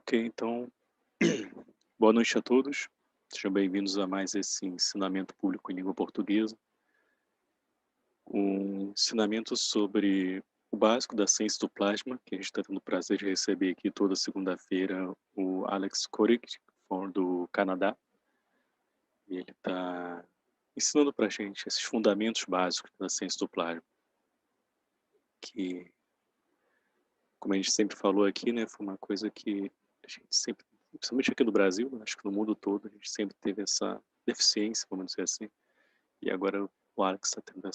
Ok, então, boa noite a todos. Sejam bem-vindos a mais esse ensinamento público em língua portuguesa. Um ensinamento sobre o básico da ciência do plasma, que a gente está tendo o prazer de receber aqui toda segunda-feira o Alex Skorik, do Canadá. E ele está ensinando para a gente esses fundamentos básicos da ciência do plasma, que, como a gente sempre falou aqui, né, foi uma coisa que a gente sempre, principalmente aqui no Brasil, acho que no mundo todo, a gente sempre teve essa deficiência, vamos dizer assim. E agora o Alex está tendo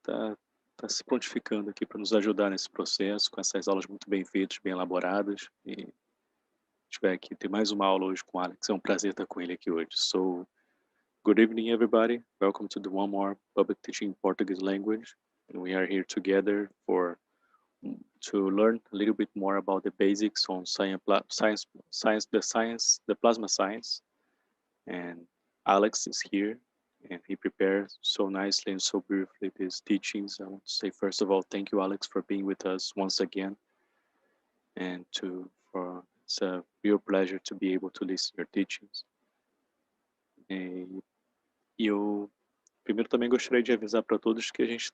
tá se prontificando aqui para nos ajudar nesse processo, com essas aulas muito bem feitas, bem elaboradas. E a gente vai aqui ter mais uma aula hoje com o Alex. É um prazer estar com ele aqui hoje. So, good evening, everybody. Welcome to the one more public teaching Portuguese language. And we are here together to learn a little bit more about the basics on the plasma science. And Alex is here, and he prepared so nicely and so beautifully these teachings. I want to say, first of all, thank you, Alex, for being with us once again. And it's a real pleasure to be able to listen to your teachings. E eu primeiro também gostaria de avisar para todos que a gente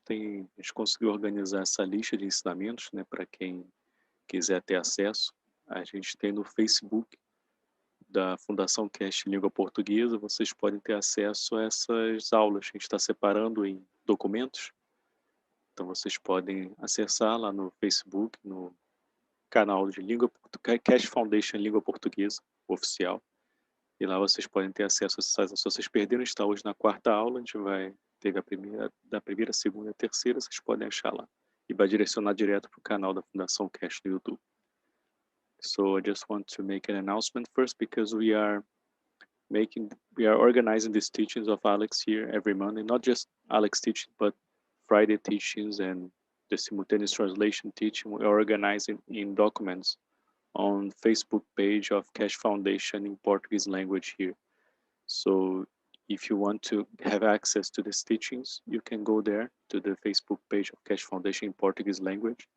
conseguiu organizar essa lista de ensinamentos, né, para quem quiser ter acesso. A gente tem no Facebook da Fundação Keshe Língua Portuguesa, vocês podem ter acesso a essas aulas. A gente está separando em documentos, então vocês podem acessar lá no Facebook, no canal de Keshe Foundation Língua Portuguesa oficial, e lá vocês podem ter acesso a essas aulas. Se vocês perderam, está hoje na quarta aula, a gente teve da primeira, segunda e terceira, vocês podem achar lá, e vai direcionar direto para o canal da Fundação Keshe no YouTube. So I just want to make an announcement first, because we are organizing these teachings of Alex here every Monday, not just Alex teaching, but Friday teachings and the simultaneous translation teaching. We are organizing in documents on Facebook page of Keshe Foundation in Portuguese language here. So if you want to have access to these teachings, you can go there to the Facebook page of Keshe Foundation in Portuguese language,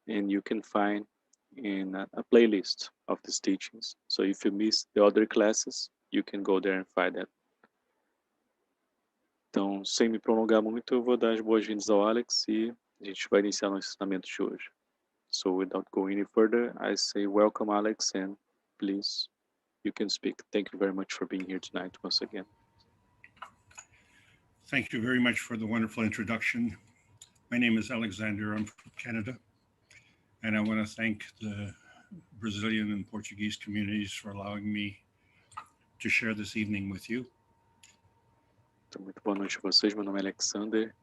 and you can find in a playlist of these teachings. So if you miss the other classes, you can go there and find that. Então, sem me prolongar muito, eu vou dar as boas-vindas ao Alex e a gente vai iniciar nosso ensinamento de hoje. So without going any further, I say welcome, Alex, and please, you can speak. Thank you very much for being here tonight once again. Thank you very much for the wonderful introduction. My name is Alexander. I'm from Canada. And I want to thank the Brazilian and Portuguese communities for allowing me to share this evening with you. Então, muito boa noite a vocês. Meu nome é Alexander.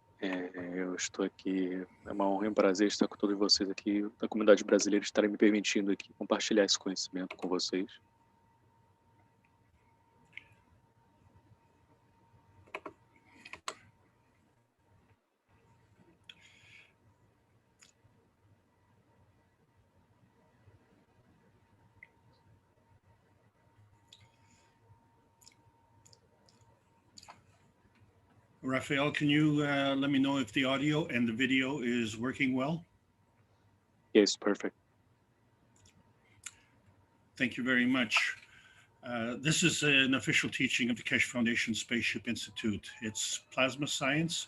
Eu estou aqui, é uma honra e um prazer estar com todos vocês aqui, da comunidade brasileira, estarem me permitindo aqui compartilhar esse conhecimento com vocês. Rafael, can you let me know if the audio and the video is working well? Yes, perfect. Thank you very much. This is an official teaching of the Keshe Foundation Spaceship Institute. It's plasma science,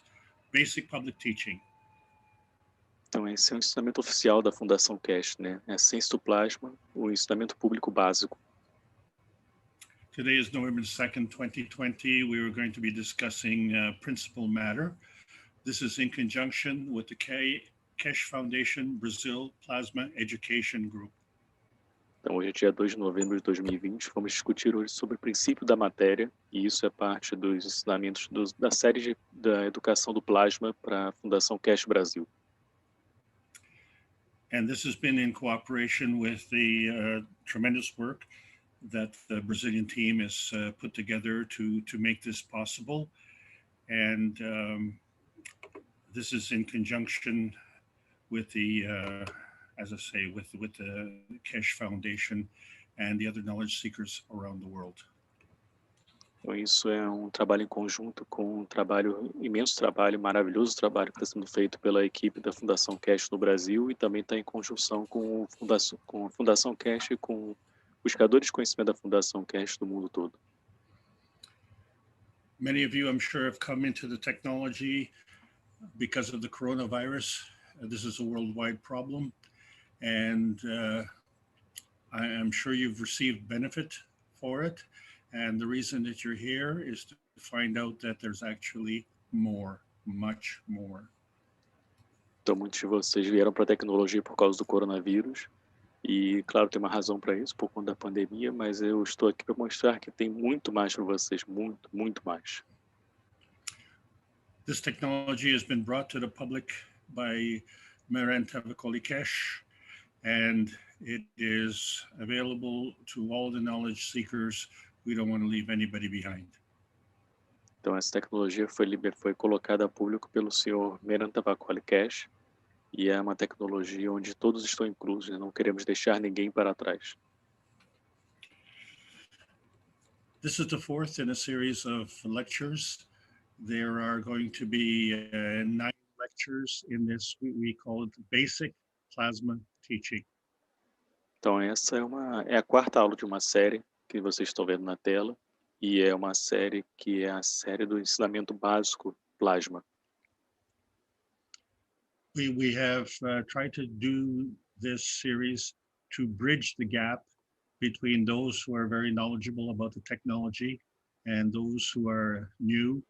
basic public teaching. Então, esse é o ensinamento oficial da Fundação Keshe, né? É a ciência do plasma, o ensinamento público básico. Today is November 2nd, 2020. We are going to be discussing principal matter. This is in conjunction with the Keshe Foundation Brazil Plasma Education Group. Então, hoje é dia 2 de novembro de 2020. Vamos discutir hoje sobre o princípio da matéria, e isso é parte dos ensinamentos da série da educação do plasma para a Fundação Keshe Brasil. And this has been in cooperation with the tremendous work that the Brazilian team has put together to make this possible. And this is in conjunction with the, as I say, with the Keshe Foundation and the other knowledge seekers around the world. Então isso é um trabalho em conjunto com um trabalho, imenso trabalho, maravilhoso trabalho que está sendo feito pela equipe da Fundação Keshe no Brasil e também está em conjunção com a Fundação Keshe e com buscadores de conhecimento da Fundação Keshe do mundo todo. Many of you, I'm sure, have come into the technology because of the coronavirus. This is a worldwide problem, and I am sure you've received benefit for it. And the reason that you're here is to find out that there's actually more, much more. Então muitos de vocês vieram para a tecnologia por causa do coronavírus e, claro, tem uma razão para isso, por conta da pandemia, mas eu estou aqui para mostrar que tem muito mais para vocês, muito, muito mais. This technology has been brought to the public by Keshe, and it is available to all the knowledge seekers. We don't want to leave anybody behind. Então essa tecnologia foi colocada a público pelo senhor Keshe e é uma tecnologia onde todos estão inclusos, né? Não queremos deixar ninguém para trás. This is the fourth in a series of lectures. There are going to be 9 lectures in this. We call it Basic Plasma Teaching. Então essa é a quarta aula de uma série que vocês estão vendo na tela e é uma série que é a série do ensinamento básico plasma. We have tried to do this series to bridge the gap between those who are very knowledgeable about the technology and those who are new.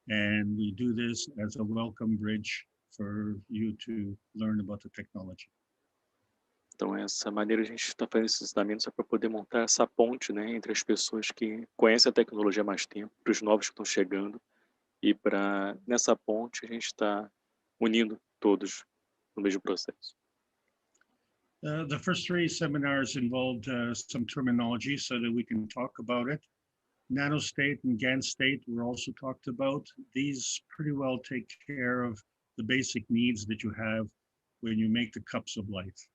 And we do this as a welcome bridge for you to learn about the technology. Então essa maneira a gente está fazendo esses ensinamentos é para poder montar essa ponte, né, entre as pessoas que conhecem a tecnologia há mais tempo, para os novos que estão chegando e para nessa ponte a gente está unindo todos no mesmo processo. The first 3 seminars involved some terminology so that we can talk about it. Nanostate and GaN state were also talked about. These pretty well take care of the basic needs that you have when you make the cups of light.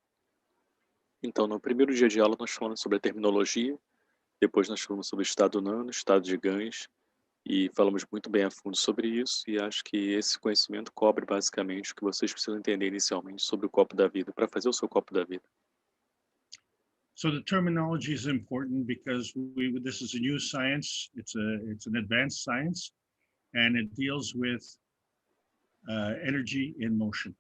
Então no primeiro dia de aula nós falamos sobre a terminologia, depois nós falamos sobre o estado nano, estado de GaNs e falamos muito bem a fundo sobre isso e acho que esse conhecimento cobre basicamente o que vocês precisam entender inicialmente sobre o copo da vida, para fazer o seu copo da vida. So the terminology is important because this is a new science. It's an advanced science, and it deals with energy in motion.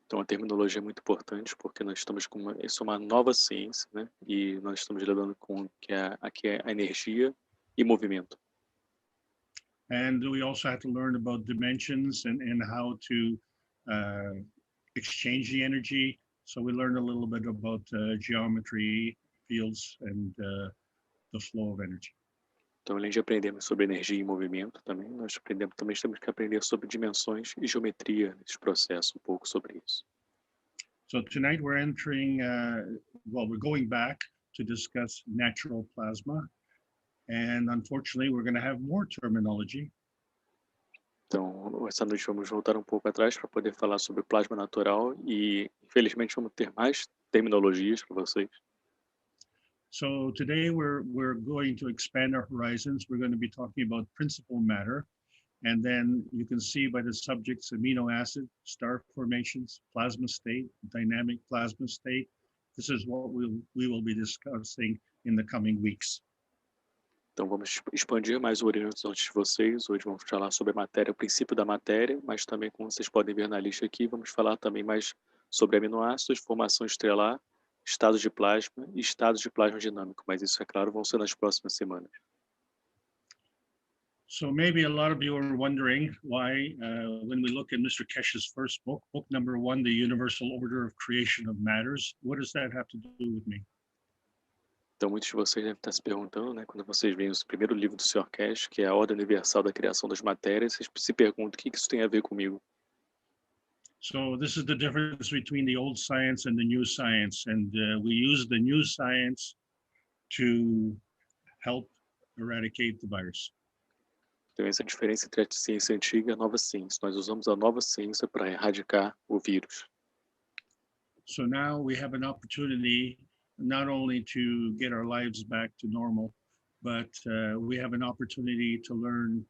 Então a terminologia é muito importante porque nós estamos isso é uma nova ciência, né? E nós estamos lidando com aqui é a energia e movimento. And we also have to learn about dimensions and how to exchange the energy. So we learned a little bit about geometry, fields, and the flow of energy. Então, além de aprendermos sobre energia e movimento, também temos que aprender sobre dimensões e geometria nesse processo, um pouco sobre isso. So tonight we're we're going back to discuss natural plasma, and unfortunately we're going to have more terminology. Então, essa noite vamos voltar um pouco atrás para poder falar sobre o plasma natural e, infelizmente, vamos ter mais terminologias para vocês. So today we're going to expand our horizons. We're going to be talking about principal matter, and then you can see by the subjects amino acid, star formations, plasma state, dynamic plasma state. This is what we will be discussing in the coming weeks. Então vamos expandir mais o horizonte de vocês. Hoje vamos falar sobre a matéria, o princípio da matéria, mas também, como vocês podem ver na lista aqui, vamos falar também mais sobre aminoácidos, formação estelar, estados de plasma e estados de plasma dinâmico, mas isso, é claro, vão ser nas próximas semanas. So maybe a lot of you are wondering why, when we look at Mr. Keshe's first book number 1, The Universal Order of Creation of Matters, what does that have to do with me? Então, muitos de vocês devem estar se perguntando, né, quando vocês veem o primeiro livro do Sr. Keshe, que é a Ordem Universal da Criação das Matérias, vocês se perguntam o que isso tem a ver comigo. So this is the difference between the old science and the new science, and we use the new science to help eradicate the virus. Então, essa é a diferença entre a ciência antiga e a nova ciência. Nós usamos a nova ciência para erradicar o vírus. So now we have an opportunity not only to get our lives back to normal, but we have an opportunity to learn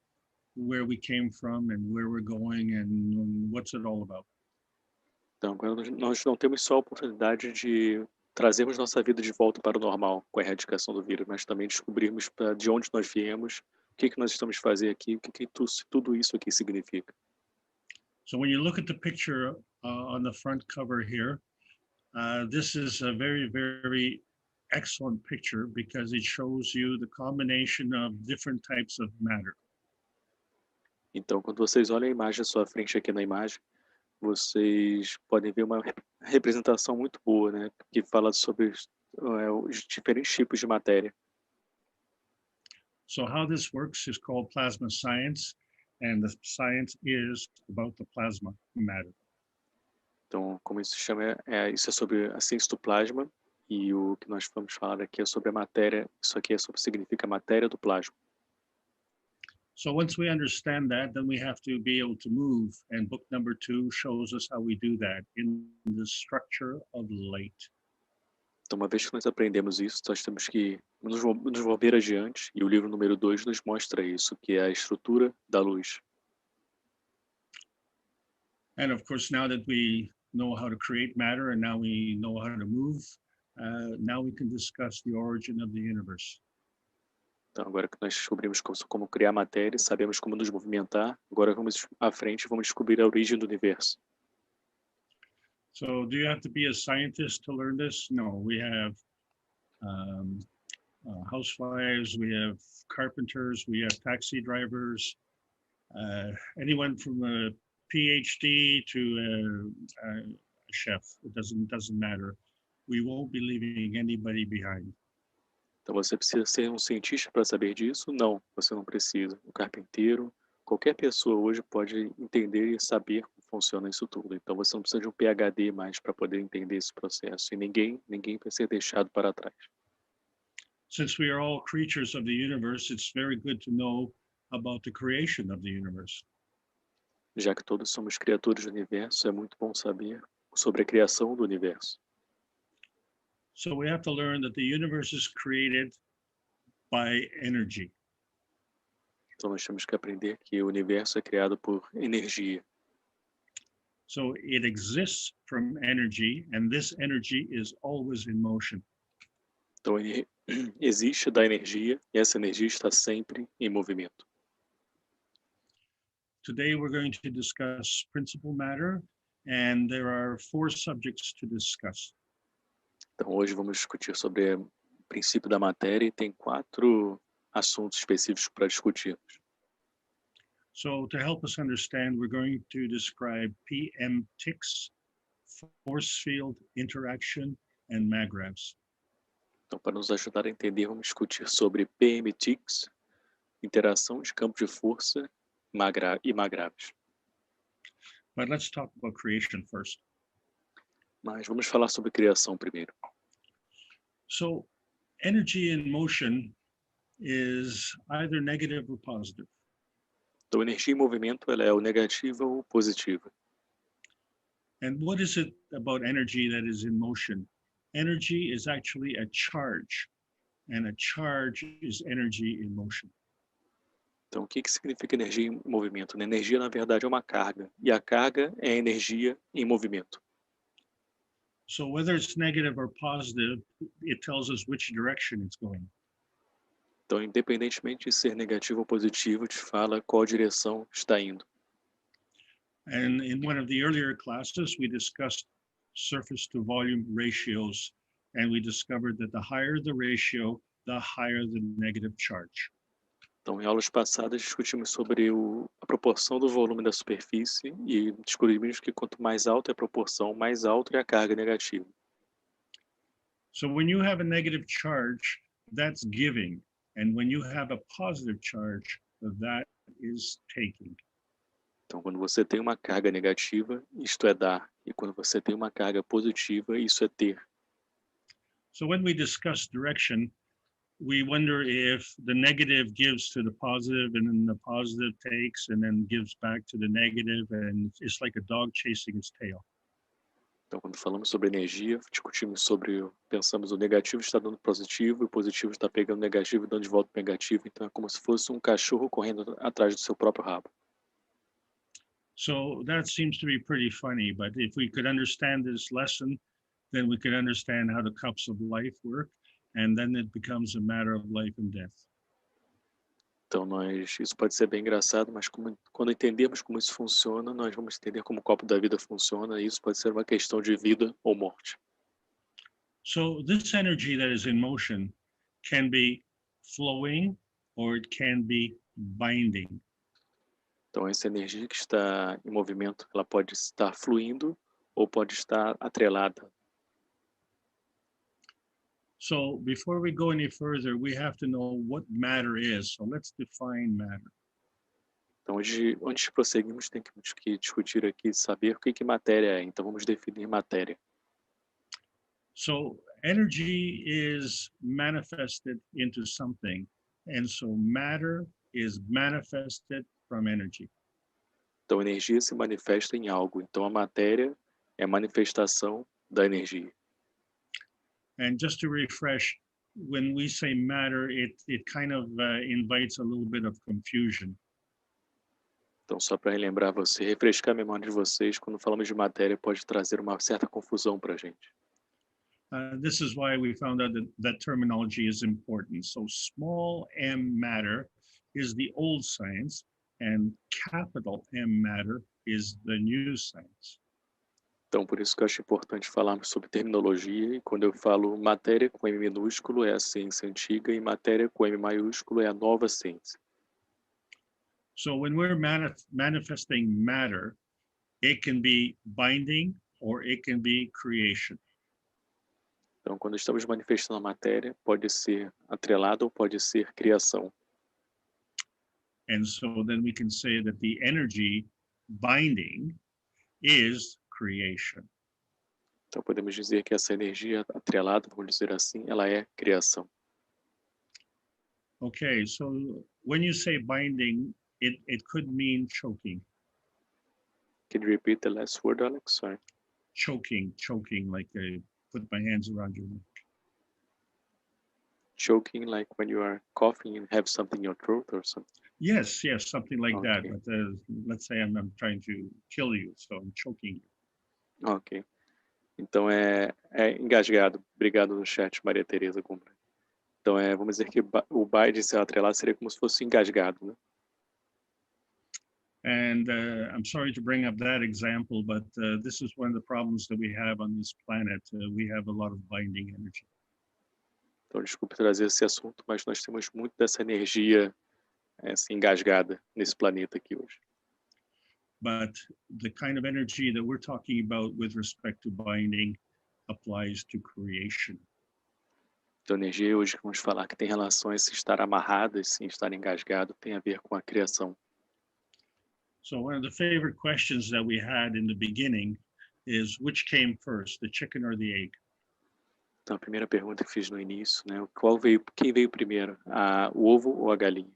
where we came from and where we're going and what's it all about. Então, agora nós não temos só a oportunidade de trazermos nossa vida de volta para o normal com a erradicação do vírus, mas também descobrirmos de onde nós viemos, o que nós estamos fazendo aqui, o que tudo isso aqui significa. So when you look at the picture on the front cover here, this is a very, very excellent picture because it shows you the combination of different types of matter. Então, quando vocês olham a imagem à sua frente aqui na imagem, vocês podem ver uma representação muito boa, né, que fala sobre os diferentes tipos de matéria. So how this works is called plasma science, and the science is about the plasma matter. Então, como isso se chama, isso é sobre a ciência do plasma, e o que nós vamos falar aqui é sobre a matéria. Isso aqui significa matéria do plasma. So once we understand that, then we have to be able to move. And book number 2 shows us how we do that in the structure of light. Então, uma vez que nós aprendemos isso, nós temos que nos mover adiante. E o livro número 2 nos mostra isso, que é a estrutura da luz. And of course, now that we know how to create matter and now we know how to move, now we can discuss the origin of the universe. Então, agora que nós descobrimos como criar matéria, sabemos como nos movimentar, agora vamos à frente e vamos descobrir a origem do universo. So do you have to be a scientist to learn this? No, we have housewives, we have carpenters, we have taxi drivers, anyone from a PhD to a chef. It doesn't matter. We won't be leaving anybody behind. Então, você precisa ser um cientista para saber disso? Não, você não precisa. O carpinteiro, qualquer pessoa hoje pode entender e saber como funciona isso tudo. Então, você não precisa de um PhD mais para poder entender esse processo. E ninguém vai ser deixado para trás. Since we are all creatures of the universe, it's very good to know about the creation of the universe. Já que todos somos criaturas do universo, é muito bom saber sobre a criação do universo. So we have to learn that the universe is created by energy. Então nós temos que aprender que o universo é criado por energia. So it exists from energy, and this energy is always in motion. Então ele existe da energia e essa energia está sempre em movimento. Today we're going to discuss principal matter, and there are 4 subjects to discuss. Então hoje vamos discutir sobre o princípio da matéria e tem 4 assuntos específicos para discutirmos. So to help us understand, we're going to describe PM ticks, force field interaction, and magravs. Então, para nos ajudar a entender, vamos discutir sobre PM ticks, interação de campo de força e magravs. But let's talk about creation first. Mas vamos falar sobre criação primeiro. So energy in motion is either negative or positive. Então, energia em movimento, ela é o negativa ou positiva. And what is it about energy that is in motion? Energy is actually a charge, and a charge is energy in motion. Então, o que significa energia em movimento? A energia, na verdade, é uma carga, e a carga é energia em movimento. So whether it's negative or positive, it tells us which direction it's going. Então, independentemente de ser negativo ou positivo, te fala qual direção está indo. And in one of the earlier classes, we discussed surface to volume ratios, and we discovered that the higher the ratio, the higher the negative charge. Então, em aulas passadas, discutimos sobre a proporção do volume da superfície e descobrimos que quanto mais alta é a proporção, mais alta é a carga negativa. So when you have a negative charge, that's giving. And when you have a positive charge, that is taking. Então, quando você tem uma carga negativa, isto é dar. E quando você tem uma carga positiva, isso é ter. So when we discuss direction, we wonder if the negative gives to the positive and then the positive takes and then gives back to the negative, and it's like a dog chasing its tail. Então, quando falamos sobre energia, discutimos sobre, pensamos o negativo está dando positivo e o positivo está pegando negativo e dando de volta negativo. Então, é como se fosse um cachorro correndo atrás do seu próprio rabo. So that seems to be pretty funny, but if we could understand this lesson, then we could understand how the cups of life work, and then it becomes a matter of life and death. Então, isso pode ser bem engraçado, mas quando entendermos como isso funciona, nós vamos entender como o copo da vida funciona, e isso pode ser uma questão de vida ou morte. So this energy that is in motion can be flowing or it can be binding. Então, essa energia que está em movimento, ela pode estar fluindo ou pode estar atrelada. So before we go any further, we have to know what matter is. So let's define matter. Então, antes de prosseguirmos, tem que discutir aqui, saber o que matéria é. Então, vamos definir matéria. So energy is manifested into something, and so matter is manifested from energy. Então, a energia se manifesta em algo. Então, a matéria é a manifestação da energia. And just to refresh, when we say matter, it kind of invites a little bit of confusion. Então, só para relembrar você, refrescar a memória de vocês, quando falamos de matéria, pode trazer uma certa confusão para a gente. This is why we found out that terminology is important. So small m matter is the old science, and capital M matter is the new science. Então, por isso que eu acho importante falarmos sobre terminologia, e quando eu falo matéria com M minúsculo é a ciência antiga, e matéria com M maiúsculo é a nova ciência. So when we're manifesting matter, it can be binding or it can be creation. Então, quando estamos manifestando a matéria, pode ser atrelado ou pode ser criação. And so then we can say that the energy binding is creation. Então, podemos dizer que essa energia atrelada, vamos dizer assim, ela é criação. Okay, so when you say binding, it could mean choking. Can you repeat the last word, Alex? Sorry. Choking, like I put my hands around your neck. Choking, like when you are coughing and have something in your throat or something? Yes, something like that. Okay. But let's say I'm trying to kill you, so I'm choking you. Ok. Então, é engasgado. Obrigado no chat, Maria Tereza. Então, vamos dizer que o bide ser atrelado seria como se fosse engasgado, né? And I'm sorry to bring up that example, but this is one of the problems that we have on this planet. We have a lot of binding energy. Então, desculpe trazer esse assunto, mas nós temos muito dessa energia assim, engasgada nesse planeta aqui hoje. But the kind of energy that we're talking about with respect to binding applies to creation. Então, a energia hoje que vamos falar que tem relação a estar amarrado, sim, estar engasgado, tem a ver com a criação. So one of the favorite questions that we had in the beginning is which came first, the chicken or the egg? Então, a primeira pergunta que fiz no início, né? Quem veio primeiro, o ovo ou a galinha?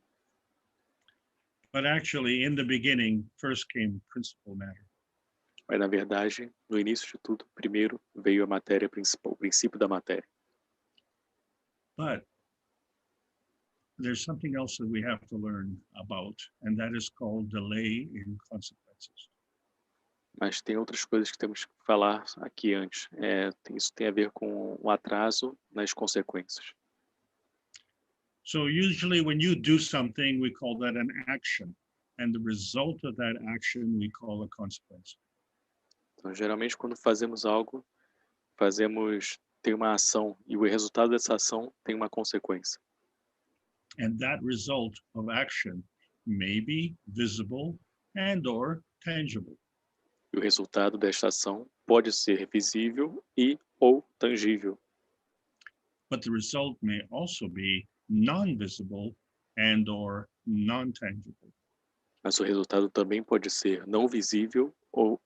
But actually, in the beginning, first came principal matter. Mas, na verdade, no início de tudo, primeiro veio a matéria principal, o princípio da matéria. But there's something else that we have to learn about, and that is called delay in consequences. Mas tem outras coisas que temos que falar aqui antes. Isso tem a ver com o atraso nas consequências. So usually when you do something, we call that an action. And the result of that action, we call a consequence. Então, geralmente, quando fazemos algo, tem uma ação, e o resultado dessa ação tem uma consequência. And that result of action may be visible and or tangible. E o resultado desta ação pode ser visível ou tangível. But the result may also be non-visible and or non-tangible. Mas o resultado também pode ser não visível ou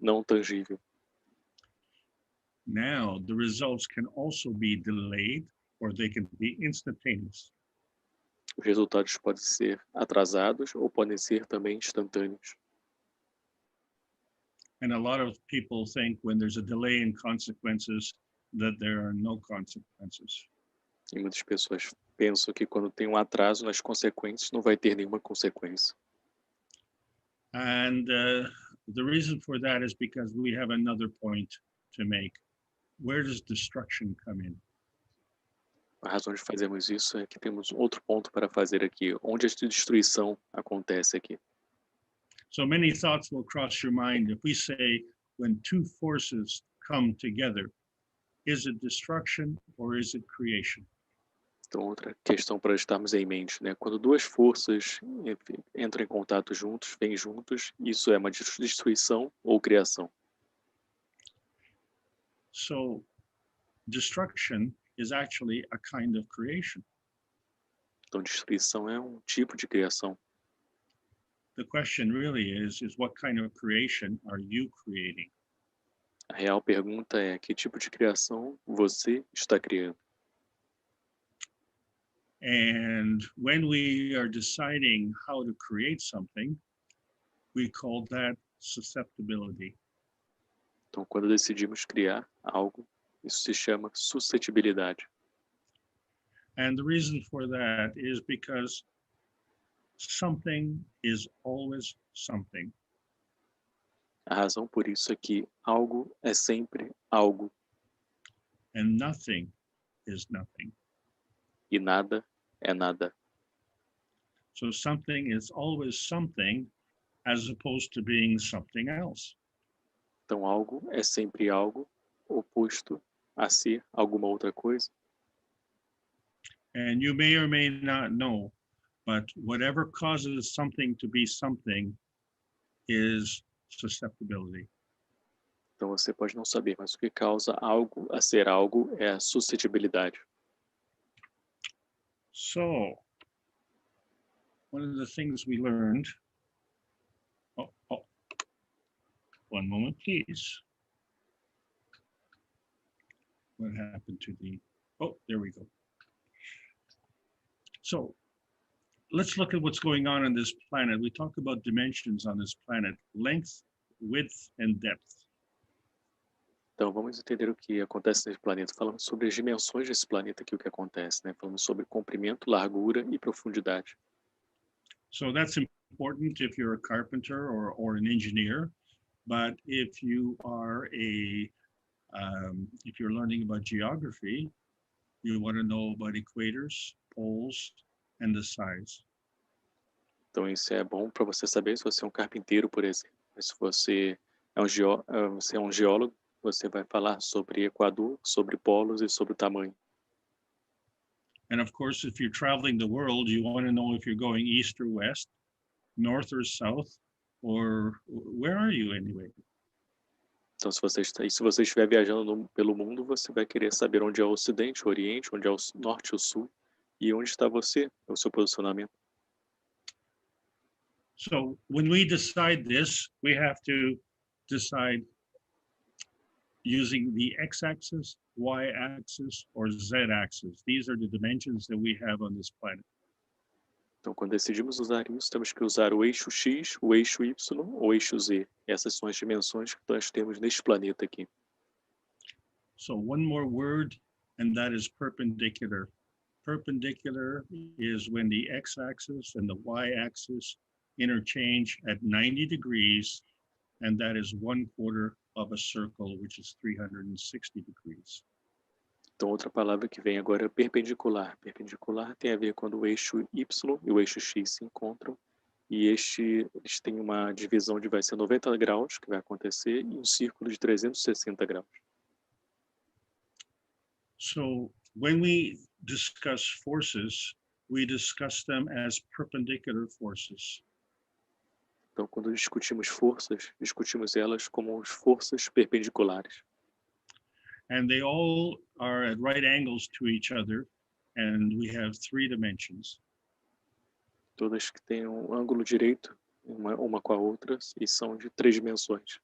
não tangível. Now, the results can also be delayed or they can be instantaneous. Os resultados podem ser atrasados ou podem ser também instantâneos. And a lot of people think when there's a delay in consequences that there are no consequences. E muitas pessoas pensam que quando tem um atraso nas consequências, não vai ter nenhuma consequência. And the reason for that is because we have another point to make. Where does destruction come in? A razão de fazermos isso é que temos outro ponto para fazer aqui, onde a destruição acontece aqui. So many thoughts will cross your mind if we say when two forces come together, is it destruction or is it creation? Então, outra questão para estarmos em mente, né? Quando duas forças entram em contato juntos, vêm juntos, isso é uma destruição ou criação? So destruction is actually a kind of creation. Então, destruição é um tipo de criação. The question really is what kind of creation are you creating? A real pergunta é que tipo de criação você está criando? And when we are deciding how to create something, we call that susceptibility. Então, quando decidimos criar algo, isso se chama suscetibilidade. And the reason for that is because something is always something. A razão por isso é que algo é sempre algo And nothing is nothing. e nada é nada. So something is always something as opposed to being something else. Então, algo é sempre algo oposto a ser alguma outra coisa. And you may or may not know, but whatever causes something to be something is susceptibility. Então, você pode não saber, mas o que causa algo a ser algo é a suscetibilidade. So, one of the things we learned, one moment, please. What happened to the, there we go. So, let's look at what's going on this planet. We talk about dimensions on this planet, length, width, and depth. Então, vamos entender o que acontece nesse planeta. Falamos sobre as dimensões desse planeta aqui, o que acontece, né? Falamos sobre comprimento, largura e profundidade. So that's important if you're a carpenter or an engineer. But if you are if you're learning about geography, you want to know about equators, poles, and the size. Então, isso é bom para você saber se você é um carpinteiro, por exemplo. Mas se você é um geólogo, você vai falar sobre equador, sobre polos e sobre o tamanho. And of course, if you're traveling the world, you want to know if you're going east or west, north or south, or where are you anyway? Então, se você estiver viajando pelo mundo, você vai querer saber onde é o ocidente, o oriente, onde é o norte, o sul, e onde está você, o seu posicionamento. So when we decide this, we have to decide using the x-axis, y-axis, or z-axis. These are the dimensions that we have on this planet. Então, quando decidimos usar isso, temos que usar o eixo X, o eixo Y ou o eixo Z. Essas são as dimensões que nós temos neste planeta aqui. So one more word, and that is perpendicular. Perpendicular is when the x-axis and the y-axis interchange at 90 degrees, and that is 1/4 of a circle, which is 360 degrees. Então, outra palavra que vem agora é perpendicular. Perpendicular tem a ver quando o eixo Y e o eixo X se encontram, e eles têm uma divisão de vai ser 90 graus, que vai acontecer, e um círculo de 360 graus. So when we discuss forces, we discuss them as perpendicular forces. Então, quando discutimos forças, discutimos elas como forças perpendiculares. And they all are at right angles to each other, and we have 3 dimensions. Todas que têm um ângulo direito, uma com a outra, e são de 3 dimensões.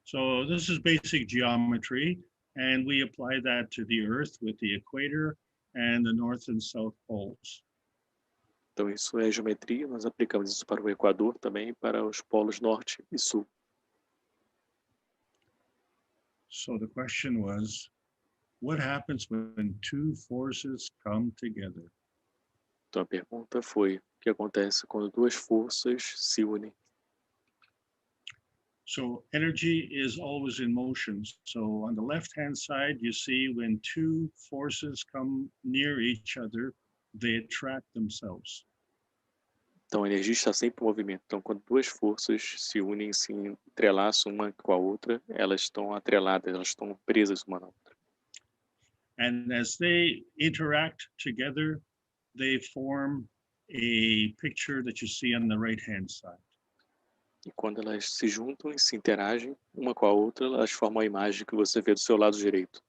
So this is basic geometry, and we apply that to the Earth with the equator and the North and South poles. Então, isso é geometria, nós aplicamos isso para o Equador também, para os polos norte e sul. So the question was, what happens when two forces come together? Então a pergunta foi: o que acontece quando duas forças se unem? So energy is always in motion. So on the left-hand side, you see when two forces come near each other, they attract themselves. Então a energia está sempre em movimento. Então quando duas forças se unem, se entrelaçam uma com a outra, elas estão atreladas, elas estão presas uma na outra. And as they interact together, they form a picture that you see on the right-hand side. E quando elas se juntam e se interagem uma com a outra, elas formam a imagem que você vê do seu lado direito.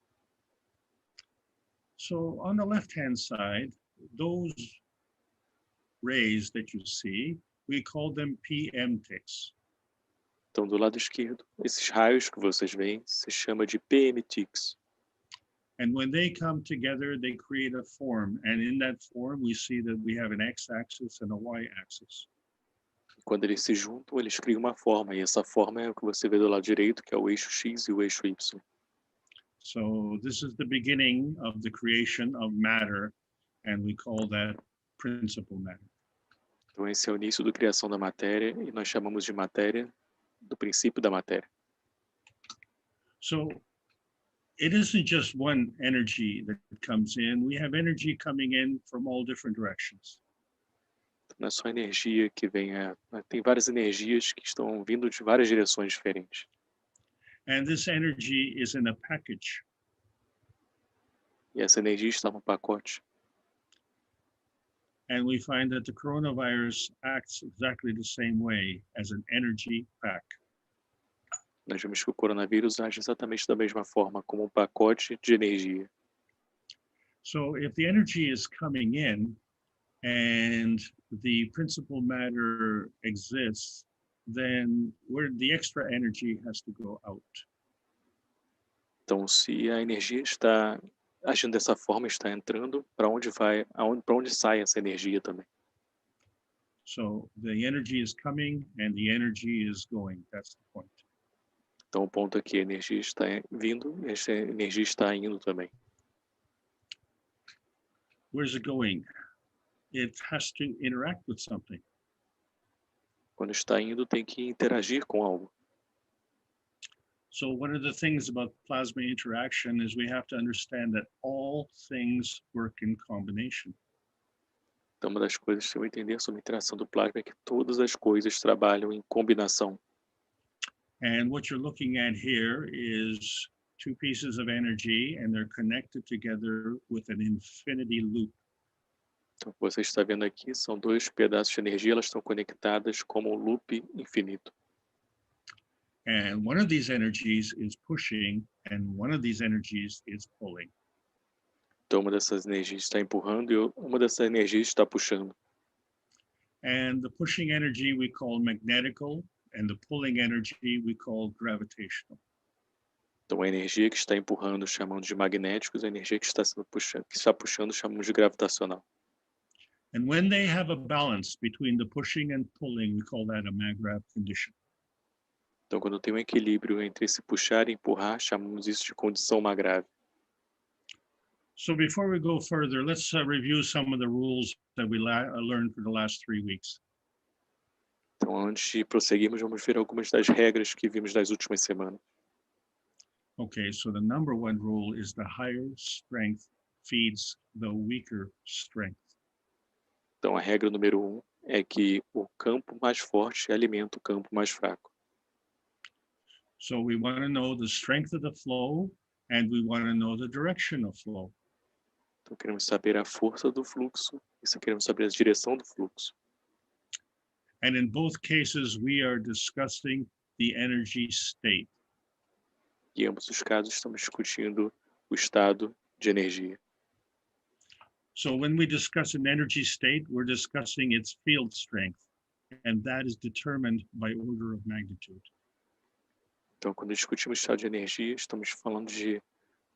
So on the left-hand side, those rays that you see, we call them PM ticks. Então do lado esquerdo, esses raios que vocês veem se chama de PM ticks. And when they come together, they create a form. And in that form, we see that we have an x-axis and a y-axis. Quando eles se juntam, eles criam uma forma, e essa forma é o que você vê do lado direito, que é o eixo X e o eixo Y. So this is the beginning of the creation of matter, and we call that principal matter. Então esse é o início da criação da matéria, e nós chamamos de matéria do princípio da matéria. So it isn't just one energy that comes in. We have energy coming in from all different directions. Não é só energia que vem, tem várias energias que estão vindo de várias direções diferentes. And this energy is in a package. E essa energia está no pacote. And we find that the coronavirus acts exactly the same way as an energy pack. Nós vemos que o coronavírus age exatamente da mesma forma, como um pacote de energia. So if the energy is coming in and the principal matter exists, then where the extra energy has to go out. Então, se a energia está agindo dessa forma, está entrando, para onde vai, para onde sai essa energia também? So the energy is coming and the energy is going. That's the point. Então, o ponto aqui, a energia está vindo e essa energia está indo também. Where's it going? It has to interact with something. Quando está indo, tem que interagir com algo. So one of the things about plasma interaction is we have to understand that all things work in combination. Então, uma das coisas que eu entender sobre a interação do plasma é que todas as coisas trabalham em combinação. And what you're looking at here is two pieces of energy, and they're connected together with an infinity loop. Então, o que você está vendo aqui são dois pedaços de energia, elas estão conectadas como um loop infinito. And one of these energies is pushing, and one of these energies is pulling. Então, uma dessas energias está empurrando e uma dessas energias está puxando. And the pushing energy we call magnetical, and the pulling energy we call gravitational. Então, a energia que está empurrando chamamos de magnéticos, a energia que está puxando chamamos de gravitacional. And when they have a balance between the pushing and pulling, we call that a maggrav condition. Então, quando tem um equilíbrio entre se puxar e empurrar, chamamos isso de condição magrável. So before we go further, let's review some of the rules that we learned for the last 3 weeks. Então, antes de prosseguirmos, vamos ver algumas das regras que vimos nas últimas semanas. Okay, so the number one rule is the higher strength feeds the weaker strength. Então, a regra número 1 é que o campo mais forte alimenta o campo mais fraco. So we want to know the strength of the flow, and we want to know the direction of flow. Então, queremos saber a força do fluxo e queremos saber a direção do fluxo. And in both cases, we are discussing the energy state. Em ambos os casos, estamos discutindo o estado de energia. So when we discuss an energy state, we're discussing its field strength, and that is determined by order of magnitude. Então, quando discutimos estado de energia, estamos falando de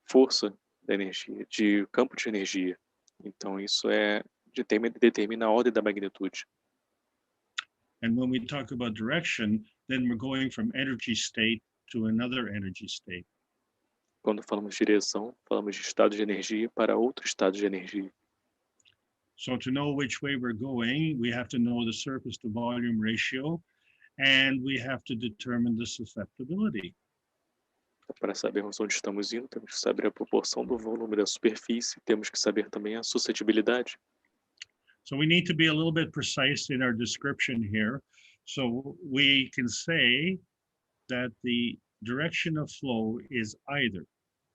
força da energia, de campo de energia. Então, isso determina a ordem da magnitude. And when we talk about direction, then we're going from energy state to another energy state. Quando falamos de direção, falamos de estado de energia para outro estado de energia. So to know which way we're going, we have to know the surface to volume ratio, and we have to determine the susceptibility. Para sabermos onde estamos indo, temos que saber a proporção do volume da superfície, temos que saber também a suscetibilidade. So we need to be a little bit precise in our description here. So we can say that the direction of flow is either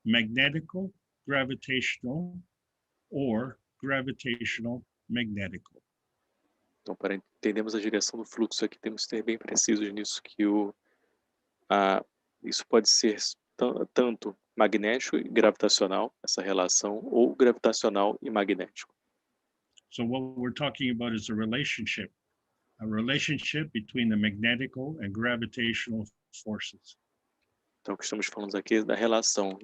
magnetical, gravitational, or gravitational, magnetical. Então, para entendermos a direção do fluxo aqui, temos que ser bem precisos nisso, que isso pode ser tanto magnético e gravitacional, essa relação, ou gravitacional e magnético. So what we're talking about is a relationship between the magnetical and gravitational forces. Então, o que estamos falando aqui é da relação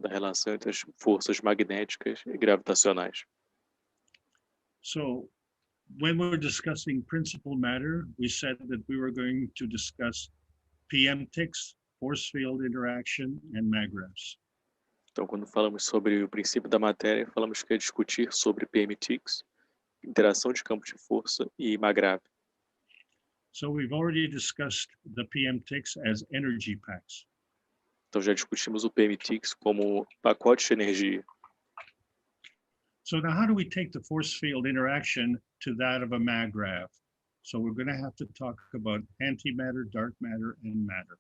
entre as forças magnéticas e gravitacionais. So when we're discussing principal matter, we said that we were going to discuss PMTICs, force field interaction, and magravs. Então, quando falamos sobre o princípio da matéria, falamos que é discutir sobre PMTICs, interação de campo de força e magrav. So we've already discussed the PMTICs as energy packs. Então, já discutimos o PMTICs como pacote de energia. So now how do we take the force field interaction to that of a magrav? So we're going to have to talk about antimatter, dark matter, and matter.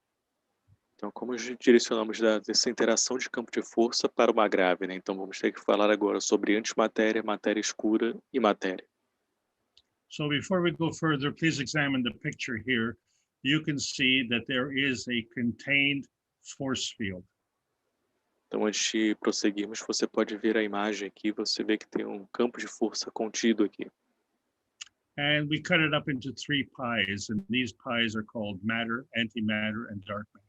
Então, como direcionamos dessa interação de campo de força para o magrav, né? Então, vamos ter que falar agora sobre antimatéria, matéria escura e matéria. So before we go further, please examine the picture here. You can see that there is a contained force field. Então, antes de prosseguirmos, você pode ver a imagem aqui, você vê que tem um campo de força contido aqui. And we cut it up into 3 pies, and these pies are called matter, antimatter, and dark matter.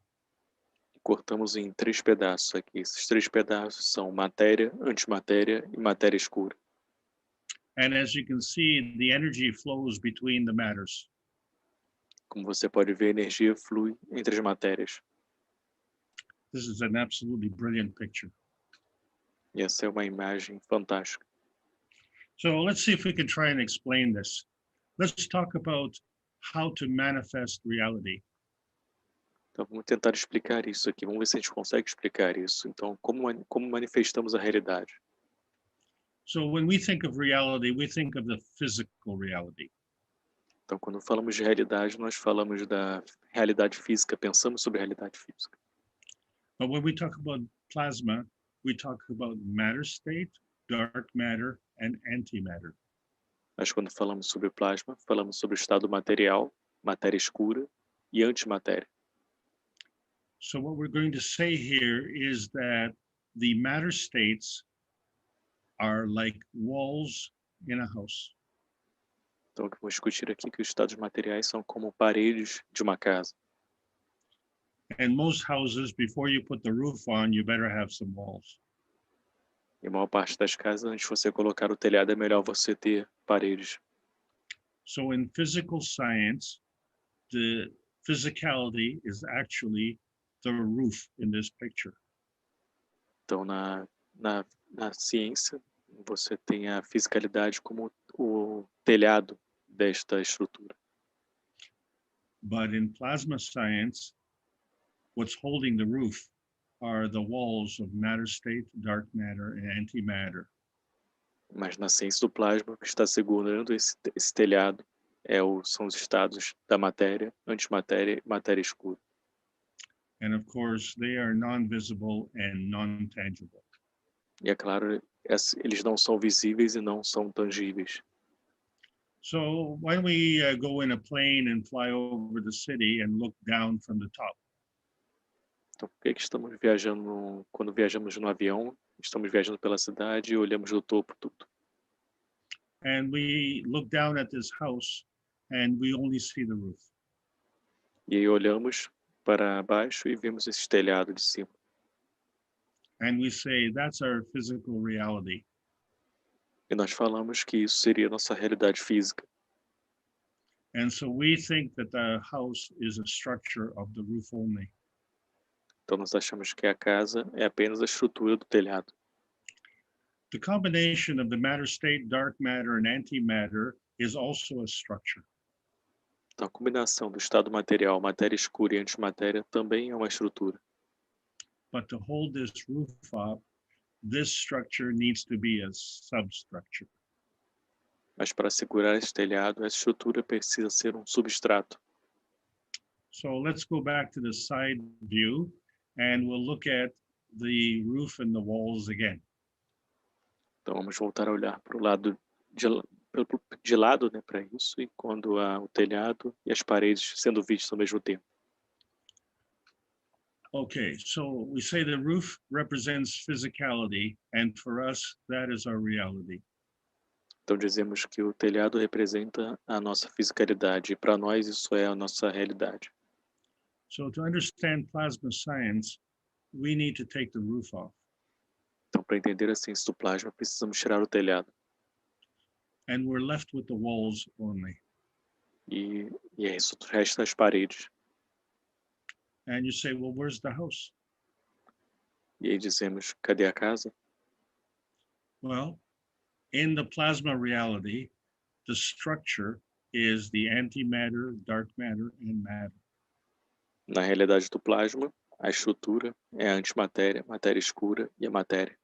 Cortamos em 3 pedaços aqui. Esses 3 pedaços são matéria, antimatéria e matéria escura. And as you can see, the energy flows between the matters. Como você pode ver, a energia flui entre as matérias. This is an absolutely brilliant picture. E essa é uma imagem fantástica. So let's see if we can try and explain this. Let's talk about how to manifest reality. Então, vamos tentar explicar isso aqui. Vamos ver se a gente consegue explicar isso. Então, como manifestamos a realidade? So when we think of reality, we think of the physical reality. Então, quando falamos de realidade, nós falamos da realidade física, pensamos sobre a realidade física. But when we talk about plasma, we talk about matter state, dark matter, and antimatter. Mas quando falamos sobre plasma, falamos sobre o estado material, matéria escura e antimatéria. So what we're going to say here is that the matter states are like walls in a house. Então, o que vamos discutir aqui é que os estados materiais são como paredes de uma casa. And most houses, before you put the roof on, you better have some walls. E a maior parte das casas, antes de você colocar o telhado, é melhor você ter paredes. So in physical science, the physicality is actually the roof in this picture. Então, na ciência, você tem a fisicalidade como o telhado desta estrutura. But in plasma science, what's holding the roof are the walls of matter state, dark matter, and antimatter. Mas na ciência do plasma, o que está segurando esse telhado são os estados da matéria, antimatéria e matéria escura. And of course, they are non-visible and non-tangible. E é claro, eles não são visíveis e não são tangíveis. So why don't we go in a plane and fly over the city and look down from the top? Então, por que estamos viajando, quando viajamos no avião, estamos viajando pela cidade e olhamos do topo tudo? And we look down at this house and we only see the roof. E aí olhamos para baixo e vemos esse telhado de cima. And we say, that's our physical reality. E nós falamos que isso seria a nossa realidade física. And so we think that the house is a structure of the roof only. Então nós achamos que a casa é apenas a estrutura do telhado. The combination of the matter state, dark matter, and antimatter is also a structure. Então a combinação do estado material, matéria escura e antimatéria também é uma estrutura. But to hold this roof up, this structure needs to be a substructure. Mas para segurar esse telhado, essa estrutura precisa ser um substrato. So let's go back to the side view and we'll look at the roof and the walls again. Então vamos voltar a olhar para o lado de lado, né, para isso, e quando há o telhado e as paredes sendo vistos ao mesmo tempo. Okay, so we say the roof represents physicality, and for us, that is our reality. Então dizemos que o telhado representa a nossa fisicalidade e para nós isso é a nossa realidade. So to understand plasma science, we need to take the roof off. Então para entender a ciência do plasma precisamos tirar o telhado And we're left with the walls only. e é isso, o resto das paredes. And you say, well, where's the house? E aí dizemos, cadê a casa? Well, in the plasma reality, the structure is the antimatter, dark matter, and matter. Na realidade do plasma, a estrutura é a antimatéria, matéria escura e a matéria.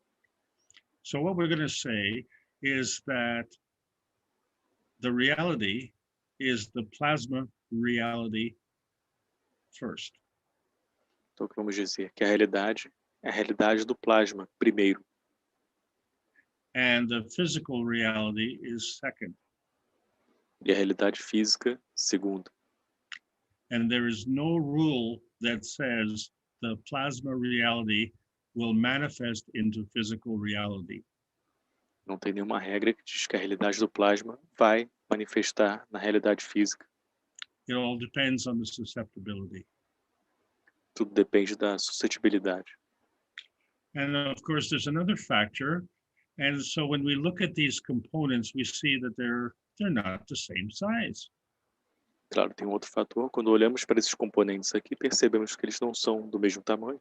So what we're going to say is that the reality is the plasma reality first. Então o que vamos dizer? Que a realidade é a realidade do plasma, primeiro. And the physical reality is second. E a realidade física, segundo. And there is no rule that says the plasma reality will manifest into physical reality. Não tem nenhuma regra que diz que a realidade do plasma vai manifestar na realidade física. It all depends on the susceptibility. Tudo depende da suscetibilidade. And of course, there's another factor. And so when we look at these components, we see that they're not the same size. Claro, tem um outro fator. Quando olhamos para esses componentes aqui, percebemos que eles não são do mesmo tamanho.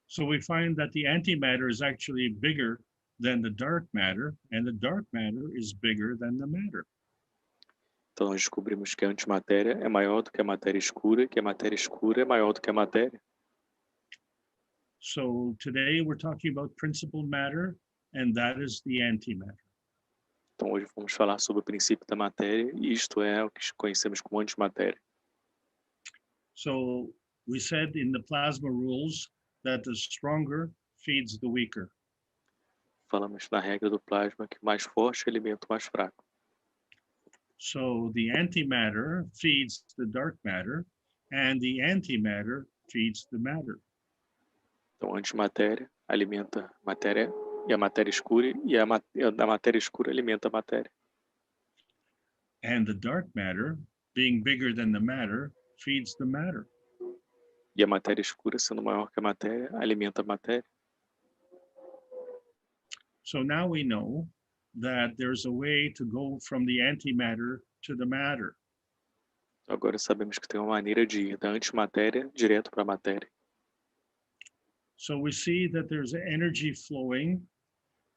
So we find that the antimatter is actually bigger than the dark matter, and the dark matter is bigger than the matter. Então nós descobrimos que a antimatéria é maior do que a matéria escura, que a matéria escura é maior do que a matéria. So today we're talking about principal matter, and that is the antimatter. Então hoje vamos falar sobre o princípio da matéria, e isto é o que conhecemos como antimatéria. So we said in the plasma rules that the stronger feeds the weaker. Falamos na regra do plasma que o mais forte alimenta o mais fraco. So the antimatter feeds the dark matter, and the antimatter feeds the matter. Então a antimatéria alimenta a matéria e a matéria escura, e a matéria escura alimenta a matéria. And the dark matter, being bigger than the matter, feeds the matter. E a matéria escura, sendo maior que a matéria, alimenta a matéria. So now we know that there's a way to go from the antimatter to the matter. Agora sabemos que tem uma maneira de ir da antimatéria direto para a matéria. So we see that there's energy flowing,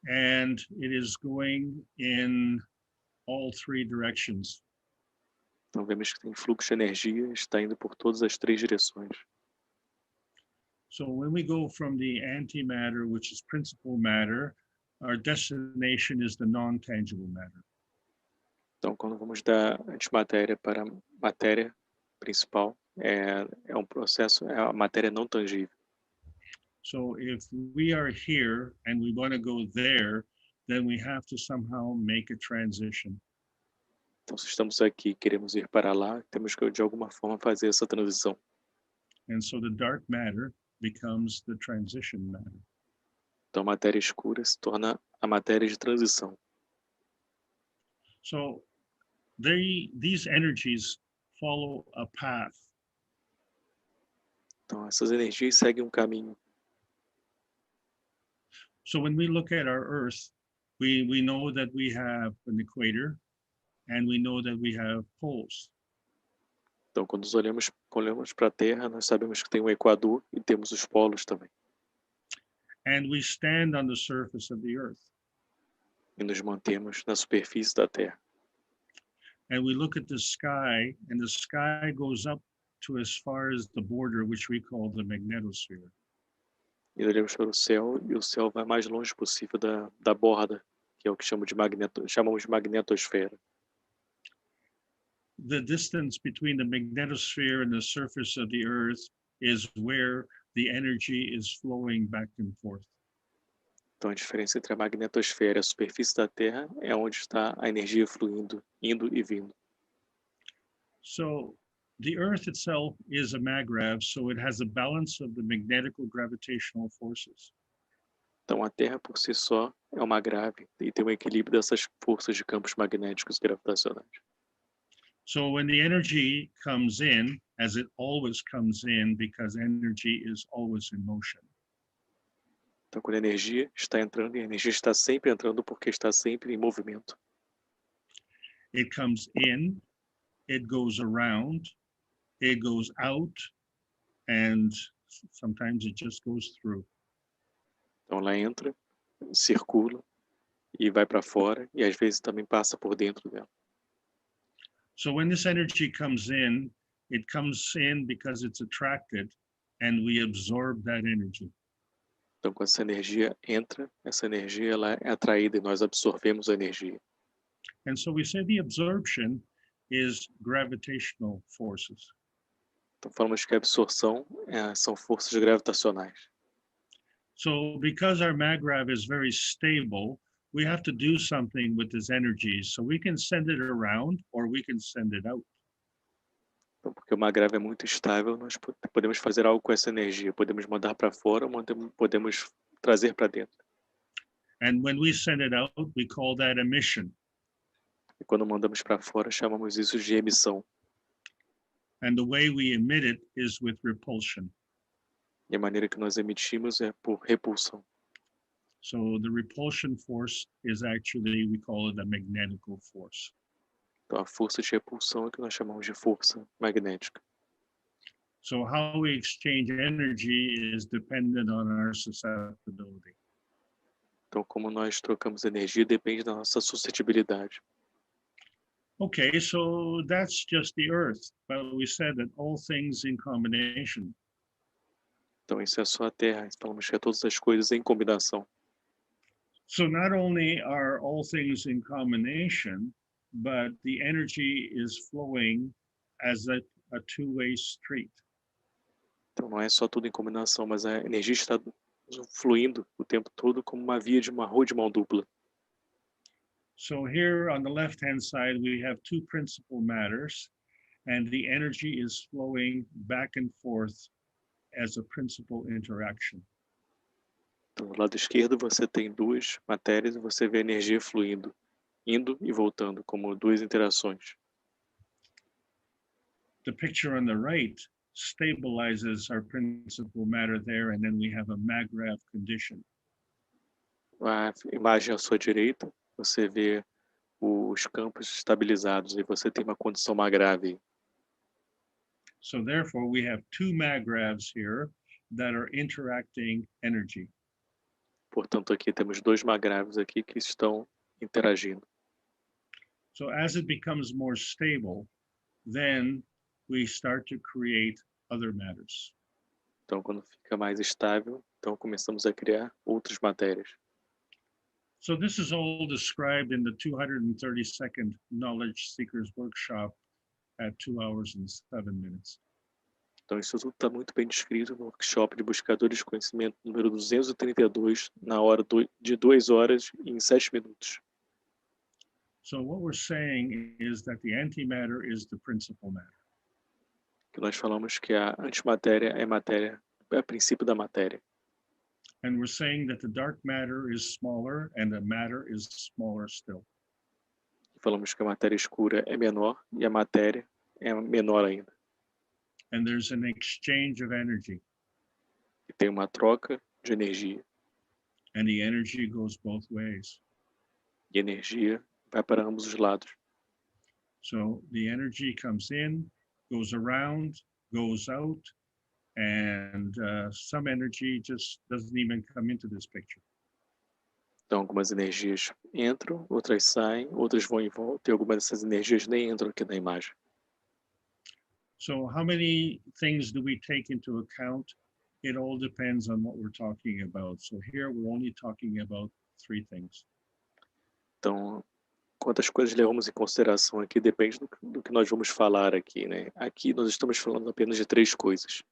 and it is going in all three directions. Então vemos que tem fluxo de energia, está indo por todas as três direções. So when we go from the antimatter, which is principal matter, our destination is the non-tangible matter. Então quando vamos da antimatéria para a matéria principal, é um processo, é a matéria não tangível. So if we are here and we want to go there, then we have to somehow make a transition. Então se estamos aqui e queremos ir para lá, temos que de alguma forma fazer essa transição. And so the dark matter becomes the transition matter. Então a matéria escura se torna a matéria de transição. So these energies follow a path. Então essas energias seguem um caminho. So when we look at our Earth, we know that we have an equator, and we know that we have poles. Então, quando olhamos para a Terra, nós sabemos que tem o Equador e temos os polos também. And we stand on the surface of the earth. E nos mantemos na superfície da Terra. And we look at the sky, and the sky goes up to as far as the border, which we call the magnetosphere. E olhamos para o céu, e o céu vai mais longe possível da borda, que é o que chamamos de magnetosfera. The distance between the magnetosphere and the surface of the earth is where the energy is flowing back and forth. Então, a diferença entre a magnetosfera e a superfície da Terra é onde está a energia fluindo, indo e vindo. So the earth itself is a magrav, so it has a balance of the magnetical gravitational forces. Então, a Terra por si só é uma grave e tem um equilíbrio dessas forças de campos magnéticos gravitacionais. So when the energy comes in, as it always comes in, because energy is always in motion. Então, quando a energia está entrando, e a energia está sempre entrando porque está sempre em movimento. It comes in, it goes around, it goes out, and sometimes it just goes through. Então, ela entra, circula e vai para fora, e às vezes também passa por dentro dela. So when this energy comes in, it comes in because it's attracted, and we absorb that energy. Então, quando essa energia entra, essa energia ela é atraída e nós absorvemos a energia. And so we say the absorption is gravitational forces. Então, falamos que a absorção são forças gravitacionais. So because our magrav is very stable, we have to do something with this energy. So we can send it around or we can send it out. Então, porque uma grave é muito estável, nós podemos fazer algo com essa energia. Podemos mandar para fora ou podemos trazer para dentro. And when we send it out, we call that emission. E quando mandamos para fora, chamamos isso de emissão. And the way we emit it is with repulsion. E a maneira que nós emitimos é por repulsão. So the repulsion force is actually, we call it a magnetical force. Então, a força de repulsão é que nós chamamos de força magnética. So how we exchange energy is dependent on our susceptibility. Então, como nós trocamos energia depende da nossa suscetibilidade. Okay, so that's just the earth, but we said that all things in combination. Então, isso é só a Terra. Falamos que é todas as coisas em combinação. So not only are all things in combination, but the energy is flowing as a two-way street. Então, não é só tudo em combinação, mas a energia está fluindo o tempo todo como uma via de uma rua de mão dupla. So here on the left-hand side, we have two principal matters, and the energy is flowing back and forth as a principal interaction. Então, do lado esquerdo você tem duas matérias e você vê a energia fluindo, indo e voltando, como duas interações. The picture on the right stabilizes our principal matter there, and then we have a magrav condition. A imagem à sua direita, você vê os campos estabilizados e você tem uma condição grave. So therefore, we have two magravs here that are interacting energy. Portanto, aqui temos dois magravos aqui que estão interagindo. So as it becomes more stable, then we start to create other matters. Então, quando fica mais estável, então começamos a criar outras matérias. So this is all described in the 232nd Knowledge Seekers Workshop at 2 hours and 7 minutes. Então, isso tudo está muito bem descrito no workshop de Buscadores de Conhecimento número 232, na hora de 2 horas e 7 minutos. So what we're saying is that the antimatter is the principal matter. Que nós falamos que a antimatéria é o princípio da matéria. And we're saying that the dark matter is smaller and the matter is smaller still. Falamos que a matéria escura é menor e a matéria é menor ainda. And there's an exchange of energy. E tem uma troca de energia. And the energy goes both ways. E a energia vai para ambos os lados. So the energy comes in, goes around, goes out, and some energy just doesn't even come into this picture. Então, algumas energias entram, outras saem, outras vão e voltam, e algumas dessas energias nem entram aqui na imagem. So how many things do we take into account? It all depends on what we're talking about. So here we're only talking about 3 things. Então, quantas coisas levamos em consideração aqui depende do que nós vamos falar aqui, né? Aqui nós estamos falando apenas de 3 coisas.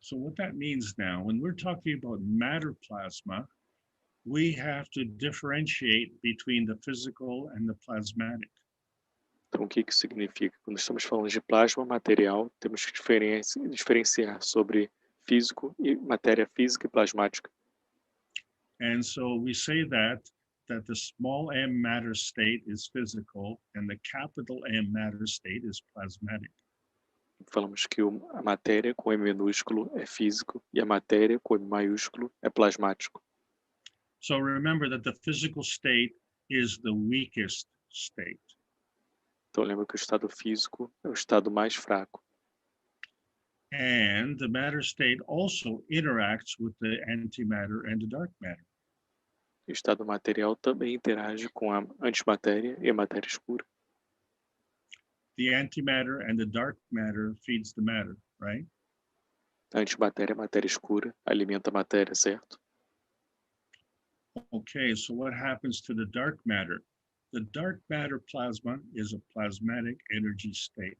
So what that means now, when we're talking about matter plasma, we have to differentiate between the physical and the plasmatic. Então, o que isso significa? Quando estamos falando de plasma material, temos que diferenciar sobre físico e matéria física e plasmática. And so we say that the small m matter state is physical and the capital M matter state is plasmatic. Falamos que a matéria com M minúsculo é físico e a matéria com M maiúsculo é plasmático. So remember that the physical state is the weakest state. Então lembra que o estado físico é o estado mais fraco. And the matter state also interacts with the antimatter and the dark matter. O estado material também interage com a antimatéria e a matéria escura. The antimatter and the dark matter feeds the matter, right? A antimatéria, a matéria escura, alimenta a matéria, certo? Okay, so what happens to the dark matter? The dark matter plasma is a plasmatic energy state.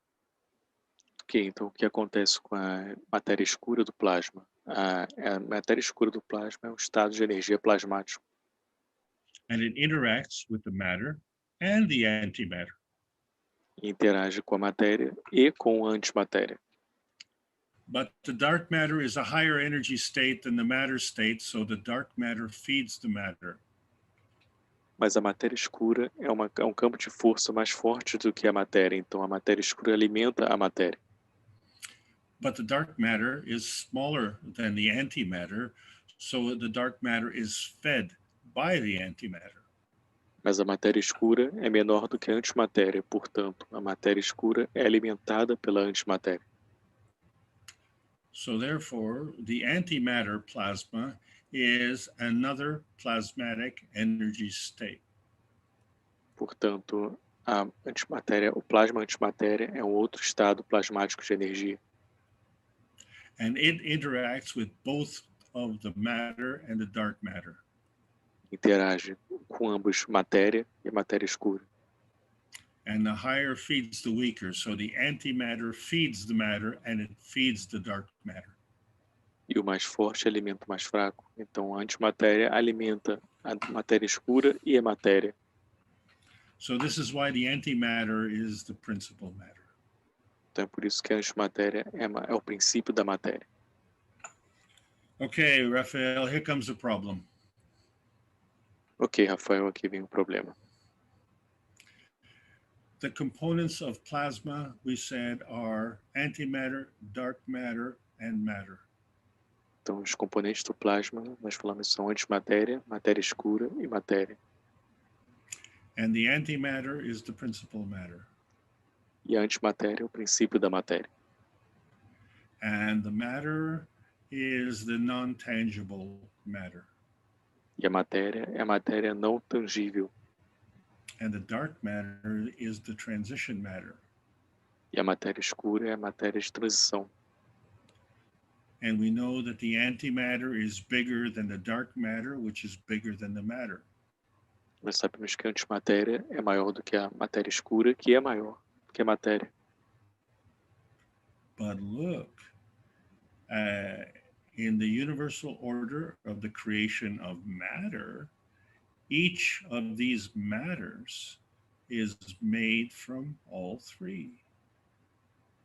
Ok, então o que acontece com a matéria escura do plasma? A matéria escura do plasma é um estado de energia plasmático. And it interacts with the matter and the antimatter. E interage com a matéria e com a antimatéria. But the dark matter is a higher energy state than the matter state, so the dark matter feeds the matter. Mas a matéria escura é um campo de força mais forte do que a matéria, então a matéria escura alimenta a matéria. But the dark matter is smaller than the antimatter, so the dark matter is fed by the antimatter. Mas a matéria escura é menor do que a antimatéria, portanto, a matéria escura é alimentada pela antimatéria. So therefore, the antimatter plasma is another plasmatic energy state. Portanto, a antimatéria, o plasma antimatéria é um outro estado plasmático de energia. And it interacts with both of the matter and the dark matter. Interage com ambos matéria e matéria escura. And the higher feeds the weaker. So the antimatter feeds the matter and it feeds the dark matter. E o mais forte alimenta o mais fraco. Então, a antimatéria alimenta a matéria escura e a matéria. So this is why the antimatter is the principal matter. Então, é por isso que a antimatéria é o princípio da matéria. Okay, Raphael, here comes the problem. Ok, Rafael, aqui vem o problema. The components of plasma, we said, are antimatter, dark matter, and matter. Então, os componentes do plasma, nós falamos, são antimatéria, matéria escura e matéria. And the antimatter is the principal matter. E a antimatéria é o princípio da matéria. And the matter is the non-tangible matter. E a matéria é a matéria não tangível. And the dark matter is the transition matter. E a matéria escura é a matéria de transição. And we know that the antimatter is bigger than the dark matter, which is bigger than the matter. Nós sabemos que a antimatéria é maior do que a matéria escura, que é maior do que a matéria. But look, in the universal order of the creation of matter, each of these matters is made from all 3.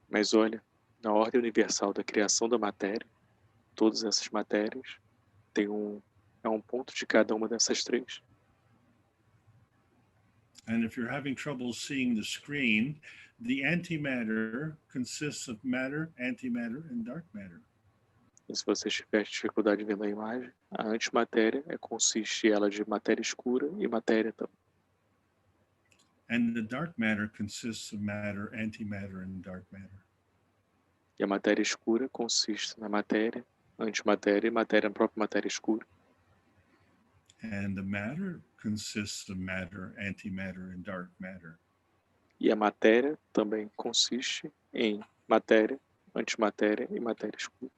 Mas olha, na ordem universal da criação da matéria, todas essas matérias têm é um ponto de cada uma dessas 3. And if you're having trouble seeing the screen, the antimatter consists of matter, antimatter, and dark matter. E se você tiver dificuldade vendo a imagem, a antimatéria consiste ela de matéria escura e matéria também. And the dark matter consists of matter, antimatter, and dark matter. E a matéria escura consiste na matéria, antimatéria e matéria, a própria matéria escura. And the matter consists of matter, antimatter, and dark matter. E a matéria também consiste em matéria, antimatéria e matéria escura.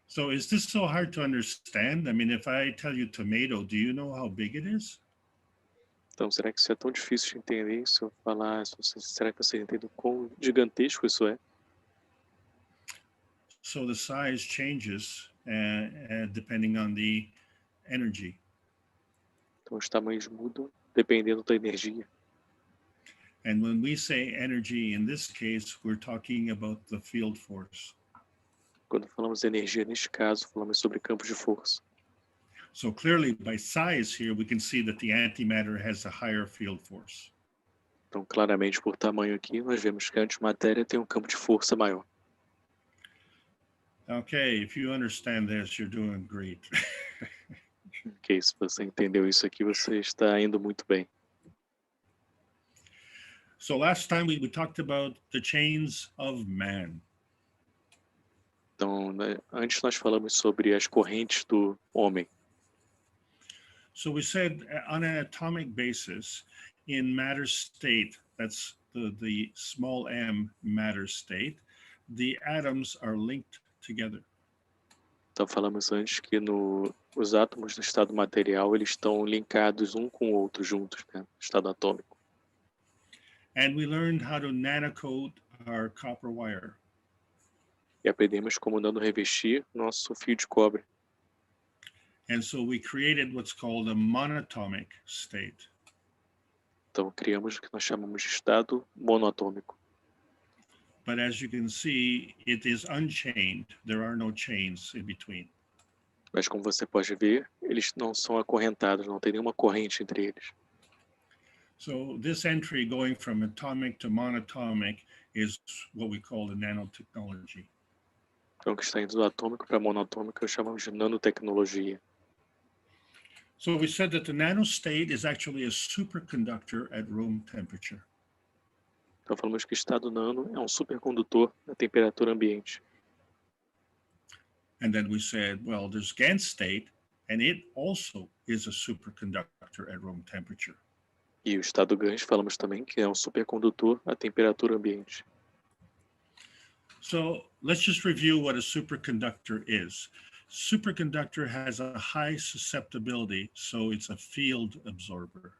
So is this so hard to understand? I mean, if I tell you tomato, do you know how big it is? Então, será que isso é tão difícil de entender? Se eu falar, será que você entende o quão gigantesco isso é? So the size changes depending on the energy. Então, os tamanhos mudam dependendo da energia. And when we say energy, in this case, we're talking about the field force. Quando falamos de energia, neste caso, falamos sobre campos de força. So clearly, by size here, we can see that the antimatter has a higher field force. Então, claramente, por tamanho aqui, nós vemos que a antimatéria tem um campo de força maior. Okay, if you understand this, you're doing great. Ok, se você entendeu isso aqui, você está indo muito bem. So last time we talked about the chains of man. Então, né, antes nós falamos sobre as correntes do homem. So we said on an atomic basis, in matter state, that's the small m matter state, the atoms are linked together. Então, falamos antes que os átomos do estado material, eles estão linkados um com o outro juntos, né? No estado atômico. And we learned how to nanocode our copper wire. E aprendemos como revestir nosso fio de cobre. And so we created what's called a monatomic state. Então, criamos o que nós chamamos de estado monoatômico. But as you can see, it is unchained. There are no chains in between. Mas como você pode ver, eles não são acorrentados, não tem nenhuma corrente entre eles. So this entry going from atomic to monatomic is what we call the nanotechnology. Então, o que está indo do atômico para monoatômico, chamamos de nanotecnologia. So we said that the nanostate is actually a superconductor at room temperature. Então, falamos que o estado nano é um supercondutor à temperatura ambiente. And then we said, well, there's GaN state, and it also is a superconductor at room temperature. E o estado GaN, falamos também que é um supercondutor à temperatura ambiente. So let's just review what a superconductor is. Superconductor has a high susceptibility, so it's a field absorber.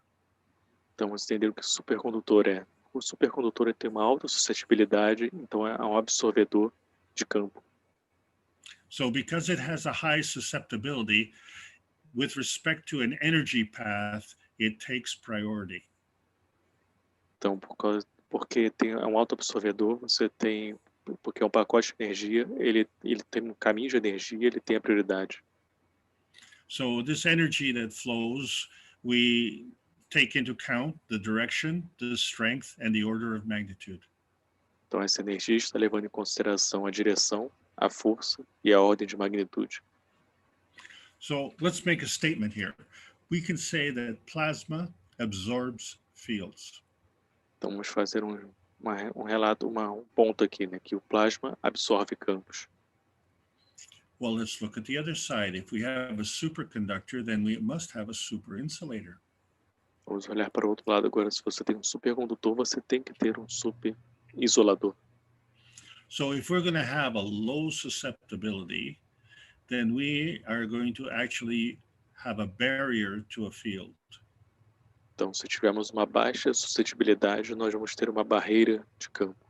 Então, vamos entender o que o supercondutor é. O supercondutor tem uma alta suscetibilidade, então é um absorvedor de campo. So because it has a high susceptibility, with respect to an energy path, it takes priority. Então, porque é um autoabsorvedor, porque é um pacote de energia, ele tem um caminho de energia, ele tem a prioridade. So this energy that flows, we take into account the direction, the strength, and the order of magnitude. Então, essa energia está levando em consideração a direção, a força e a ordem de magnitude. So let's make a statement here. We can say that plasma absorbs fields. Então, vamos fazer um relato, um ponto aqui, né, que o plasma absorve campos. Well, let's look at the other side. If we have a superconductor, then we must have a superinsulator. Vamos olhar para o outro lado agora. Se você tem um supercondutor, você tem que ter um superisolador. So if we're going to have a low susceptibility, then we are going to actually have a barrier to a field. Então, se tivermos uma baixa suscetibilidade, nós vamos ter uma barreira de campo.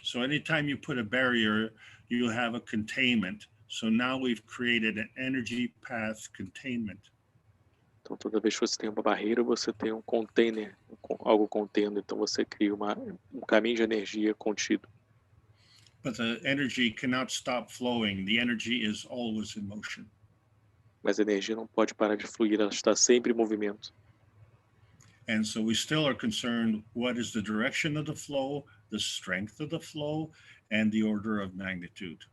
So anytime you put a barrier, you have a containment. So now we've created an energy path containment. Então, toda vez que você tem uma barreira, você tem um container, algo contendo. Então, você cria um caminho de energia contido. But the energy cannot stop flowing. The energy is always in motion. Mas a energia não pode parar de fluir, ela está sempre em movimento. And so we still are concerned what is the direction of the flow, the strength of the flow, and the order of magnitude.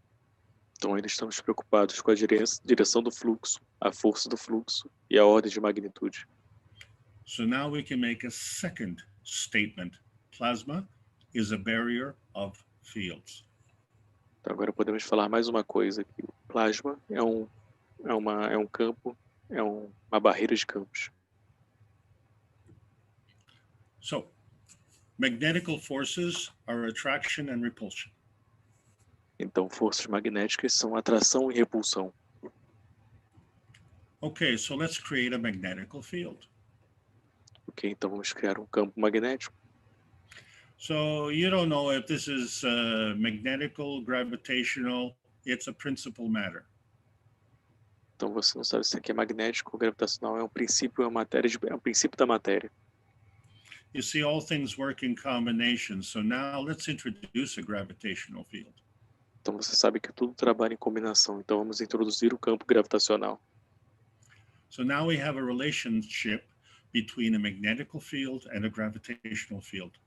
Então, ainda estamos preocupados com a direção do fluxo, a força do fluxo e a ordem de magnitude. So now we can make a second statement. Plasma is a barrier of fields. Então agora podemos falar mais uma coisa, que o plasma é um campo, uma barreira de campos. So magnetical forces are attraction and repulsion. Então forças magnéticas são atração e repulsão. Okay, so let's create a magnetical field. Ok, então vamos criar um campo magnético. So you don't know if this is magnetical, gravitational, it's a principal matter. Então você não sabe se aqui é magnético ou gravitacional, é um princípio, é um princípio da matéria. You see, all things work in combination. So now let's introduce a gravitational field. Então você sabe que tudo trabalha em combinação. Então vamos introduzir o campo gravitacional. So now we have a relationship between a magnetical field and a gravitational field.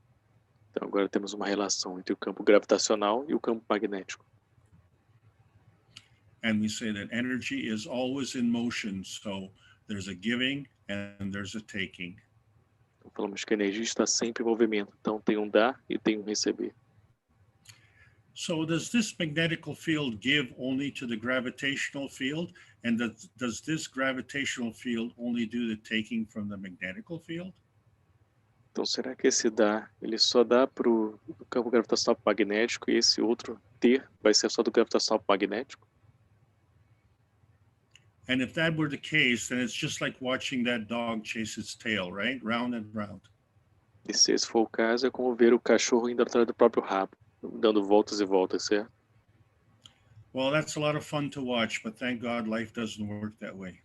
Então agora temos uma relação entre o campo gravitacional e o campo magnético. And we say that energy is always in motion. So there's a giving and there's a taking. Então falamos que a energia está sempre em movimento. Então tem um dar e tem um receber. So does this magnetical field give only to the gravitational field? And does this gravitational field only do the taking from the magnetical field? Então será que esse dar, ele só dá para o campo gravitacional magnético e esse outro ter vai ser só do gravitacional magnético? And if that were the case, then it's just like watching that dog chase its tail, right? Round and round. E se esse for o caso, é como ver o cachorro indo atrás do próprio rabo, dando voltas e voltas, certo? Well, that's a lot of fun to watch, but thank God life doesn't work that way.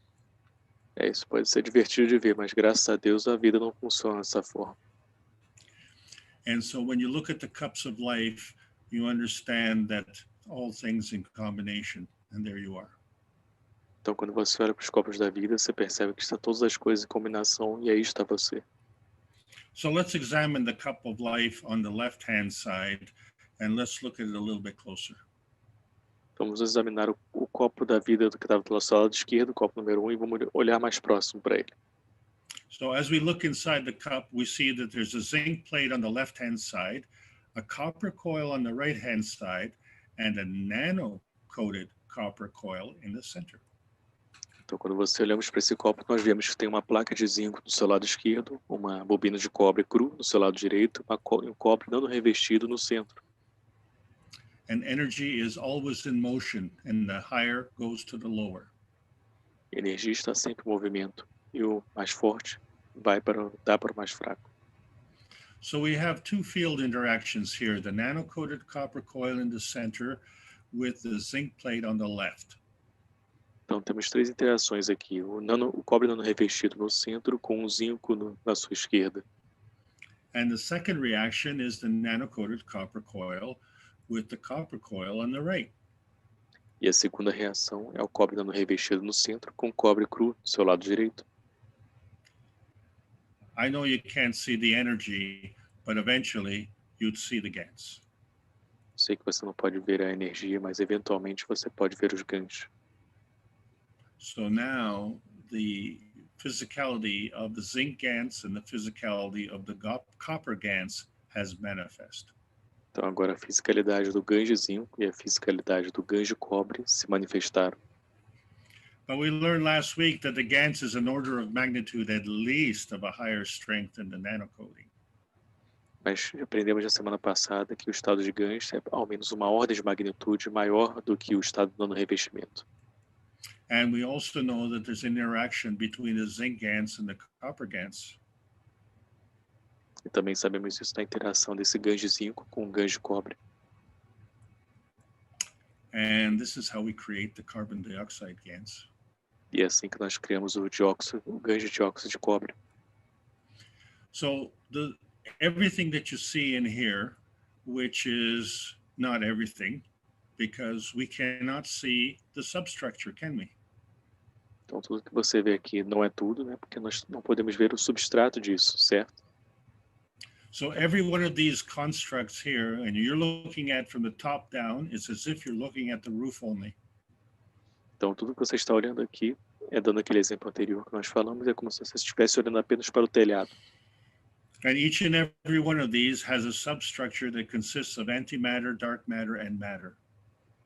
É, isso pode ser divertido de ver, mas graças a Deus a vida não funciona dessa forma. And so when you look at the cups of life, you understand that all things in combination, and there you are. Então quando você olha para os copos da vida, você percebe que está todas as coisas em combinação e aí está você. So let's examine the cup of life on the left-hand side, and let's look at it a little bit closer. Então vamos examinar o copo da vida do que estava do nosso lado esquerdo, o copo número 1, e vamos olhar mais próximo para ele. So as we look inside the cup, we see that there's a zinc plate on the left-hand side, a copper coil on the right-hand side, and a nano-coated copper coil in the center. Então quando você olhamos para esse copo, nós vemos que tem uma placa de zinco do seu lado esquerdo, uma bobina de cobre cru no seu lado direito, um cobre não revestido no centro. And energy is always in motion, and the higher goes to the lower. A energia está sempre em movimento e o mais forte dá para o mais fraco. So we have two field interactions here, the nano-coated copper coil in the center with the zinc plate on the left. Então temos três interações aqui, o cobre não revestido no centro com o zinco na sua esquerda. And the second reaction is the nano-coated copper coil with the copper coil on the right. E a segunda reação é o cobre não revestido no centro com o cobre cru do seu lado direito. I know you can't see the energy, but eventually you'd see the GANs. Sei que você não pode ver a energia, mas eventualmente você pode ver os ganchos. So now the physicality of the zinc GANs and the physicality of the copper GANs has manifest. Então agora a fisicalidade do gancho zinco e a fisicalidade do gancho cobre se manifestaram. But we learned last week that the GANs is an order of magnitude at least of a higher strength than the nanocoating. Mas aprendemos na semana passada que o estado de gancho é ao menos uma ordem de magnitude maior do que o estado do revestimento. And we also know that there's interaction between the zinc GANs and the copper GANs. E também sabemos isso na interação desse gancho zinco com o gancho cobre. And this is how we create the carbon dioxide GANs. E é assim que nós criamos o gancho de dióxido de cobre. So everything that you see in here, which is not everything, because we cannot see the substructure, can we? Então tudo que você vê aqui não é tudo, né? Porque nós não podemos ver o substrato disso, certo? So every one of these constructs here, and you're looking at from the top down, it's as if you're looking at the roof only. Então tudo que você está olhando aqui dando aquele exemplo anterior que nós falamos, é como se você estivesse olhando apenas para o telhado. And each and every one of these has a substructure that consists of antimatter, dark matter, and matter.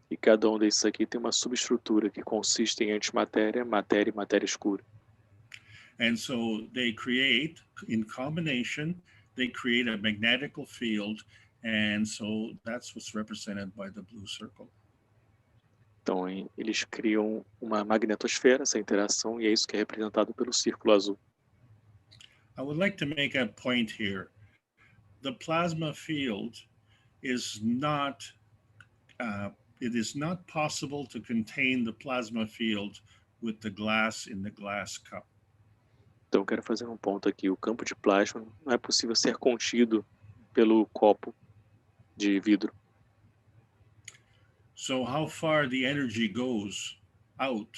E cada um desses aqui tem uma subestrutura que consiste em antimatéria, matéria e matéria escura. And so they create, in combination, they create a magnetical field. And so that's what's represented by the blue circle. Então, eles criam uma magnetosfera, essa interação, e é isso que é representado pelo círculo azul. I would like to make a point here. The plasma field is not, it is not possible to contain the plasma field with the glass in the glass cup. Então, eu quero fazer um ponto aqui. O campo de plasma não é possível ser contido pelo copo de vidro. So how far the energy goes out,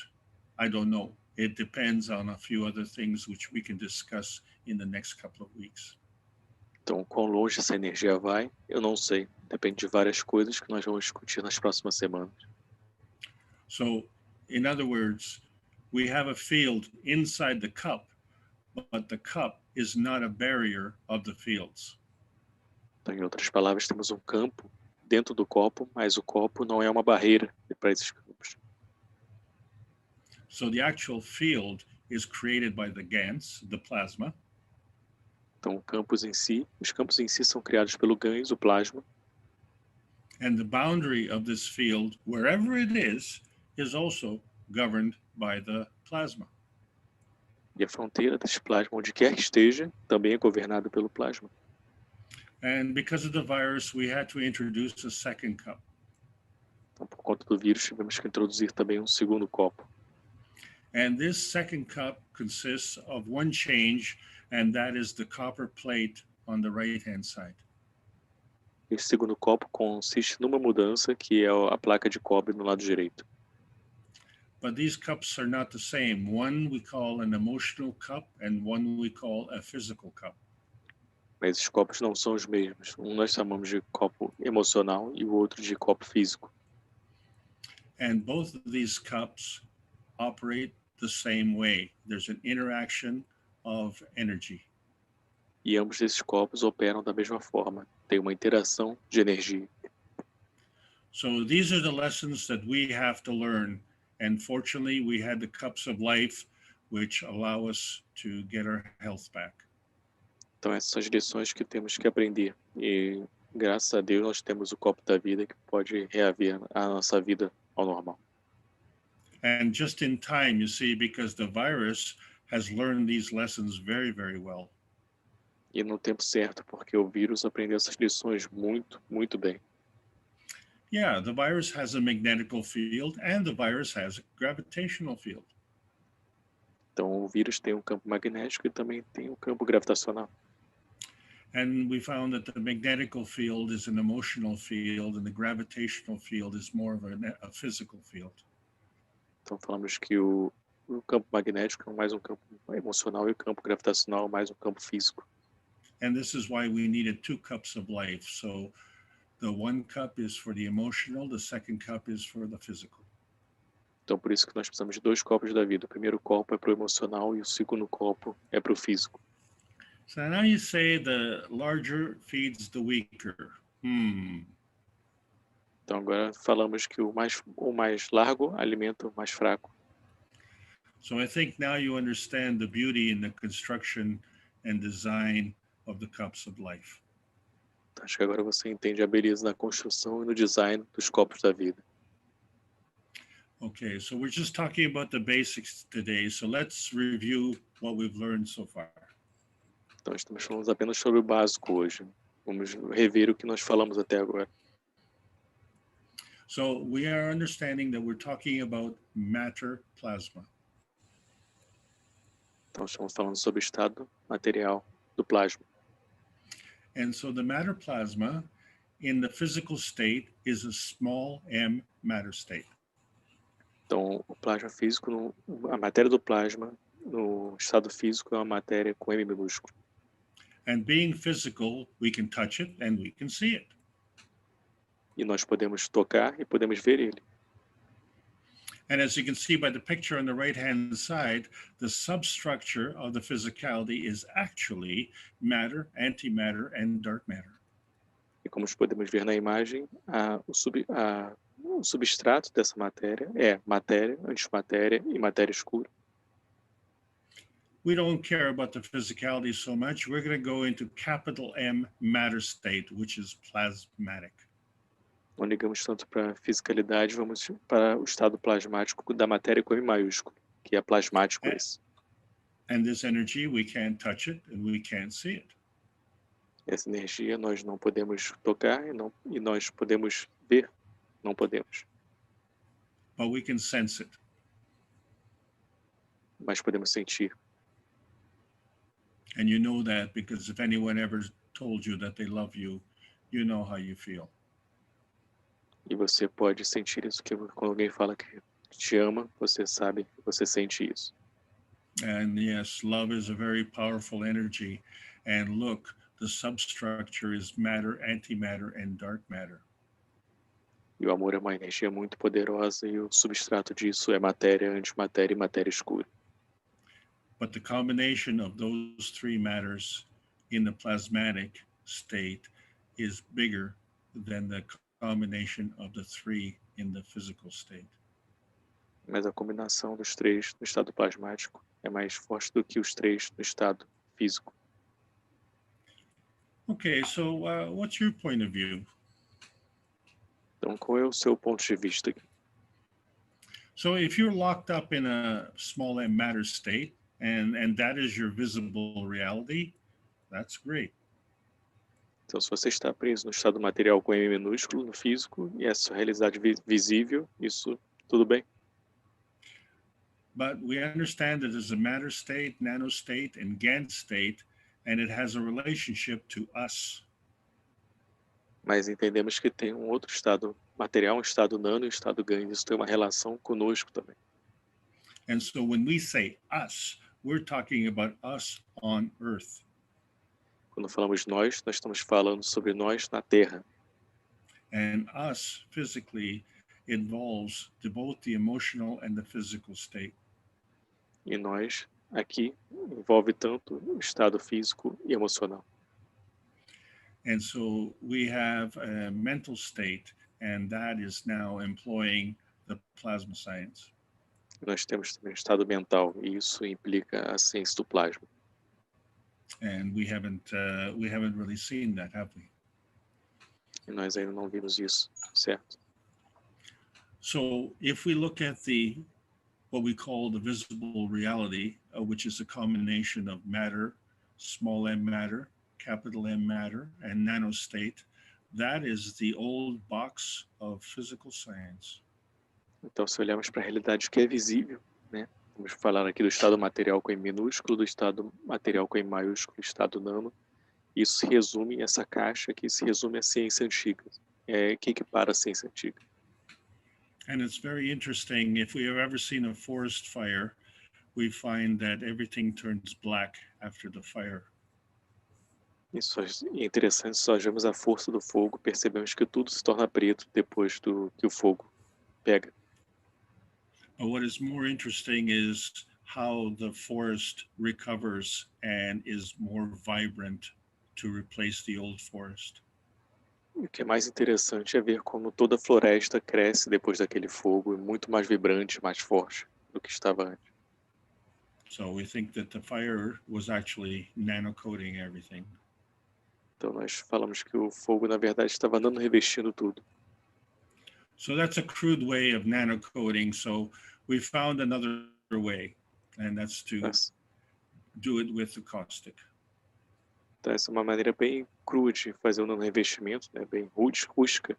I don't know. It depends on a few other things which we can discuss in the next couple of weeks. Então, quão longe essa energia vai, eu não sei. Depende de várias coisas que nós vamos discutir nas próximas semanas. So, in other words, we have a field inside the cup, but the cup is not a barrier of the fields. Então, em outras palavras, temos um campo dentro do copo, mas o copo não é uma barreira para esses campos. So the actual field is created by the GANs, the plasma. Então, os campos em si são criados pelo GANs, o plasma. And the boundary of this field, wherever it is also governed by the plasma. E a fronteira desse plasma, onde quer que esteja, também é governada pelo plasma. And because of the virus, we had to introduce a second cup. Então, por conta do vírus, tivemos que introduzir também um segundo copo. And this second cup consists of one change, and that is the copper plate on the right-hand side. Esse segundo copo consiste numa mudança, que é a placa de cobre no lado direito. But these cups are not the same. One we call an emotional cup, and one we call a physical cup. Mas esses copos não são os mesmos. Um nós chamamos de copo emocional e o outro de copo físico. And both of these cups operate the same way. There's an interaction of energy. E ambos esses copos operam da mesma forma. Tem uma interação de energia. So these are the lessons that we have to learn. And fortunately, we had the cups of life, which allow us to get our health back. Então essas são as lições que temos que aprender. E graças a Deus nós temos o copo da vida que pode reaver a nossa vida ao normal. And just in time, you see, because the virus has learned these lessons very, very well. E no tempo certo, porque o vírus aprendeu essas lições muito, muito bem. Yeah, the virus has a magnetical field and the virus has a gravitational field. Então o vírus tem um campo magnético e também tem um campo gravitacional. And we found that the magnetical field is an emotional field and the gravitational field is more of a physical field. Então falamos que o campo magnético é mais um campo emocional e o campo gravitacional é mais um campo físico. And this is why we needed two cups of life. So the one cup is for the emotional, the second cup is for the physical. Então por isso que nós precisamos de dois copos da vida. O primeiro copo é para o emocional e o segundo copo é para o físico. So now you say the larger feeds the weaker. Então agora falamos que o mais largo alimenta o mais fraco. So I think now you understand the beauty in the construction and design of the cups of life. Então, acho que agora você entende a beleza na construção e no design dos copos da vida. Okay, so we're just talking about the basics today. So let's review what we've learned so far. Então estamos falando apenas sobre o básico hoje. Vamos rever o que nós falamos até agora. So we are understanding that we're talking about matter plasma. Então estamos falando sobre o estado material do plasma. And so the matter plasma in the physical state is a small m matter state. Então o plasma físico, a matéria do plasma no estado físico é uma matéria com M minúsculo. And being physical, we can touch it and we can see it. E nós podemos tocar e podemos ver ele. And as you can see by the picture on the right-hand side, the substructure of the physicality is actually matter, antimatter, and dark matter. E como podemos ver na imagem, o substrato dessa matéria é matéria, antimatéria e matéria escura. We don't care about the physicality so much. We're going to go into capital M matter state, which is plasmatic. Não ligamos tanto para a fisicalidade, vamos para o estado plasmático da matéria com M maiúsculo, que é plasmático esse. And this energy, we can't touch it and we can't see it. Essa energia nós não podemos tocar e nós podemos ver, não podemos. But we can sense it. Mas podemos sentir. And you know that because if anyone ever told you that they love you, you know how you feel. E você pode sentir isso, que quando alguém fala que te ama, você sabe, você sente isso. And yes, love is a very powerful energy. And look, the substructure is matter, antimatter, and dark matter. E o amor é uma energia muito poderosa e o substrato disso é matéria, antimatéria e matéria escura. But the combination of those three matters in the plasmatic state is bigger than the combination of the three in the physical state. Mas a combinação dos três no estado plasmático é mais forte do que os três no estado físico. Okay, so what's your point of view? Então, qual é o seu ponto de vista aqui? So if you're locked up in a small m matter state, and that is your visible reality, that's great. Então, se você está preso no estado material com M minúsculo, no físico, e essa realidade visível, isso tudo bem. But we understand that there's a matter state, nanostate, and GAN state, and it has a relationship to us. Mas entendemos que tem um outro estado material, um estado nano e um estado GAN. Isso tem uma relação conosco também. And so when we say us, we're talking about us on Earth. Quando falamos nós estamos falando sobre nós na Terra. And us physically involves both the emotional and the physical state. E nós, aqui, envolve tanto o estado físico e emocional. And so we have a mental state, and that is now employing the plasma science. Nós temos também o estado mental, e isso implica a ciência do plasma. And we haven't really seen that, have we? E nós ainda não vimos isso, certo? So if we look at what we call the visible reality, which is a combination of matter, small m matter, capital M matter, and nanostate, that is the old box of physical science. Então, se olharmos para a realidade que é visível, né? Vamos falar aqui do estado material com M minúsculo, do estado material com M maiúsculo, estado nano. Isso se resume, essa caixa aqui se resume à ciência antiga. Que equipara a ciência antiga. And it's very interesting. If we have ever seen a forest fire, we find that everything turns black after the fire. Isso é interessante, se nós vemos a força do fogo, percebemos que tudo se torna preto depois que o fogo pega. But what is more interesting is how the forest recovers and is more vibrant to replace the old forest. O que é mais interessante é ver como toda a floresta cresce depois daquele fogo, muito mais vibrante, mais forte do que estava antes. So we think that the fire was actually nanocoating everything. Então nós falamos que o fogo, na verdade, estava andando revestindo tudo. So that's a crude way of nanocoating. So we found another way, and that's to do it with the caustic. Então essa é uma maneira bem crua de fazer um revestimento, né? Bem rústica.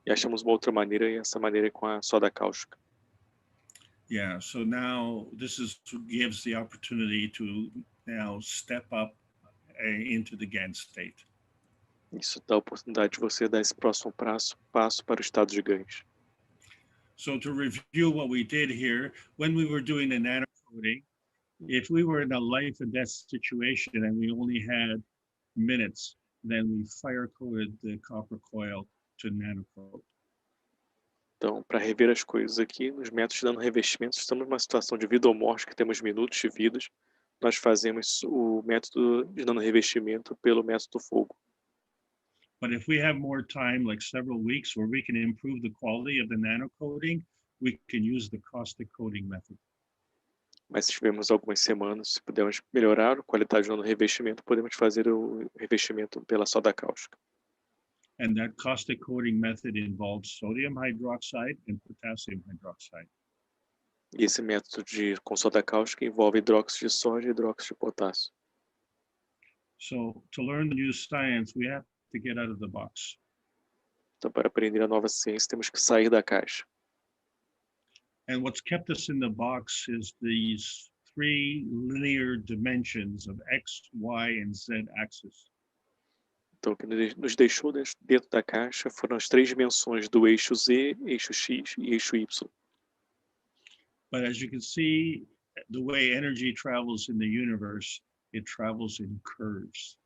E achamos uma outra maneira, e essa maneira é com a soda cáustica. Yeah, so now this gives the opportunity to now step up into the GAN state. Isso dá a oportunidade de você dar esse próximo passo para o estado de GANs. So to review what we did here, when we were doing the nanocoating, if we were in a life and death situation and we only had minutes, then we fire coated the copper coil to nanocoat. Então, para rever as coisas aqui, nos métodos de dano revestimento, estamos numa situação de vida ou morte, que temos minutos de vidas, nós fazemos o método de dano revestimento pelo método fogo. But if we have more time, like several weeks, where we can improve the quality of the nano coating, we can use the caustic coating method. Mas se tivermos algumas semanas, se pudermos melhorar a qualidade do revestimento, podemos fazer o revestimento pela soda cáustica. And that caustic coating method involves sodium hydroxide and potassium hydroxide. E esse método com soda cáustica envolve hidróxido de sódio e hidróxido de potássio. So to learn the new science, we have to get out of the box. Então, para aprender a nova ciência, temos que sair da caixa. And what's kept us in the box is these 3 linear dimensions of X, Y, and Z axis. Então, o que nos deixou dentro da caixa foram as 3 dimensões do eixo Z, eixo X e eixo Y. But as you can see, the way energy travels in the universe, it travels in curves.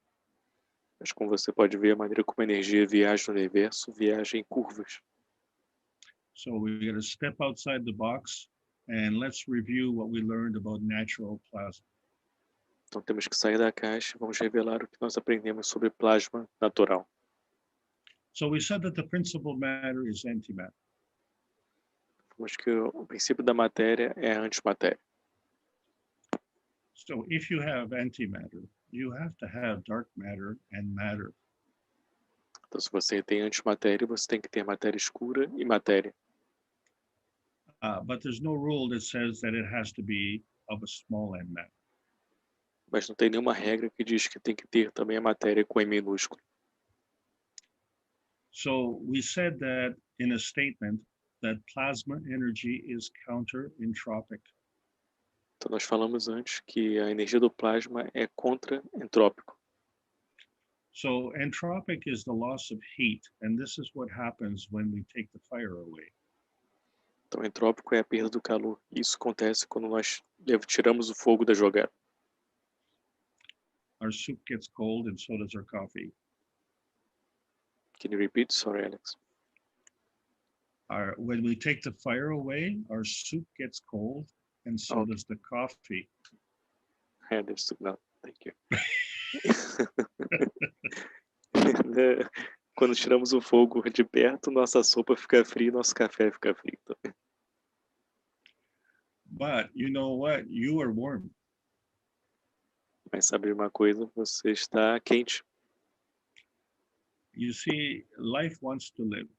Mas como você pode ver, a maneira como a energia viaja no universo, viaja em curvas. So we got to step outside the box and let's review what we learned about natural plasma. Então temos que sair da caixa e vamos revelar o que nós aprendemos sobre plasma natural. So we said that the principal matter is antimatter. Falamos que o princípio da matéria é a antimatéria. So if you have antimatter, you have to have dark matter and matter. Então se você tem antimatéria, você tem que ter matéria escura e matéria. But there's no rule that says that it has to be of a small m matter. Mas não tem nenhuma regra que diz que tem que ter também a matéria com M minúsculo. So we said that in a statement that plasma energy is counter-entropic. Então nós falamos antes que a energia do plasma é contra-entrópico. So entropic is the loss of heat, and this is what happens when we take the fire away. Então entrópico é a perda do calor. Isso acontece quando nós tiramos o fogo da jogada. Our soup gets cold and so does our coffee. Can you repeat? Sorry, Alex. When we take the fire away, our soup gets cold and so does the coffee. I understood now. Thank you. Quando tiramos o fogo de perto, nossa sopa fica fria e nosso café fica frio também. But you know what? You are warm. Mas sabe uma coisa? Você está quente. You see, life wants to live.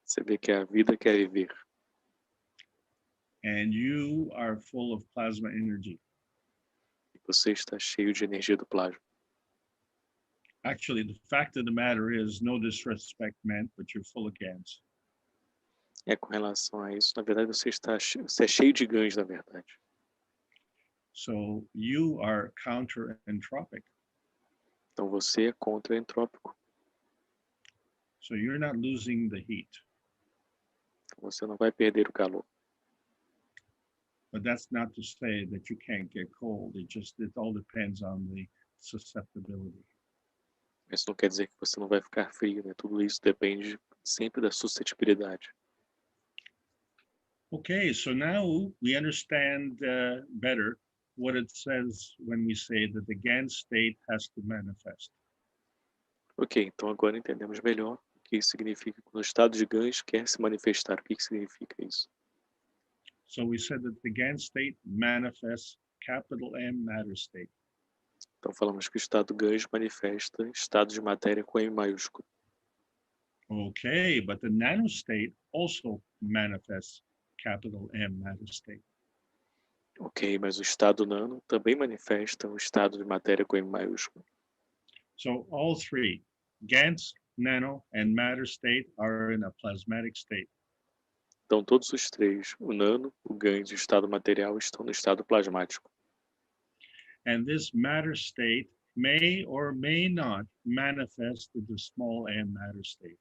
Você vê que a vida quer viver. And you are full of plasma energy. E você está cheio de energia do plasma. Actually, the fact of the matter is, no disrespect meant, but you're full of GANs. Com relação a isso, na verdade, você é cheio de ganhos, na verdade. So you are counter-entropic. Então você é contra-entrópico. So you're not losing the heat. Então você não vai perder o calor. But that's not to say that you can't get cold. It all depends on the susceptibility. Isso não quer dizer que você não vai ficar frio, né? Tudo isso depende sempre da suscetibilidade. Okay, so now we understand better what it says when we say that the GAN state has to manifest. Ok, então agora entendemos melhor o que isso significa quando o estado de ganhos quer se manifestar. O que significa isso? So we said that the GAN state manifests capital M matter state. Então falamos que o estado ganhos manifesta estado de matéria com M maiúsculo. Okay, but the nanostate also manifests capital M matter state. Ok, mas o estado nano também manifesta o estado de matéria com M maiúsculo. So all 3, GANs, nano, and matter state are in a plasmatic state. Então todos os 3, o nano, o ganhos e o estado material, estão no estado plasmático. And this matter state may or may not manifest into small m matter state.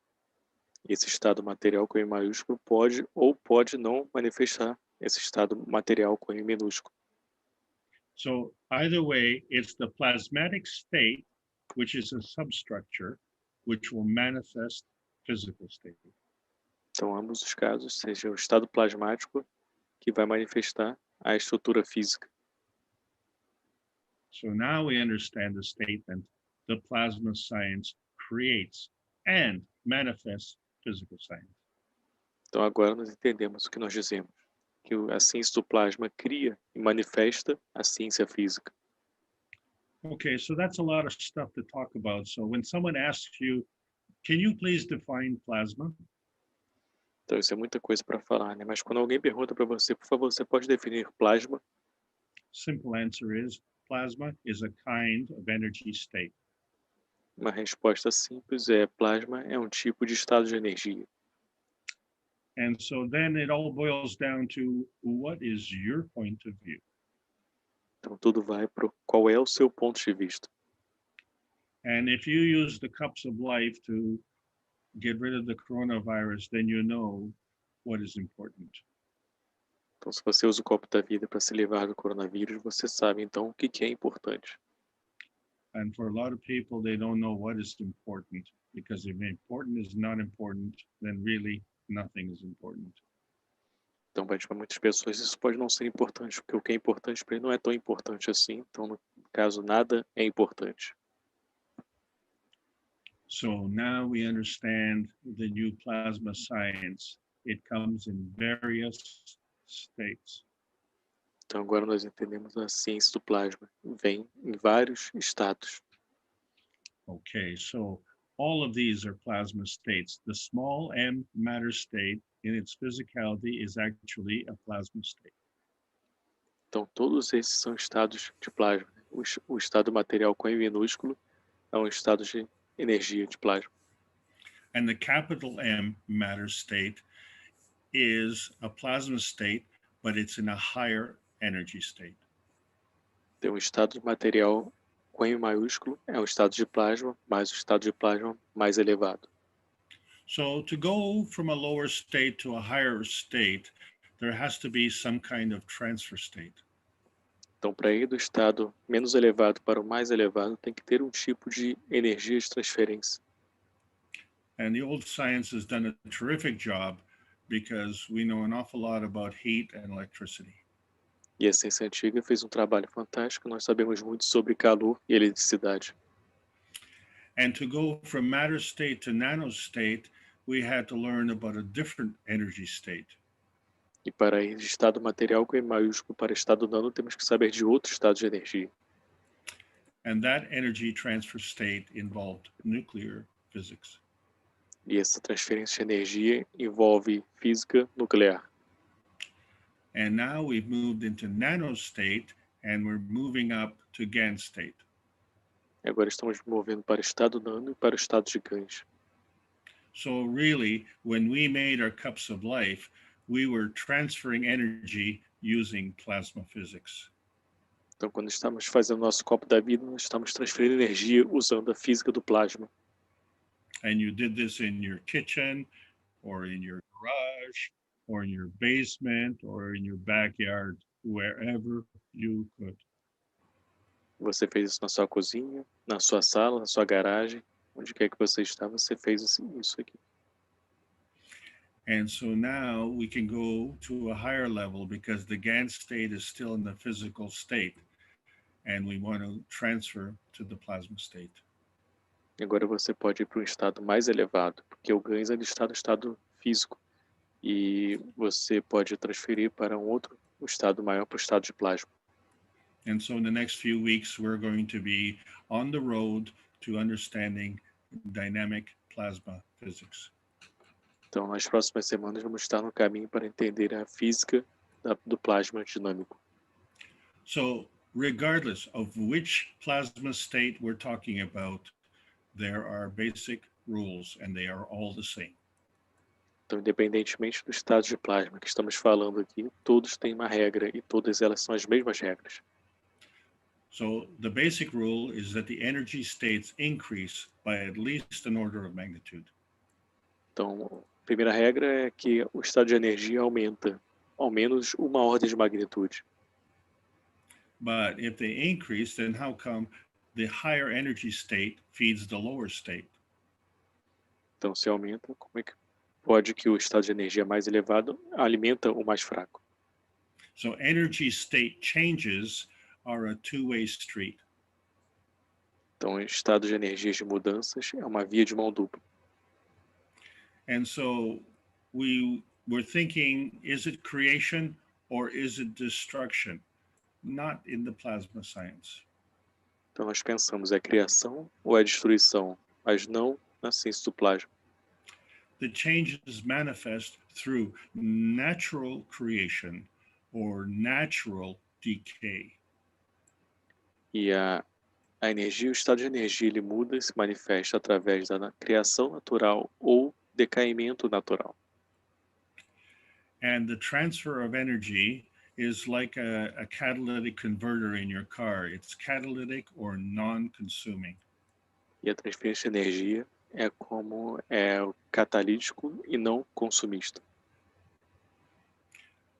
Esse estado material com M maiúsculo pode ou pode não manifestar esse estado material com M minúsculo. So either way, it's the plasmatic state, which is a substructure, which will manifest physical state. Então, ambos os casos, seja o estado plasmático que vai manifestar a estrutura física. So now we understand the statement, the plasma science creates and manifests physical science. Então, agora nós entendemos o que nós dizemos, que a ciência do plasma cria e manifesta a ciência física. Okay, so that's a lot of stuff to talk about. So when someone asks you, can you please define plasma? Então, isso é muita coisa para falar, né? Mas quando alguém pergunta para você, por favor, você pode definir plasma? Simple answer is plasma is a kind of energy state. Uma resposta simples é: plasma é um tipo de estado de energia. And so then it all boils down to what is your point of view? Então, tudo vai para qual é o seu ponto de vista. And if you use the cups of life to get rid of the coronavirus, then you know what is important. Então, se você usa o copo da vida para se livrar do coronavírus, você sabe, então, o que é importante. And for a lot of people, they don't know what is important, because if important is not important, then really nothing is important. Então, para muitas pessoas, isso pode não ser importante, porque o que é importante para ele não é tão importante assim. Então, no caso, nada é importante. So now we understand the new plasma science. It comes in various states. Então, agora nós entendemos a ciência do plasma. Vem em vários estados. Okay, so all of these are plasma states. The small m matter state in its physicality is actually a plasma state. Então, todos esses são estados de plasma. O estado material com M minúsculo é um estado de energia de plasma. And the capital M matter state is a plasma state, but it's in a higher energy state. Tem um estado material com M maiúsculo, é um estado de plasma, mas o estado de plasma mais elevado. So to go from a lower state to a higher state, there has to be some kind of transfer state. Então, para ir do estado menos elevado para o mais elevado, tem que ter um tipo de energia de transferência. And the old science has done a terrific job because we know an awful lot about heat and electricity. E a ciência antiga fez um trabalho fantástico, nós sabemos muito sobre calor e eletricidade. And to go from matter state to nanostate, we had to learn about a different energy state. E para ir de estado material com E maiúsculo para estado nano, temos que saber de outro estado de energia. And that energy transfer state involved nuclear physics. E essa transferência de energia envolve física nuclear. And now we've moved into nanostate and we're moving up to GAN state. E agora estamos movendo para o estado nano e para o estado de GANs. So really, when we made our cups of life, we were transferring energy using plasma physics. Então, quando estamos fazendo nosso copo da vida, nós estamos transferindo energia usando a física do plasma. And you did this in your kitchen or in your garage or in your basement or in your backyard, wherever you could. Você fez isso na sua cozinha, na sua sala, na sua garagem, onde quer que você está, você fez isso aqui. And so now we can go to a higher level because the GAN state is still in the physical state and we want to transfer to the plasma state. E agora você pode ir para um estado mais elevado, porque o GANs ainda está no estado físico. E você pode transferir para um estado maior, para o estado de plasma. And so in the next few weeks, we're going to be on the road to understanding dynamic plasma physics. Então, nas próximas semanas, vamos estar no caminho para entender a física do plasma dinâmico. So regardless of which plasma state we're talking about, there are basic rules and they are all the same. Então, independentemente do estado de plasma que estamos falando aqui, todos têm uma regra e todas elas são as mesmas regras. So the basic rule is that the energy states increase by at least an order of magnitude. Então, a primeira regra é que o estado de energia aumenta, ao menos uma ordem de magnitude. But if they increase, then how come the higher energy state feeds the lower state? Então, se aumenta, pode que o estado de energia mais elevado alimenta o mais fraco. So energy state changes are a two-way street. Então, estado de energias de mudanças é uma via de mão dupla. And so we're thinking, is it creation or is it destruction? Not in the plasma science. Então, nós pensamos, é criação ou é destruição, mas não na ciência do plasma. The changes manifest through natural creation or natural decay. E a energia, o estado de energia, ele muda e se manifesta através da criação natural ou decaimento natural. And the transfer of energy is like a catalytic converter in your car. It's catalytic or non-consuming. E a transferência de energia é como o catalítico e não consumista.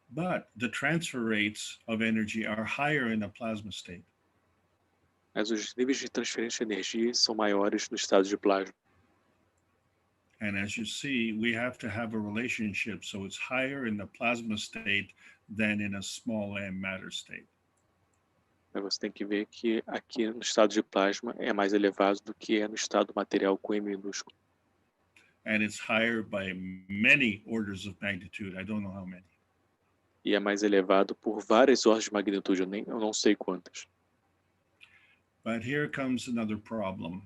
But the transfer rates of energy are higher in a plasma state. Mas os níveis de transferência de energia são maiores no estado de plasma. And as you see, we have to have a relationship. So it's higher in the plasma state than in a small m matter state. Mas você tem que ver que aqui no estado de plasma é mais elevado do que é no estado material com M minúsculo. And it's higher by many orders of magnitude. I don't know how many. E é mais elevado por várias ordens de magnitude, eu não sei quantas. But here comes another problem.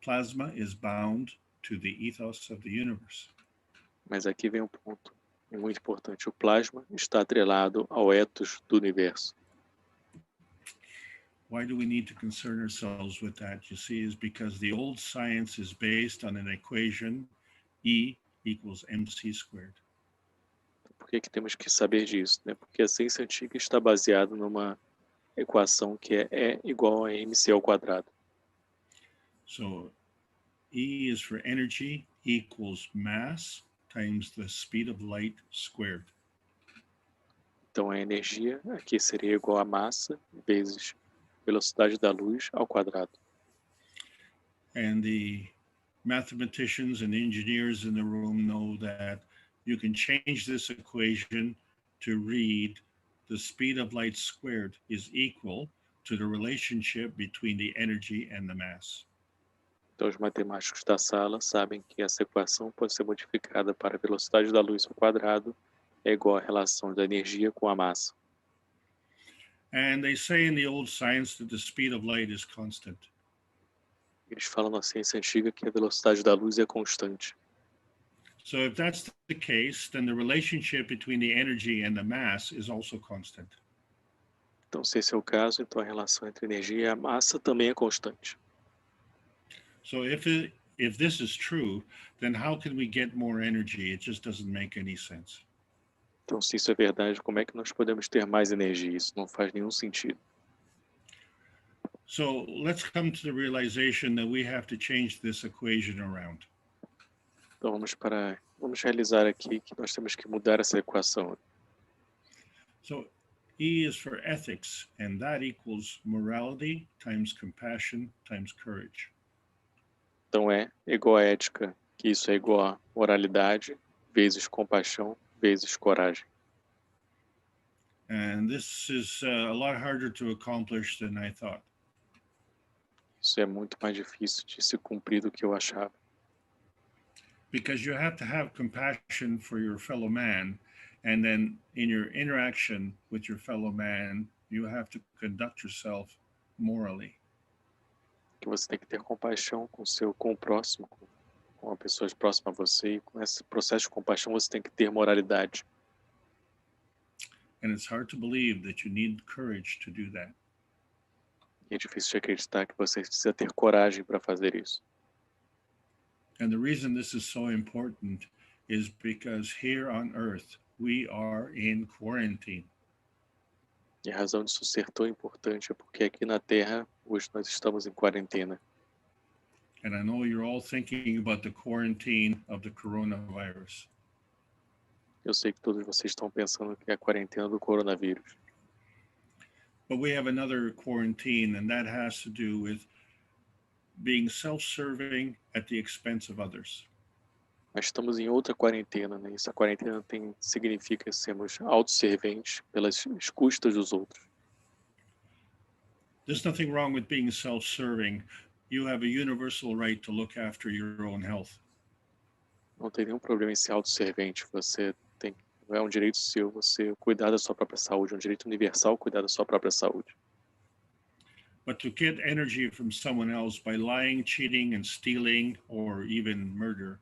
Plasma is bound to the ethos of the universe. Mas aqui vem um ponto muito importante. O plasma está atrelado ao ethos do universo. Why do we need to concern ourselves with that? You see, is because the old science is based on an equation, E equals mc squared. Por que temos que saber disso? Né? Porque a ciência antiga está baseada numa equação que é E igual a mc ao quadrado. So E is for energy equals mass times the speed of light squared. Então a energia aqui seria igual a massa vezes velocidade da luz ao quadrado. And the mathematicians and engineers in the room know that you can change this equation to read the speed of light squared is equal to the relationship between the energy and the mass. Então os matemáticos da sala sabem que essa equação pode ser modificada para a velocidade da luz ao quadrado é igual à relação da energia com a massa. And they say in the old science that the speed of light is constant. Eles falam na ciência antiga que a velocidade da luz é constante. So if that's the case, then the relationship between the energy and the mass is also constant. Então, se esse é o caso, então a relação entre a energia e a massa também é constante. So if this is true, then how can we get more energy? It just doesn't make any sense. Então, se isso é verdade, como é que nós podemos ter mais energia? Isso não faz nenhum sentido. So let's come to the realization that we have to change this equation around. Então, vamos realizar aqui que nós temos que mudar essa equação. So E is for ethics, and that equals morality times compassion times courage. Então, é igual a ética, que isso é igual a moralidade vezes compaixão vezes coragem. And this is a lot harder to accomplish than I thought. Isso é muito mais difícil de se cumprir do que eu achava. Because you have to have compassion for your fellow man, and then in your interaction with your fellow man, you have to conduct yourself morally. Que você tem que ter compaixão com o próximo, com a pessoa próxima a você, e com esse processo de compaixão você tem que ter moralidade. And it's hard to believe that you need courage to do that. E é difícil de acreditar que você precisa ter coragem para fazer isso. And the reason this is so important is because here on earth, we are in quarantine. E a razão disso ser tão importante é porque aqui na Terra, hoje nós estamos em quarentena. And I know you're all thinking about the quarantine of the coronavirus. Eu sei que todos vocês estão pensando que é a quarentena do coronavírus. But we have another quarantine, and that has to do with being self-serving at the expense of others. Mas estamos em outra quarentena, né? Essa quarentena significa sermos autosserventes pelas custas dos outros. There's nothing wrong with being self-serving. You have a universal right to look after your own health. Não tem nenhum problema em ser autosservente. É um direito seu você cuidar da sua própria saúde, é um direito universal cuidar da sua própria saúde. But to get energy from someone else by lying, cheating, and stealing, or even murder,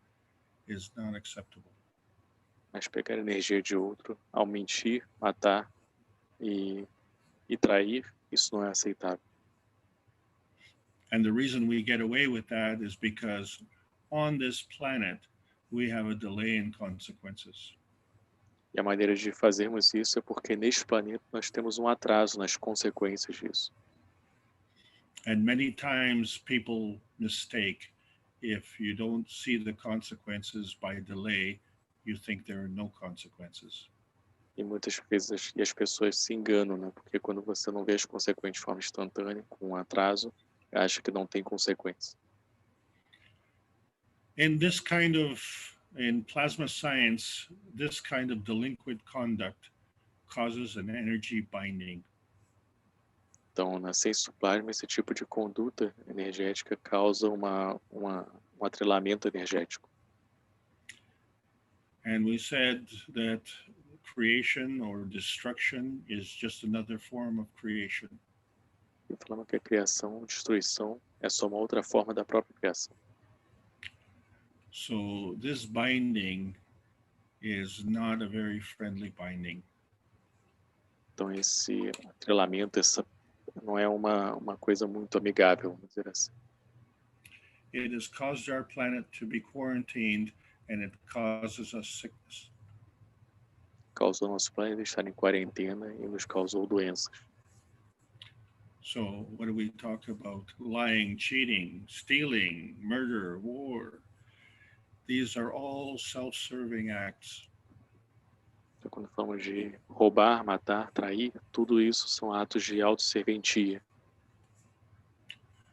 is not acceptable. Mas pegar energia de outro ao mentir, matar e trair, isso não é aceitável. And the reason we get away with that is because on this planet, we have a delay in consequences. E a maneira de fazermos isso é porque neste planeta nós temos um atraso nas consequências disso. And many times people mistake. If you don't see the consequences by delay, you think there are no consequences. E muitas vezes as pessoas se enganam, né? Porque quando você não vê as consequências de forma instantânea, com um atraso, acha que não tem consequência. In plasma science, this kind of delinquent conduct causes an energy binding. Então, na ciência do plasma, esse tipo de conduta energética causa um atrelamento energético. And we said that creation or destruction is just another form of creation. E falamos que a criação, destruição, é só uma outra forma da própria criação. So this binding is not a very friendly binding. Então, esse atrelamento, não é uma coisa muito amigável, vamos dizer assim. It has caused our planet to be quarantined, and it causes us sickness. Causou nosso planeta estar em quarentena e nos causou doenças. So what do we talk about? Lying, cheating, stealing, murder, war. These are all self-serving acts. Então, quando falamos de roubar, matar, trair, tudo isso são atos de autosserventia.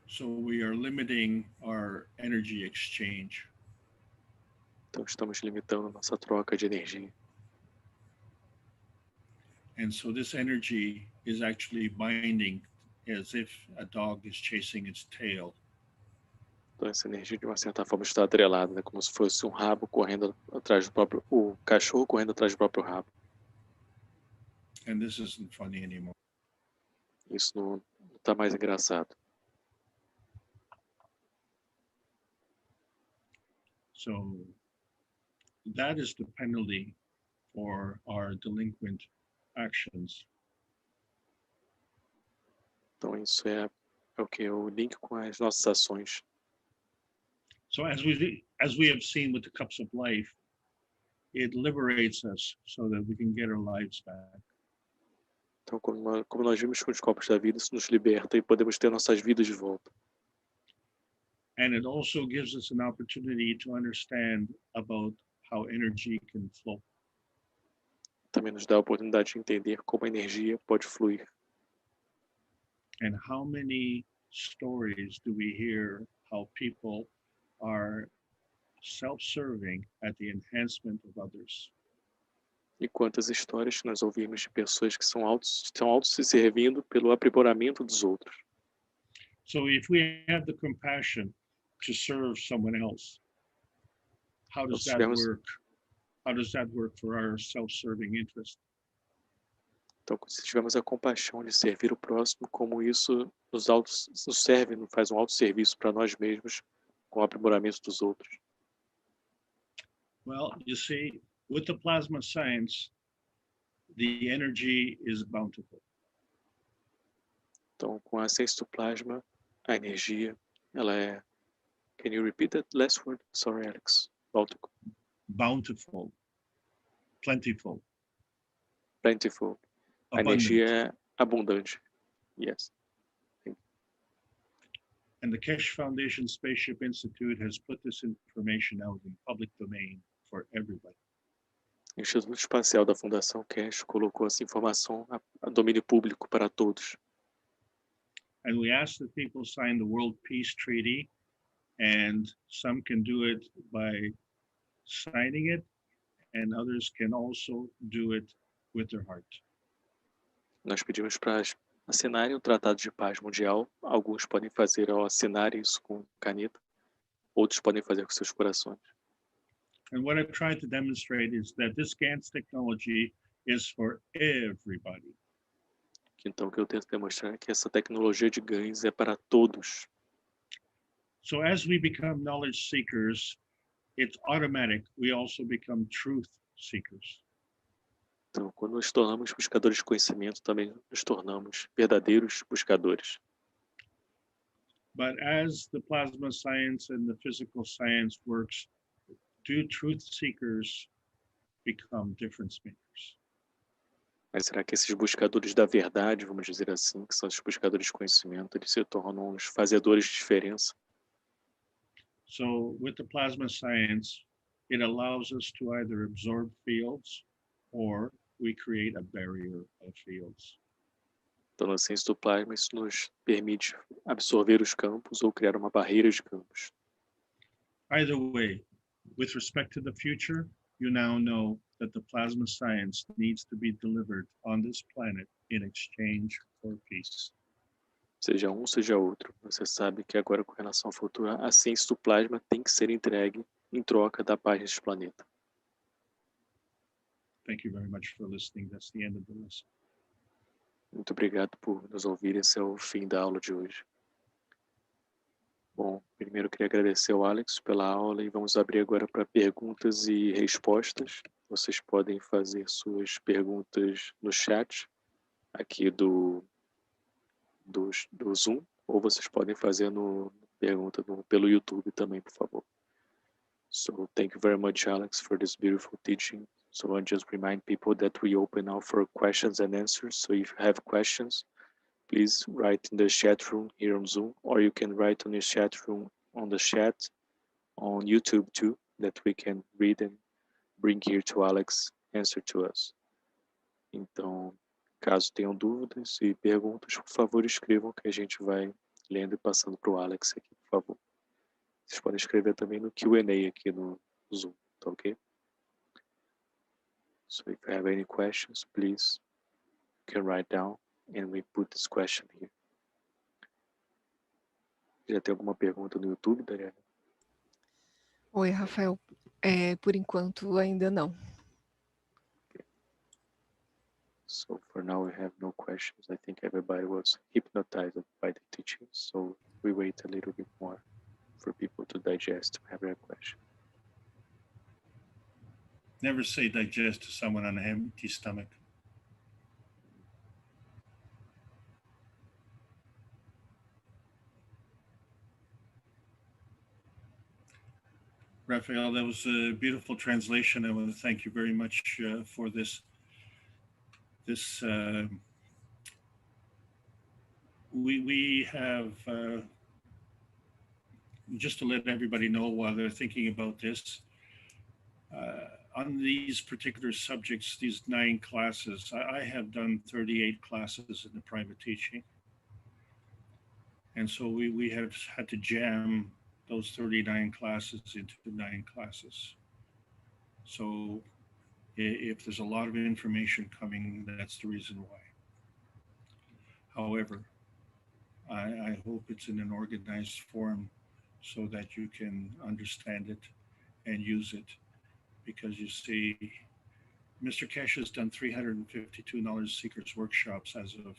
So we are limiting our energy exchange. Então, estamos limitando nossa troca de energia. And so this energy is actually binding as if a dog is chasing its tail. Então, essa energia, de uma certa forma, está atrelada, né? Como se fosse um rabo correndo atrás do próprio... O cachorro correndo atrás do próprio rabo. And this isn't funny anymore. Isso não está mais engraçado. So that is the penalty for our delinquent actions. Então, isso é o que? O link com as nossas ações. So as we have seen with the cups of life, it liberates us so that we can get our lives back. Então, como nós vimos com os copos da vida, isso nos liberta e podemos ter nossas vidas de volta. And it also gives us an opportunity to understand about how energy can flow. Também nos dá a oportunidade de entender como a energia pode fluir. And how many stories do we hear how people are self-serving at the enhancement of others? E quantas histórias nós ouvimos de pessoas que estão auto se servindo pelo aprimoramento dos outros. So if we have the compassion to serve someone else, how does that work? How does that work for our self-serving interest? Então, se tivermos a compaixão de servir o próximo, como isso nos serve, faz um autosserviço para nós mesmos com o aprimoramento dos outros. Well, you see, with the plasma science, the energy is bountiful. Então, com a ciência do plasma, a energia, ela é... Can you repeat that last word? Sorry, Alex. Bountiful. Plentiful. Plentiful. A energia é abundante. Yes. And the Keshe Foundation Spaceship Institute has put this information out in public domain for everybody. O Instituto Espacial da Fundação Keshe colocou essa informação a domínio público para todos. And we ask that people sign the World Peace Treaty, and some can do it by signing it, and others can also do it with their heart. Nós pedimos para assinarem o Tratado de Paz Mundial. Alguns podem fazer ao assinar isso com caneta, outros podem fazer com seus corações. And what I've tried to demonstrate is that this GANS technology is for everybody. Então, o que eu tento demonstrar é que essa tecnologia de GANs é para todos. So as we become knowledge seekers, it's automatic. We also become truth seekers. Então, quando nos tornamos buscadores de conhecimento, também nos tornamos verdadeiros buscadores. But as the plasma science and the physical science works, do truth seekers become difference makers? Mas será que esses buscadores da verdade, vamos dizer assim, que são os buscadores de conhecimento, eles se tornam os fazedores de diferença? So with the plasma science, it allows us to either absorb fields or we create a barrier of fields. Então, na ciência do plasma, isso nos permite absorver os campos ou criar uma barreira de campos. Either way, with respect to the future, you now know that the plasma science needs to be delivered on this planet in exchange for peace. Seja um, seja outro. Você sabe que agora, com relação ao futuro, a ciência do plasma tem que ser entregue em troca da paz deste planeta. Thank you very much for listening. That's the end of the lesson. Muito obrigado por nos ouvir. Esse é o fim da aula de hoje. Bom, primeiro eu queria agradecer ao Alex pela aula e vamos abrir agora para perguntas e respostas. Vocês podem fazer suas perguntas no chat aqui do Zoom, ou vocês podem fazer pelo YouTube também, por favor. So thank you very much, Alex, for this beautiful teaching. So I just remind people that we open now for questions and answers. So if you have questions, please write in the chat room here on Zoom, or you can write on your chat room on the chat on YouTube too, that we can read and bring here to Alex answer to us. Então, caso tenham dúvidas e perguntas, por favor, escrevam que a gente vai lendo e passando para o Alex aqui, por favor. Vocês podem escrever também no Q&A aqui no Zoom, tá ok? So if you have any questions, please, you can write down and we put this question here. Já tem alguma pergunta no YouTube, Dariana? Oi, Rafael. Por enquanto, ainda não. So for now, we have no questions. I think everybody was hypnotized by the teaching. So we wait a little bit more for people to digest, to have their question. Never say digest to someone on an empty stomach. Raphael, that was a beautiful translation. I want to thank you very much for this. We have, just to let everybody know while they're thinking about this, on these particular subjects, these 9 classes, I have done 38 classes in the private teaching. And so we have had to jam those 39 classes into 9 classes. So if there's a lot of information coming, that's the reason why. However, I hope it's in an organized form so that you can understand it and use it. Because you see, Mr. Keshe has done 352 knowledge seekers workshops as of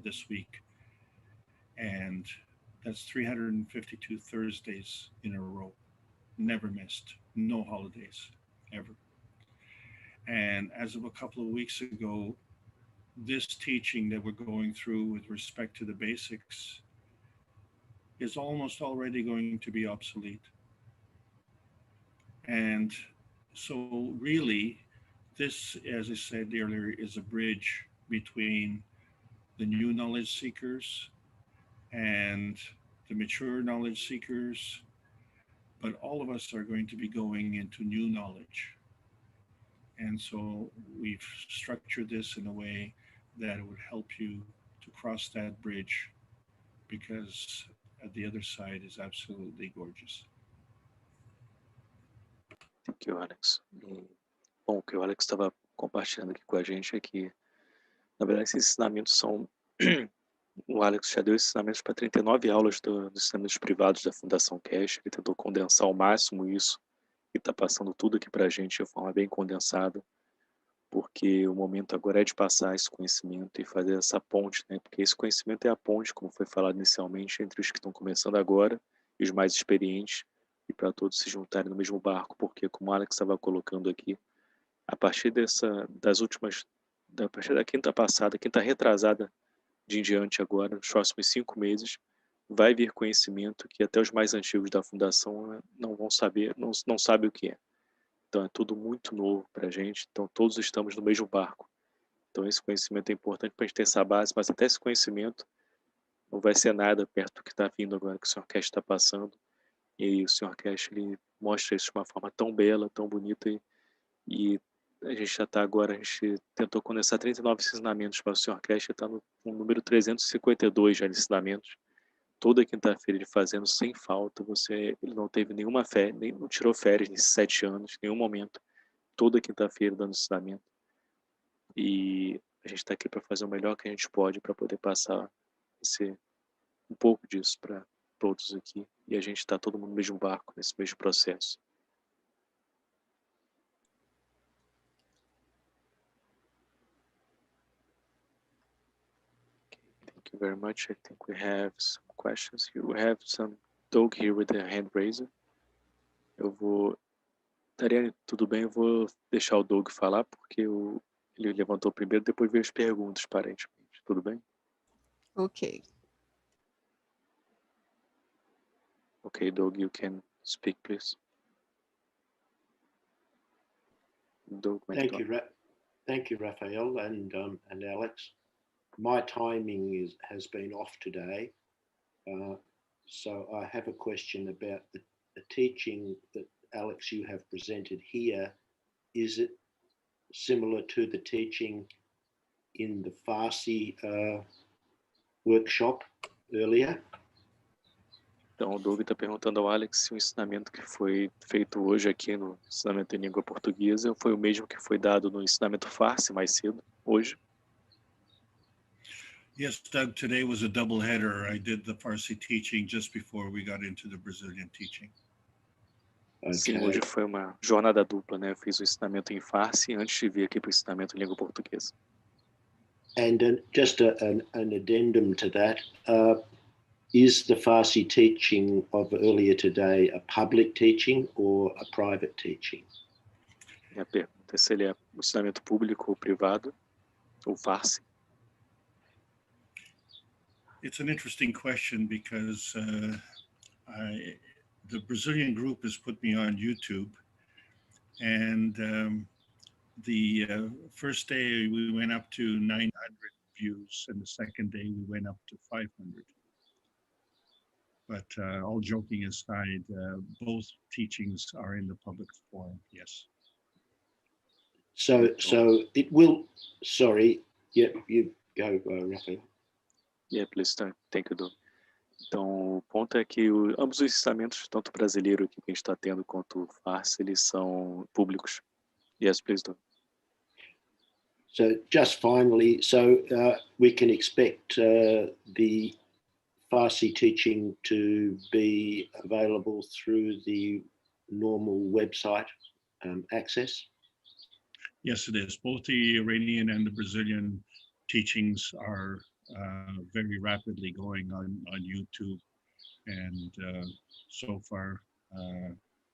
this week. And that's 352 Thursdays in a row, never missed, no holidays, ever. And as of a couple of weeks ago, this teaching that we're going through with respect to the basics is almost already going to be obsolete. And so really, this, as I said earlier, is a bridge between the new knowledge seekers and the mature knowledge seekers, but all of us are going to be going into new knowledge. And so we've structured this in a way that it would help you to cross that bridge, because the other side is absolutely gorgeous. Thank you, Alex. Bom, o que o Alex estava compartilhando aqui com a gente é que, na verdade, esses ensinamentos são... O Alex já deu ensinamentos para 39 aulas dos ensinamentos privados da Fundação Keshe. Ele tentou condensar ao máximo isso e está passando tudo aqui para a gente de forma bem condensada, porque o momento agora é de passar esse conhecimento e fazer essa ponte, né? Porque esse conhecimento é a ponte, como foi falado inicialmente, entre os que estão começando agora e os mais experientes, e para todos se juntarem no mesmo barco, porque, como o Alex estava colocando aqui, a partir a partir da quinta passada, quinta retrasada de em diante agora, nos próximos 5 meses, vai vir conhecimento que até os mais antigos da Fundação não vão saber, não sabem o que é. Então é tudo muito novo para a gente, então todos estamos no mesmo barco. Então esse conhecimento é importante para a gente ter essa base, mas até esse conhecimento não vai ser nada perto do que está vindo agora, que o Sr. Keshe está passando. E o Sr. Keshe, ele mostra isso de uma forma tão bela, tão bonita, e a gente já está agora, a gente tentou condensar 39 ensinamentos para o Sr. Keshe, está no número 352 já de ensinamentos. Toda quinta-feira ele fazendo sem falta, ele não teve nenhuma férias, não tirou férias nesses 7 anos, em nenhum momento. Toda quinta-feira dando ensinamento. E a gente está aqui para fazer o melhor que a gente pode para poder passar um pouco disso para todos aqui. E a gente está todo mundo no mesmo barco, nesse mesmo processo. Thank you very much. I think we have some questions here. We have some Doug here with a hand raiser. Tariane, tudo bem? Eu vou deixar o Doug falar, porque ele levantou primeiro, depois veio as perguntas, aparentemente. Tudo bem? Ok. Okay, Doug, you can speak, please. Doug, Thank you, Raphael and Alex. My timing has been off today, so I have a question about the teaching that, Alex, you have presented here. Is it similar to the teaching in the Farsi workshop earlier? Então, o Doug está perguntando ao Alex se o ensinamento que foi feito hoje aqui no Ensinamento em Língua Portuguesa foi o mesmo que foi dado no Ensinamento Farsi mais cedo, hoje. Yes, Doug, today was a double header. I did the Farsi teaching just before we got into the Brazilian teaching. Okay. Sim, hoje foi uma jornada dupla, né? Eu fiz o ensinamento em Farsi antes de vir aqui para o ensinamento em língua portuguesa. And just an addendum to that, is the Farsi teaching of earlier today a public teaching or a private teaching? Minha pergunta é se ele é um ensinamento público ou privado, ou Farsi. It's an interesting question because the Brazilian group has put me on YouTube, and the first day we went up to 900 views, and the second day we went up to 500. But all joking aside, both teachings are in the public forum, yes. So it will, sorry, yeah, you go, Raphael. Yeah, please, thank you, Doug. Então, o ponto é que ambos os ensinamentos, tanto o brasileiro aqui que a gente está tendo, quanto o Farsi, eles são públicos. Yes, please, Doug. So just finally, we can expect the Farsi teaching to be available through the normal website access? Yes, it is. Both the Iranian and the Brazilian teachings are very rapidly going on YouTube, and so far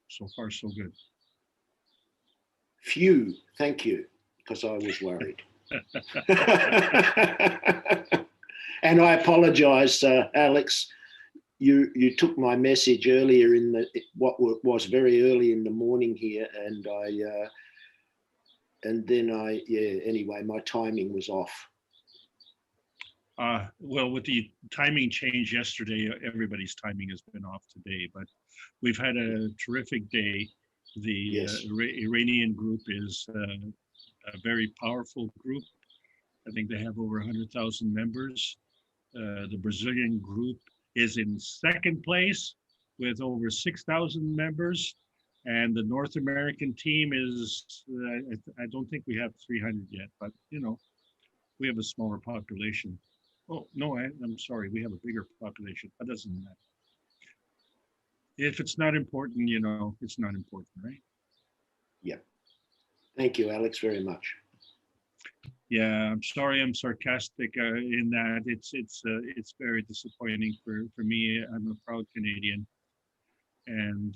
so good. Phew, thank you, because I was worried. And I apologize, Alex, you took my message earlier in what was very early in the morning here, and anyway, my timing was off. Well, with the timing change yesterday, everybody's timing has been off today, but we've had a terrific day. The Yes. Iranian group is a very powerful group. I think they have over 100,000 members. The Brazilian group is in second place with over 6,000 members. And the North American team is, I don't think we have 300 yet, but we have a smaller population. Oh, no, I'm sorry, we have a bigger population. That doesn't matter. If it's not important, it's not important, right? Yeah. Thank you, Alex, very much. Yeah, I'm sorry, I'm sarcastic in that it's very disappointing for me. I'm a proud Canadian, and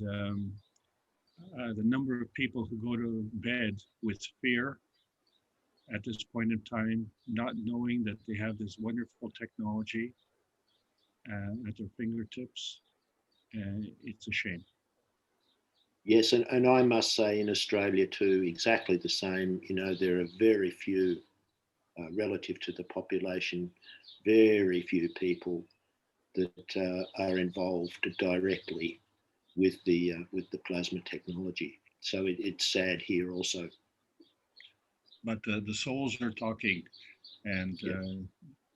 the number of people who go to bed with fear at this point in time, not knowing that they have this wonderful technology at their fingertips, it's a shame. Yes, and I must say in Australia too, exactly the same. There are very few, relative to the population, very few people that are involved directly with the plasma technology. So it's sad here also. But the souls are talking, and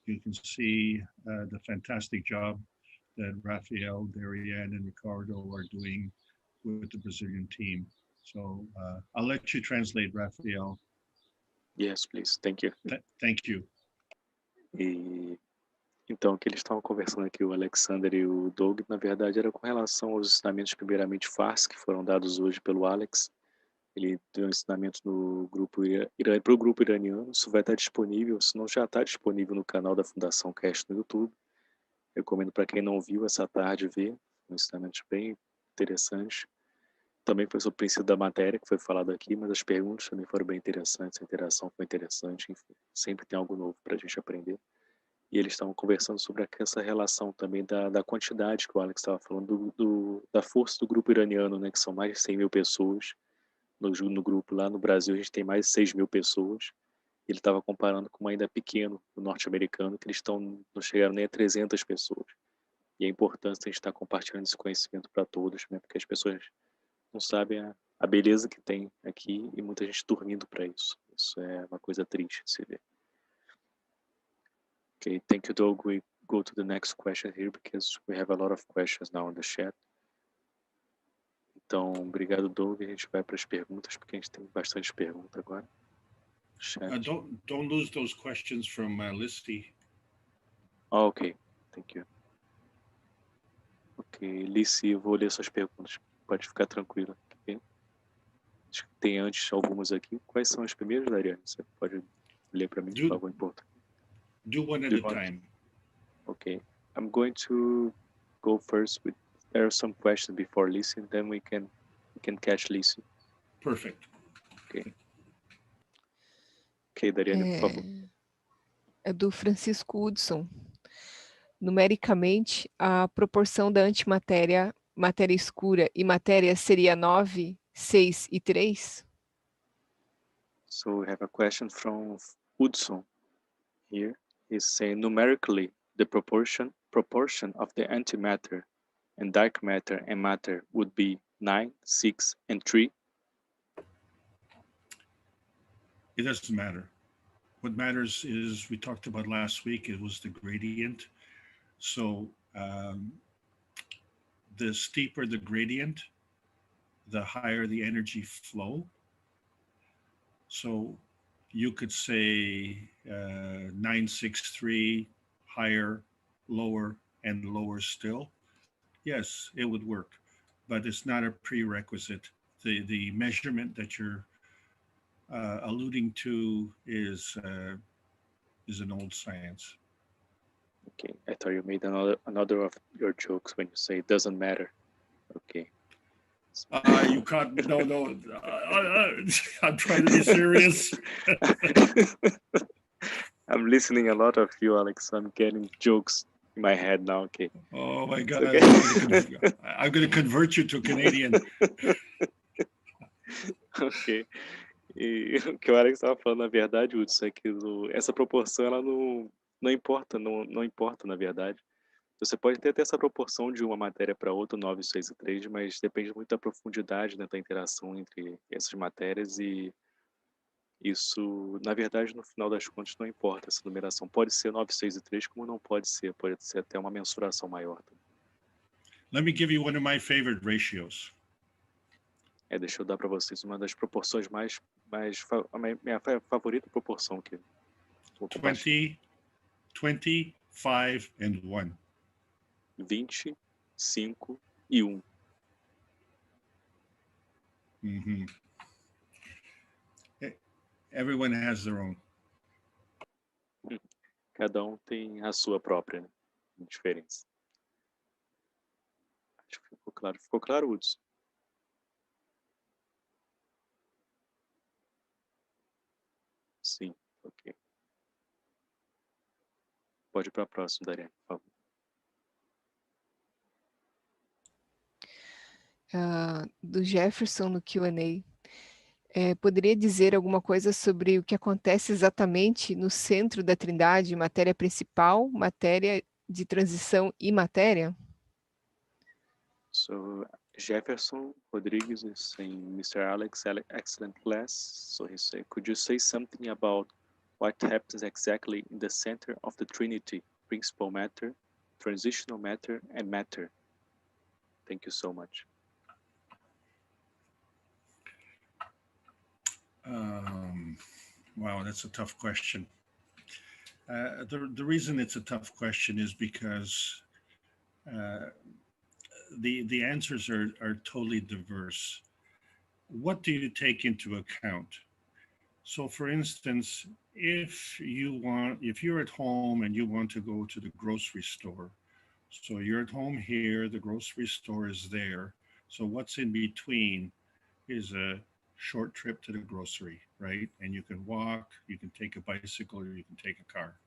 you can see the fantastic job that Rafael, Darianne, and Ricardo are doing with the Brazilian team. So I'll let you translate, Rafael. Yes, please. Thank you. Thank you. Então, o que eles estavam conversando aqui, o Alexander e o Doug, na verdade era com relação aos ensinamentos, primeiramente FARS, que foram dados hoje pelo Alex. Ele deu ensinamentos no grupo para o grupo iraniano. Isso vai estar disponível, se não já está disponível no canal da Fundação Keshe no YouTube. Recomendo para quem não viu essa tarde ver, ensinamentos bem interessantes. Também foi sobre o princípio da matéria, que foi falado aqui, mas as perguntas também foram bem interessantes, a interação foi interessante, enfim, sempre tem algo novo para a gente aprender. E eles estavam conversando sobre essa relação também da quantidade que o Alex estava falando, da força do grupo iraniano, né, que são mais de 100 mil pessoas. No grupo lá no Brasil a gente tem mais de 6 mil pessoas. Ele estava comparando com um ainda pequeno, o norte-americano, que eles não chegaram nem a 300 pessoas. E é importante a gente estar compartilhando esse conhecimento para todos, né, porque as pessoas não sabem a beleza que tem aqui e muita gente dormindo para isso. Isso é uma coisa triste de se ver. Okay, thank you, Doug. We go to the next question here because we have a lot of questions now on the chat. Então, obrigado, Doug. A gente vai para as perguntas, porque a gente tem bastante perguntas agora. Don't lose those questions from Listy. Oh, ok. Thank you. Ok, Lissi, eu vou ler suas perguntas. Pode ficar tranquila. Okay? Acho que tem antes algumas aqui. Quais são as primeiras, Dariane? Você pode ler para mim, por favor, em português? Do one at a time. Okay, I'm going to go first with, there are some questions before Lissy, then we can catch Lissy. Perfect. Okay. Ok, Dariane, por favor. É do Francisco Hudson. Numericamente, a proporção da antimatéria, matéria escura e matéria seria 9, 6 e 3? So we have a question from Hudson here. He's saying numerically the proportion of the antimatter and dark matter and matter would be 9, 6, and 3. It doesn't matter. What matters is, we talked about last week, it was the gradient. So the steeper the gradient, the higher the energy flow. So you could say 963, higher, lower, and lower still. Yes, it would work, but it's not a prerequisite. The measurement that you're alluding to is an old science. Okay, I thought you made another of your jokes when you say it doesn't matter. Okay. You can't. No. I'm trying to be serious. I'm listening a lot of you, Alex. I'm getting jokes in my head now. Okay. Oh my God! Okay. I'm going to convert you to Canadian. Ok. E o que o Alex estava falando, na verdade, Hudson, é que essa proporção ela não importa, não importa, na verdade. Você pode ter essa proporção de uma matéria para outra, 9, 6 e 3, mas depende muito da profundidade, né, da interação entre essas matérias, e isso, na verdade, no final das contas, não importa essa numeração. Pode ser 9, 6 e 3, como não pode ser até uma mensuração maior. Let me give you one of my favorite ratios. Deixa eu dar para vocês uma das proporções a minha favorita proporção que vou compartilhar. 20, 25, and 1. 20, 5 e 1. Mm-hmm. Everyone has their own. Cada um tem a sua própria, né, diferença. Acho que ficou claro. Ficou claro, Hudson? Sim, ok. Pode ir para a próxima, Dariane, por favor. Do Jefferson no Q&A. Poderia dizer alguma coisa sobre o que acontece exatamente no centro da trindade, matéria principal, matéria de transição e matéria? So Jefferson Rodriguez is saying, Mr. Alex, excellent class. So he said, could you say something about what happens exactly in the center of the Trinity, principal matter, transitional matter, and matter? Thank you so much. Wow, that's a tough question. The reason it's a tough question is because the answers are totally diverse. What do you take into account? So for instance, if you're at home and you want to go to the grocery store, so you're at home here, the grocery store is there. So what's in between is a short trip to the grocery, right? And you can walk, you can take a bicycle, or you can take a car.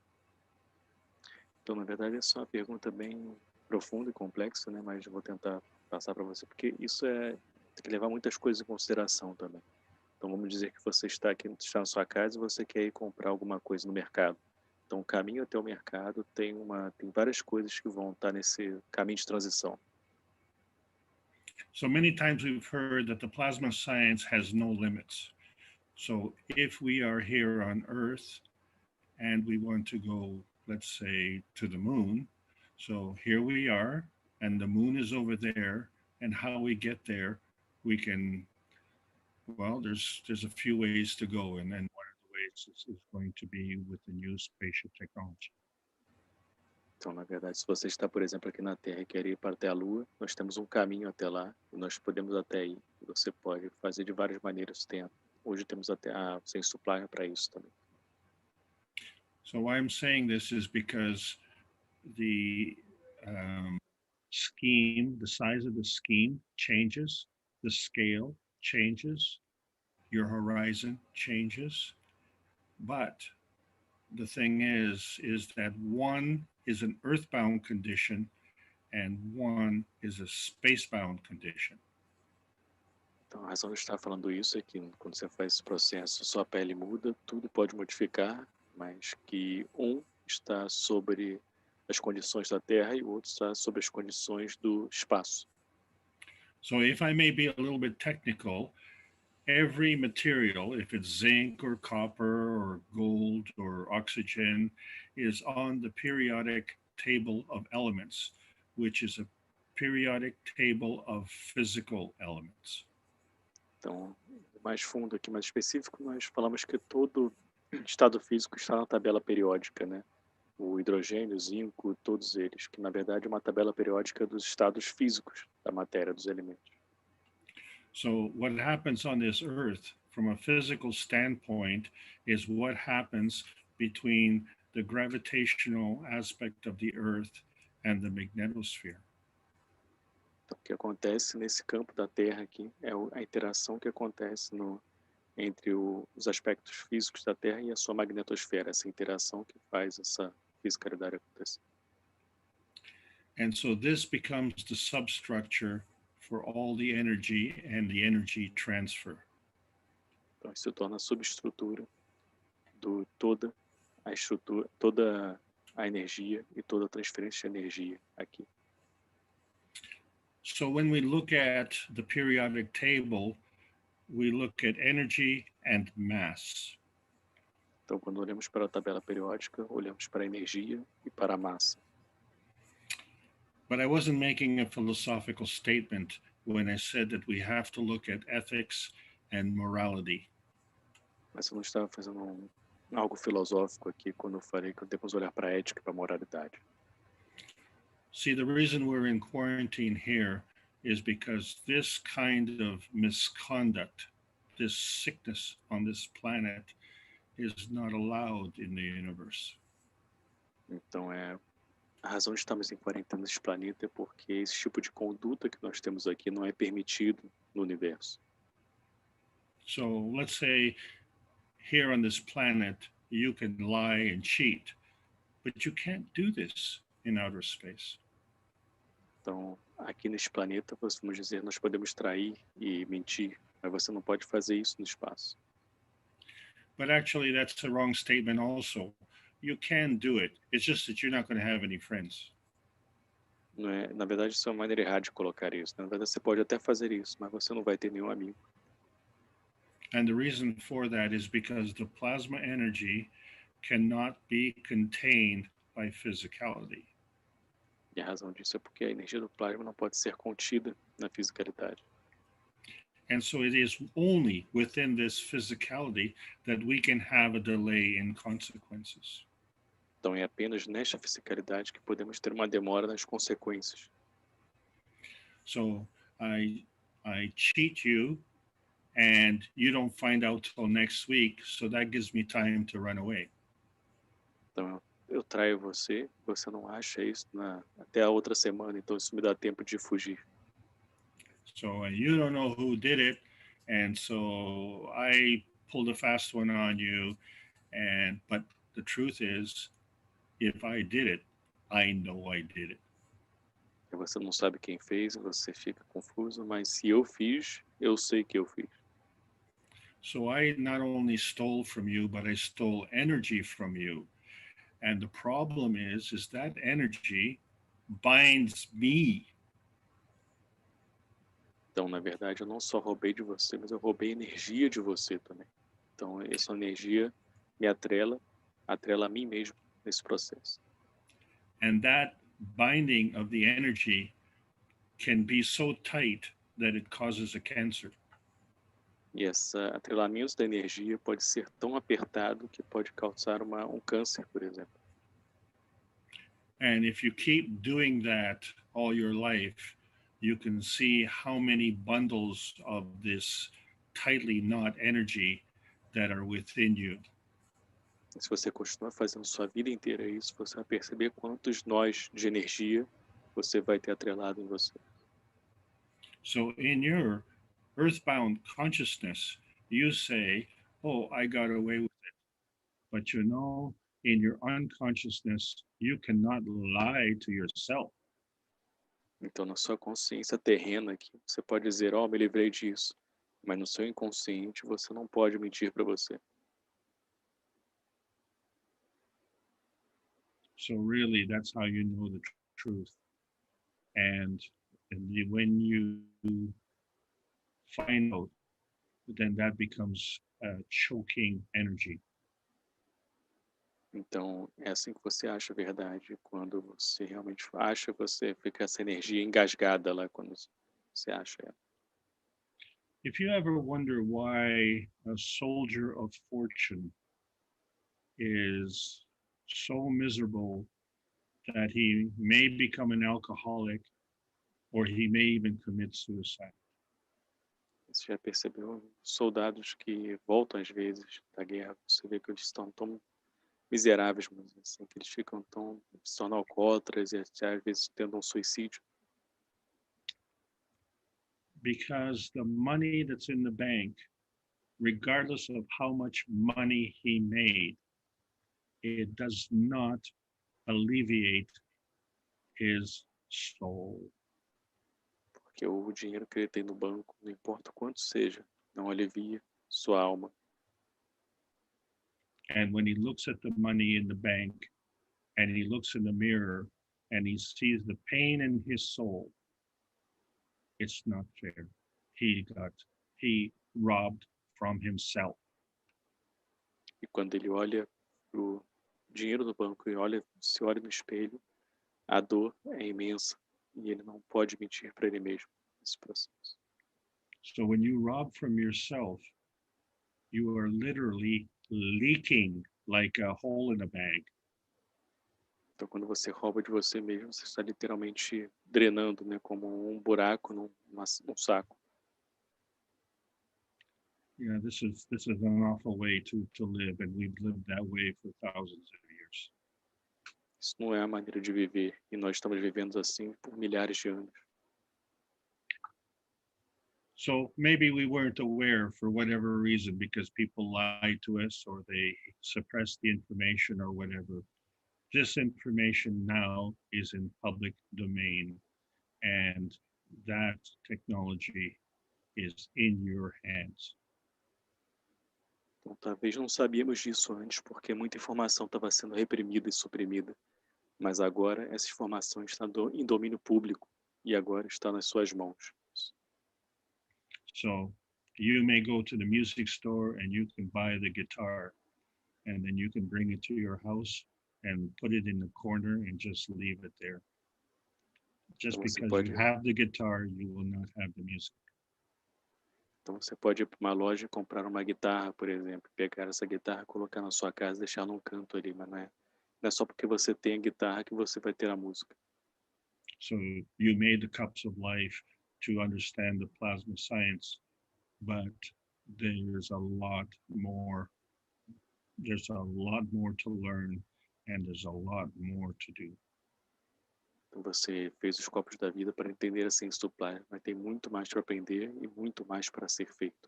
Então, na verdade, essa é uma pergunta bem profunda e complexa, né? Mas eu vou tentar passar para você, porque isso tem que levar muitas coisas em consideração também. Então, vamos dizer que você está na sua casa e você quer ir comprar alguma coisa no mercado. Então, o caminho até o mercado tem várias coisas que vão estar nesse caminho de transição. So many times we've heard that the plasma science has no limits. So if we are here on Earth and we want to go, let's say, to the moon, so here we are, and the moon is over there, and how we get there, we can, well, there's a few ways to go, and then one of the ways is going to be with the new spatial technology. Então, na verdade, se você está, por exemplo, aqui na Terra e quer ir para até a Lua, nós temos um caminho até lá, e nós podemos até aí. Você pode fazer de várias maneiras. Hoje temos até a ciência supply para isso também. So why I'm saying this is because the scheme, the size of the scheme changes, the scale changes, your horizon changes. But the thing is that one is an earthbound condition and one is a spacebound condition. Então, a razão de estar falando isso é que quando você faz esse processo, sua pele muda, tudo pode modificar, mas que um está sobre as condições da Terra e o outro está sobre as condições do espaço. So if I may be a little bit technical, every material, if it's zinc or copper or gold or oxygen, is on the periodic table of elements, which is a periodic table of physical elements. Então, mais fundo aqui, mais específico, nós falamos que todo estado físico está na tabela periódica, né? O hidrogênio, o zinco, todos eles, que na verdade é uma tabela periódica dos estados físicos da matéria, dos elementos. So what happens on this earth from a physical standpoint is what happens between the gravitational aspect of the earth and the magnetosphere. Então, o que acontece nesse campo da Terra aqui é a interação que acontece entre os aspectos físicos da Terra e a sua magnetosfera, essa interação que faz essa fisicalidade acontecer. And so this becomes the substructure for all the energy and the energy transfer. Então, isso se torna a subestrutura de toda a energia e toda a transferência de energia aqui. So when we look at the periodic table, we look at energy and mass. Então, quando olhamos para a tabela periódica, olhamos para a energia e para a massa. But I wasn't making a philosophical statement. when I said that we have to look at ethics and morality. Mas eu não estava fazendo algo filosófico aqui quando eu falei que devemos olhar para a ética e para a moralidade. See, the reason we're in quarantine here is because this kind of misconduct, this sickness on this planet, is not allowed in the universe. Então, a razão de estarmos em quarentena nesse planeta é porque esse tipo de conduta que nós temos aqui não é permitido no universo. So let's say here on this planet, you can lie and cheat, but you can't do this in outer space. Então, aqui nesse planeta, vamos dizer, nós podemos trair e mentir, mas você não pode fazer isso no espaço. But actually, that's a wrong statement also. You can do it. It's just that you're not going to have any friends. Não é, na verdade, isso é uma maneira errada de colocar isso. Na verdade, você pode até fazer isso, mas você não vai ter nenhum amigo. And the reason for that is because the plasma energy cannot be contained by physicality. E a razão disso é porque a energia do plasma não pode ser contida na fisicalidade. And so it is only within this physicality that we can have a delay in consequences. Então, é apenas nesta fisicalidade que podemos ter uma demora nas consequências. So I cheat you and you don't find out till next week, so that gives me time to run away. Então, eu traio você, você não acha isso até a outra semana, então isso me dá tempo de fugir. So you don't know who did it, and so I pulled a fast one on you, but the truth is, if I did it, I know I did it. E você não sabe quem fez, você fica confuso, mas se eu fiz, eu sei que eu fiz. So I not only stole from you, but I stole energy from you. And the problem is that energy binds me. Então, na verdade, eu não só roubei de você, mas eu roubei energia de você também. Então, essa energia me atrela a mim mesmo nesse processo. And that binding of the energy can be so tight that it causes a cancer. E esse atrelamento da energia pode ser tão apertado que pode causar um câncer, por exemplo. And if you keep doing that all your life, you can see how many bundles of this tightly knot energy that are within you. E se você continuar fazendo sua vida inteira isso, você vai perceber quantos nós de energia você vai ter atrelado em você. So in your earthbound consciousness, you say, oh, I got away with it. But you know, in your unconsciousness, you cannot lie to yourself. Então, na sua consciência terrena aqui, você pode dizer, me livrei disso. Mas no seu inconsciente, você não pode mentir para você. So really, that's how you know the truth. And when you find out, then that becomes a choking energy. Então, é assim que você acha a verdade. Quando você realmente acha, você fica essa energia engasgada lá quando você acha ela. If you ever wonder why a soldier of fortune is so miserable that he may become an alcoholic or he may even commit suicide. Você já percebeu? Soldados que voltam às vezes da guerra, você vê que eles estão tão miseráveis, mas assim, que eles ficam se tornam alcoólatras e até às vezes tentam suicídio. Because the money that's in the bank, regardless of how much money he made, it does not alleviate his soul. Porque o dinheiro que ele tem no banco, não importa quanto seja, não alivia sua alma. And when he looks at the money in the bank and he looks in the mirror and he sees the pain in his soul, it's not fair. He robbed from himself. E quando ele olha pro dinheiro do banco e se olha no espelho, a dor é imensa e ele não pode mentir para ele mesmo. esse processo. So when you rob from yourself, you are literally leaking like a hole in a bag. Então, quando você rouba de você mesmo, você está literalmente drenando, né, como um buraco num saco. Yeah, this is an awful way to live, and we've lived that way for thousands of years. Isso não é a maneira de viver, e nós estamos vivendo assim por milhares de anos. So maybe we weren't aware for whatever reason, because people lied to us or they suppressed the information or whatever. This information now is in public domain, and that technology is in your hands. Então, talvez não sabíamos disso antes, porque muita informação estava sendo reprimida e suprimida. Mas agora essa informação está em domínio público e agora está nas suas mãos. So you may go to the music store and you can buy the guitar, and then you can bring it to your house and put it in the corner and just leave it there. Just Então, because you have the guitar, you will not have the music. Então você pode ir para uma loja e comprar uma guitarra, por exemplo, pegar essa guitarra, colocar na sua casa e deixar num canto ali, mas não é só porque você tem a guitarra que você vai ter a música. So you made the cups of life to understand the plasma science, but there's a lot more. There's a lot more to learn, and there's a lot more to do. Então você fez os copos da vida para entender a ciência do plasma, mas tem muito mais para aprender e muito mais para ser feito.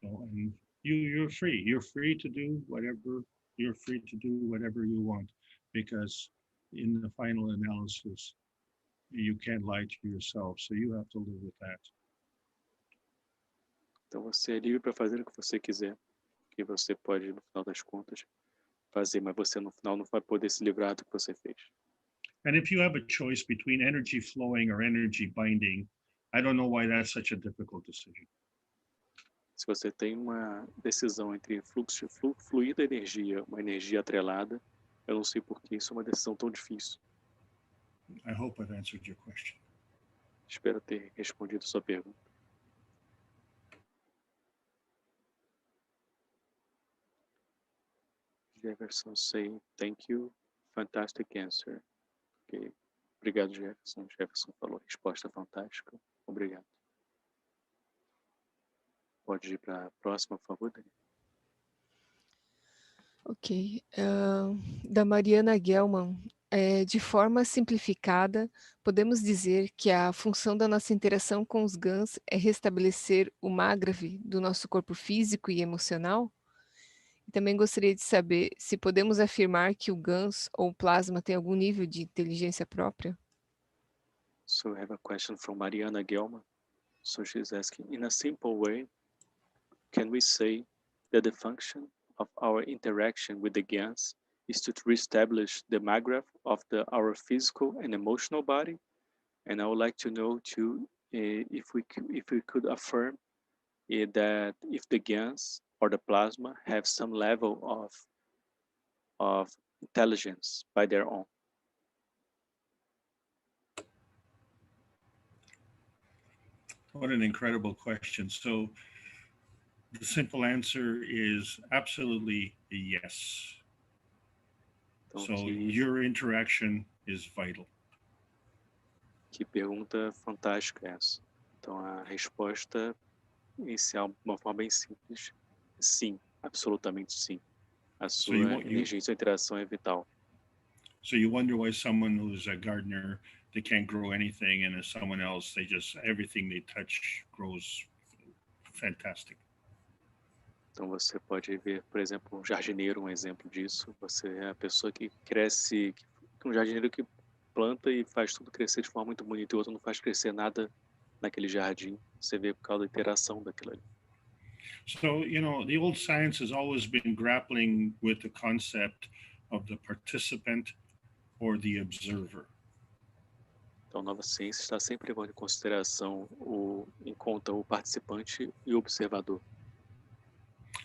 So, and you're free. You're free to do whatever. You're free to do whatever you want, because in the final analysis, you can't lie to yourself. So you have to live with that. Então você é livre para fazer o que você quiser, que você pode, no final das contas, fazer, mas você no final não vai poder se livrar do que você fez. And if you have a choice between energy flowing or energy binding, I don't know why that's such a difficult decision. Se você tem uma decisão entre fluir da energia, uma energia atrelada, eu não sei por que isso é uma decisão tão difícil. I hope I've answered your question. Espero ter respondido sua pergunta. Jefferson say, thank you, fantastic answer. Okay. Obrigado, Jefferson. Jefferson falou, resposta fantástica. Obrigado. Pode ir para a próxima, por favor, Dani. Ok. Da Mariana Gelman. De forma simplificada, podemos dizer que a função da nossa interação com os GANs é restabelecer o mágrave do nosso corpo físico e emocional? E também gostaria de saber se podemos afirmar que o GANs ou plasma tem algum nível de inteligência própria? So I have a question from Mariana Gelman. So she's asking, in a simple way, can we say that the function of our interaction with the GANs is to reestablish the magraph of our physical and emotional body? And I would like to know too, if we could affirm that if the GANs or the plasma have some level of intelligence by their own. What an incredible question. So the simple answer is absolutely yes. Então, So your interaction is vital. Que pergunta fantástica é essa. Então a resposta inicial, de uma forma bem simples, sim, absolutamente sim. A sua energia e sua interação é vital. So you wonder why someone who's a gardener, they can't grow anything, and as someone else, everything they touch grows fantastic. Então você pode ver, por exemplo, um jardineiro, um exemplo disso. Você é a pessoa que cresce, um jardineiro que planta e faz tudo crescer de forma muito bonita, e o outro não faz crescer nada naquele jardim. Você vê por causa da interação daquilo ali. So, the old science has always been grappling with the concept of the participant or the observer. Então, a Nova Ciência está sempre levando em consideração em conta o participante e o observador.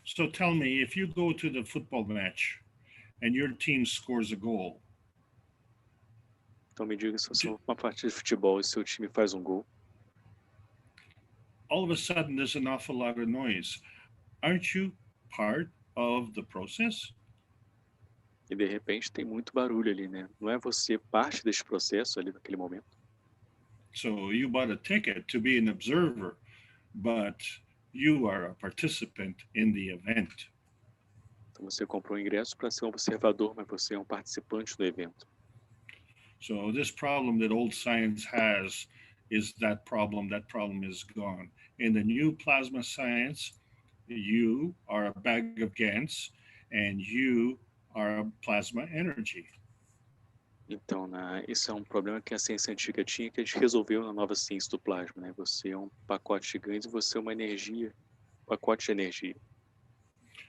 So tell me, if you go to the football match and your team scores a goal. Então me diga se você vai uma partida de futebol e seu time faz um gol. all of a sudden there's an awful lot of noise. Aren't you part of the process? E de repente tem muito barulho ali, né? Não é você parte desse processo ali naquele momento? So you bought a ticket to be an observer, but you are a participant in the event. Então você comprou um ingresso para ser um observador, mas você é um participante do evento. So this problem that old science has is that problem is gone. In the new plasma science, you are a bag of GANs and you are a plasma energy. Então, esse é um problema que a ciência antiga tinha, que a gente resolveu na nova ciência do plasma, né? Você é um pacote de GANs e você é uma energia, pacote de energia.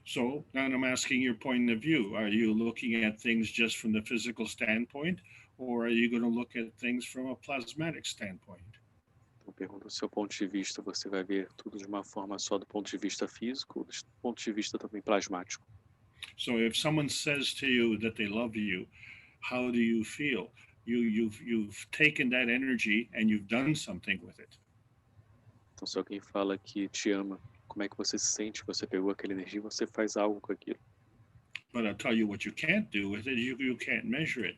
So now I'm asking your point of view. Are you looking at things just from the physical standpoint, or are you going to look at things from a plasmatic standpoint? Então, pergunto o seu ponto de vista, você vai ver tudo de uma forma só do ponto de vista físico, ou do ponto de vista também plasmático? So if someone says to you that they love you, how do you feel? You've taken that energy and you've done something with it. Então, se alguém fala que te ama, como é que você se sente? Você pegou aquela energia e você faz algo com aquilo. But I'll tell you what you can't do with it. You can't measure it.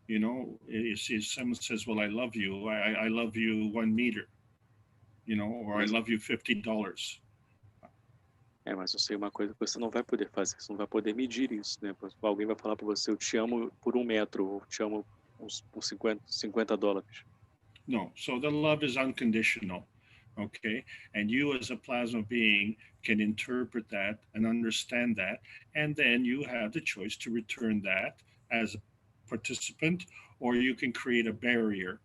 You know, if someone says, well, I love you 1 meter, you know, or I love you $50. Mas eu sei uma coisa que você não vai poder fazer, você não vai poder medir isso, né? Alguém vai falar para você, eu te amo por 1 metro, ou te amo por $50. No, so the love is unconditional, okay? And you as a plasma being can interpret that and understand that, and then you have the choice to return that as a participant, or you can create a barrier.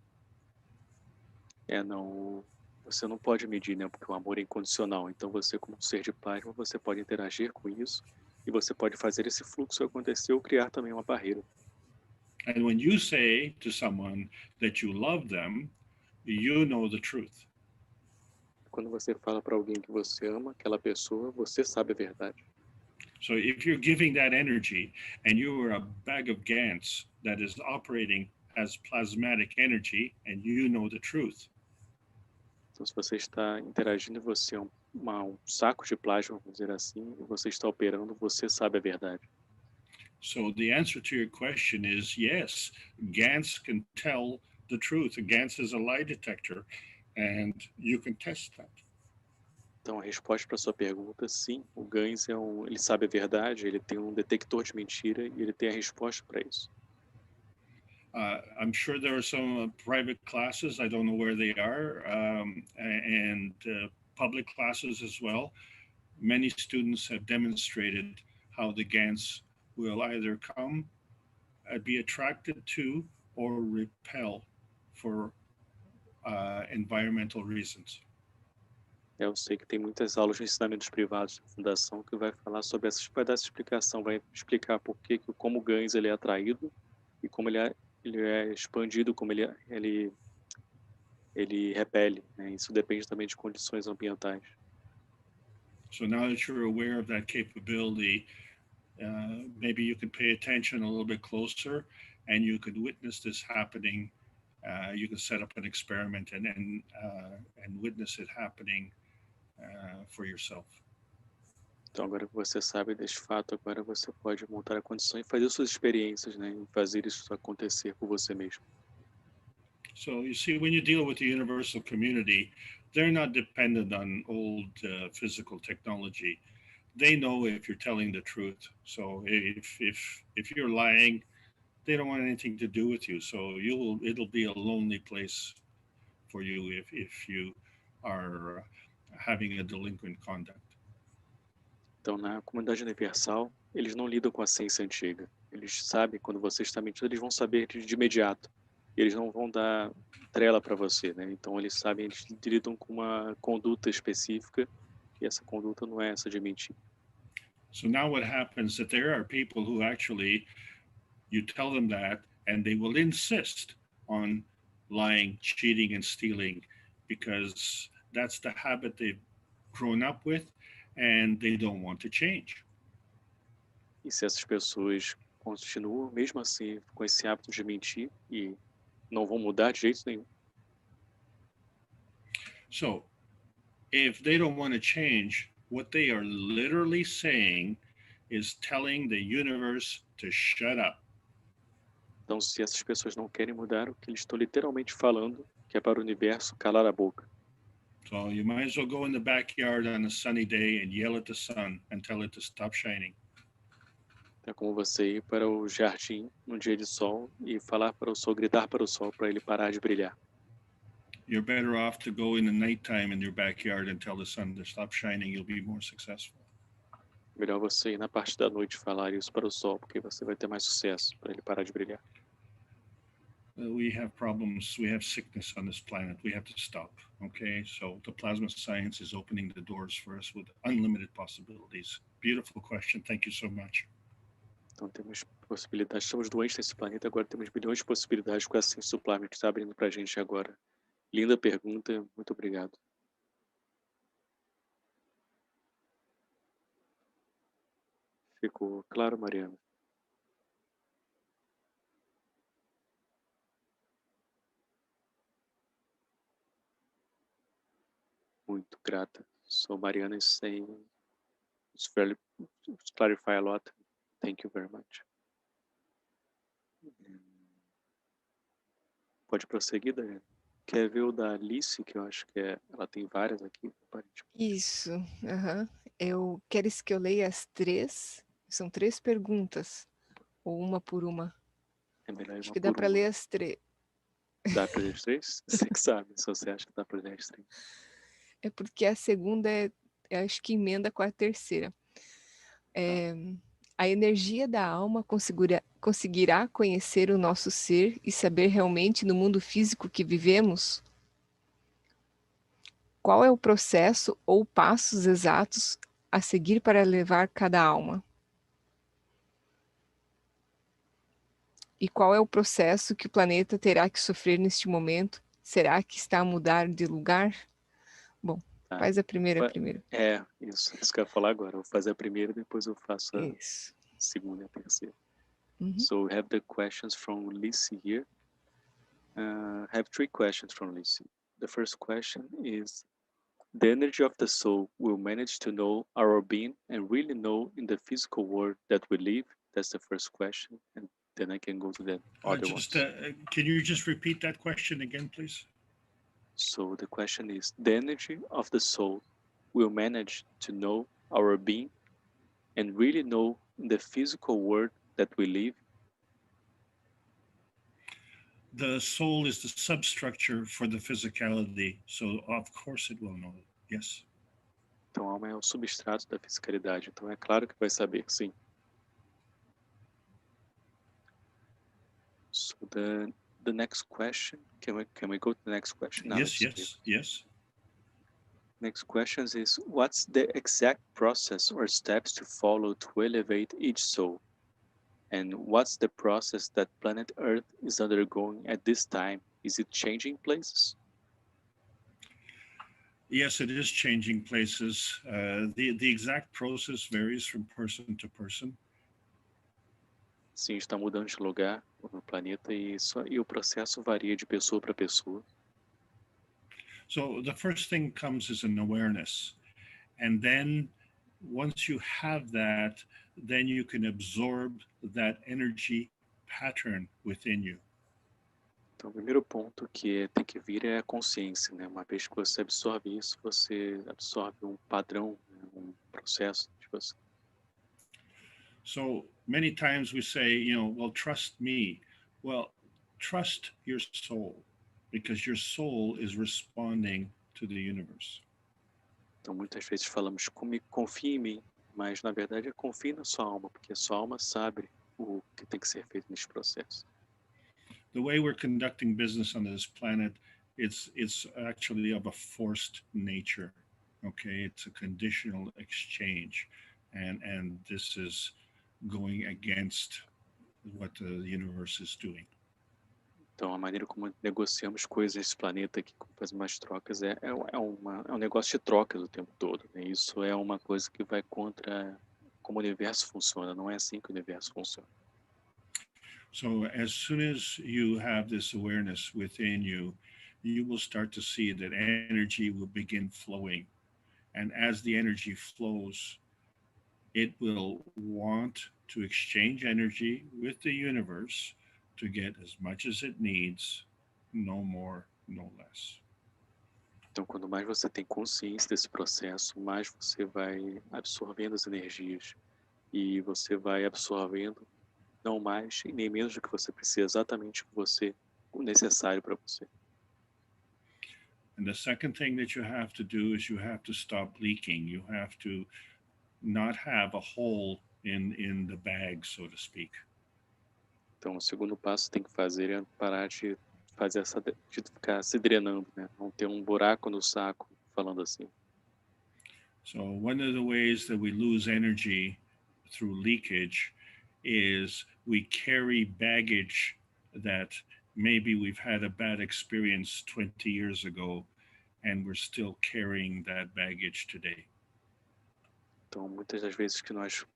Não, você não pode medir, né? Porque o amor é incondicional. Então você, como ser de plasma, você pode interagir com isso e você pode fazer esse fluxo acontecer ou criar também uma barreira. And when you say to someone that you love them, you know the truth. Quando você fala para alguém que você ama aquela pessoa, você sabe a verdade. So if you're giving that energy and you are a bag of GANs that is operating as plasmatic energy and you know the truth. Então, se você está interagindo, você é um saco de plasma, vamos dizer assim, e você está operando, você sabe a verdade. So the answer to your question is yes, GANs can tell the truth. A GANs is a lie detector and you can test that. Então, a resposta para a sua pergunta, sim, o GANs ele sabe a verdade, ele tem um detector de mentira e ele tem a resposta para isso. I'm sure there are some private classes, I don't know where they are, and public classes as well. Many students have demonstrated how the GANs will either come, be attracted to, or repel for environmental reasons. Eu sei que tem muitas aulas de ensinamentos privados da Fundação que vai falar sobre vai dar essa explicação, vai explicar como o GANs ele é atraído e como ele é expandido, como ele repele, né? Isso depende também de condições ambientais. So now that you're aware of that capability, maybe you can pay attention a little bit closer and you could witness this happening. You can set up an experiment and witness it happening for yourself. Então, agora que você sabe desse fato, agora você pode montar a condição e fazer suas experiências, né? E fazer isso acontecer por você mesmo. So you see, when you deal with the universal community, they're not dependent on old physical technology. They know if you're telling the truth. So if you're lying, they don't want anything to do with you. So it'll be a lonely place for you if you are having a delinquent conduct. Então, na comunidade universal, eles não lidam com a ciência antiga. Eles sabem, quando você está mentindo, eles vão saber de imediato. Eles não vão dar trela para você, né? Então, eles sabem, eles lidam com uma conduta específica, e essa conduta não é essa de mentir. So now what happens that there are people who actually, you tell them that, and they will insist on lying, cheating, and stealing, because that's the habit they've grown up with, and they don't want to change. E se essas pessoas continuam, mesmo assim, com esse hábito de mentir e não vão mudar de jeito nenhum. So if they don't want to change, what they are literally saying is telling the universe to shut up. Então, se essas pessoas não querem mudar, o que eles estão literalmente falando que é para o universo calar a boca. So you might as well go in the backyard on a sunny day and yell at the sun and tell it to stop shining. É como você ir para o jardim num dia de sol e falar para o sol, gritar para o sol para ele parar de brilhar. You're better off to go in the nighttime in your backyard and tell the sun to stop shining. You'll be more successful. Melhor você ir na parte da noite falar isso para o sol, porque você vai ter mais sucesso para ele parar de brilhar. We have problems, we have sickness on this planet. We have to stop, okay? So the plasma science is opening the doors for us with unlimited possibilities. Beautiful question. Thank you so much. Então temos possibilidades, estamos doentes nesse planeta, agora temos bilhões de possibilidades com a ciência do plasma que está abrindo para a gente agora. Linda pergunta, muito obrigado. Ficou claro, Mariana? Muito grata. So Mariana is saying it's clarify a lot. Thank you very much. Pode prosseguir, Daniela. Quer ver o da Alice, que eu acho que ela tem várias aqui. Isso. Queres que eu leia as 3? São 3 perguntas. Ou uma por uma? É melhor Acho uma que dá por para uma. ler as 3. Dá para ler as 3? Você que sabe, se você acha que dá para ler as 3. É porque a segunda acho que emenda com a terceira. A energia da alma conseguirá conhecer o nosso ser e saber realmente no mundo físico que vivemos? Qual é o processo ou passos exatos a seguir para levar cada alma? E qual é o processo que o planeta terá que sofrer neste momento? Será que está a mudar de lugar? Bom, faz a primeira primeiro. Isso que eu ia falar agora. Eu vou fazer a primeira e depois eu faço a Isso. segunda e a terceira. So we have the questions from Lissy here. I have 3 questions from Lissy. The first question is, the energy of the soul will manage to know our being and really know in the physical world that we live? That's the first question. And then I can go to the other ones. Can you just repeat that question again, please? So the question is, the energy of the soul will manage to know our being and really know in the physical world that we live? The soul is the substructure for the physicality, so of course it will know it. Yes. Então a alma é o substrato da fisicalidade, então é claro que vai saber, sim. So the next question, can we go to the next question now? Yes. Next question is, what's the exact process or steps to follow to elevate each soul? And what's the process that planet Earth is undergoing at this time? Is it changing places? Yes, it is changing places. The exact process varies from person to person. Sim, está mudando de lugar no planeta e o processo varia de pessoa para pessoa. So the first thing comes is an awareness. And then once you have that, then you can absorb that energy pattern within you. Então, o primeiro ponto que tem que vir é a consciência, né? Uma vez que você absorve isso, você absorve um padrão, né? Um processo de você. So many times we say, well, trust me. Well, trust your soul, because your soul is responding to the universe. Então, muitas vezes falamos, confie em mim, mas na verdade é confie na sua alma, porque a sua alma sabe o que tem que ser feito nesse processo. The way we're conducting business on this planet, it's actually of a forced nature. Okay, it's a conditional exchange, and this is going against what the universe is doing. Então, a maneira como negociamos coisas nesse planeta aqui, como fazemos as trocas, é um negócio de trocas o tempo todo, né? Isso é uma coisa que vai contra como o universo funciona. Não é assim que o universo funciona. So as soon as you have this awareness within you, you will start to see that energy will begin flowing And as the energy flows, it will want to exchange energy with the universe to get as much as it needs, no more, no less. Então, quanto mais você tem consciência desse processo, mais você vai absorvendo as energias e você vai absorvendo não mais e nem menos do que você precisa, exatamente o necessário para você. And the second thing that you have to do is you have to stop leaking. You have to not have a hole in the bag, so to speak. Então, o segundo passo que tem que fazer é parar de fazer de ficar se drenando, né? Não ter um buraco no saco, falando assim. So one of the ways that we lose energy through leakage is we carry baggage that maybe we've had a bad experience 20 years ago and we're still carrying that baggage today. Então, muitas das vezes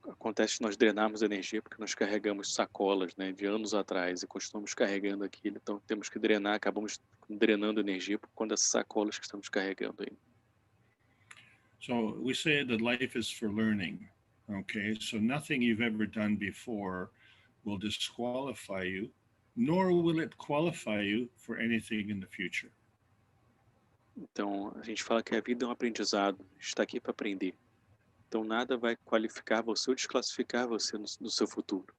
acontece que nós drenamos energia porque nós carregamos sacolas, né, de anos atrás e continuamos carregando aquilo. Então, temos que drenar, acabamos drenando energia por conta dessas sacolas que estamos carregando aí. So we say that life is for learning, okay? So nothing you've ever done before will disqualify you, nor will it qualify you for anything in the future. Então, a gente fala que a vida é um aprendizado, a gente está aqui para aprender. Então, nada vai qualificar você ou desclassificar você no seu futuro.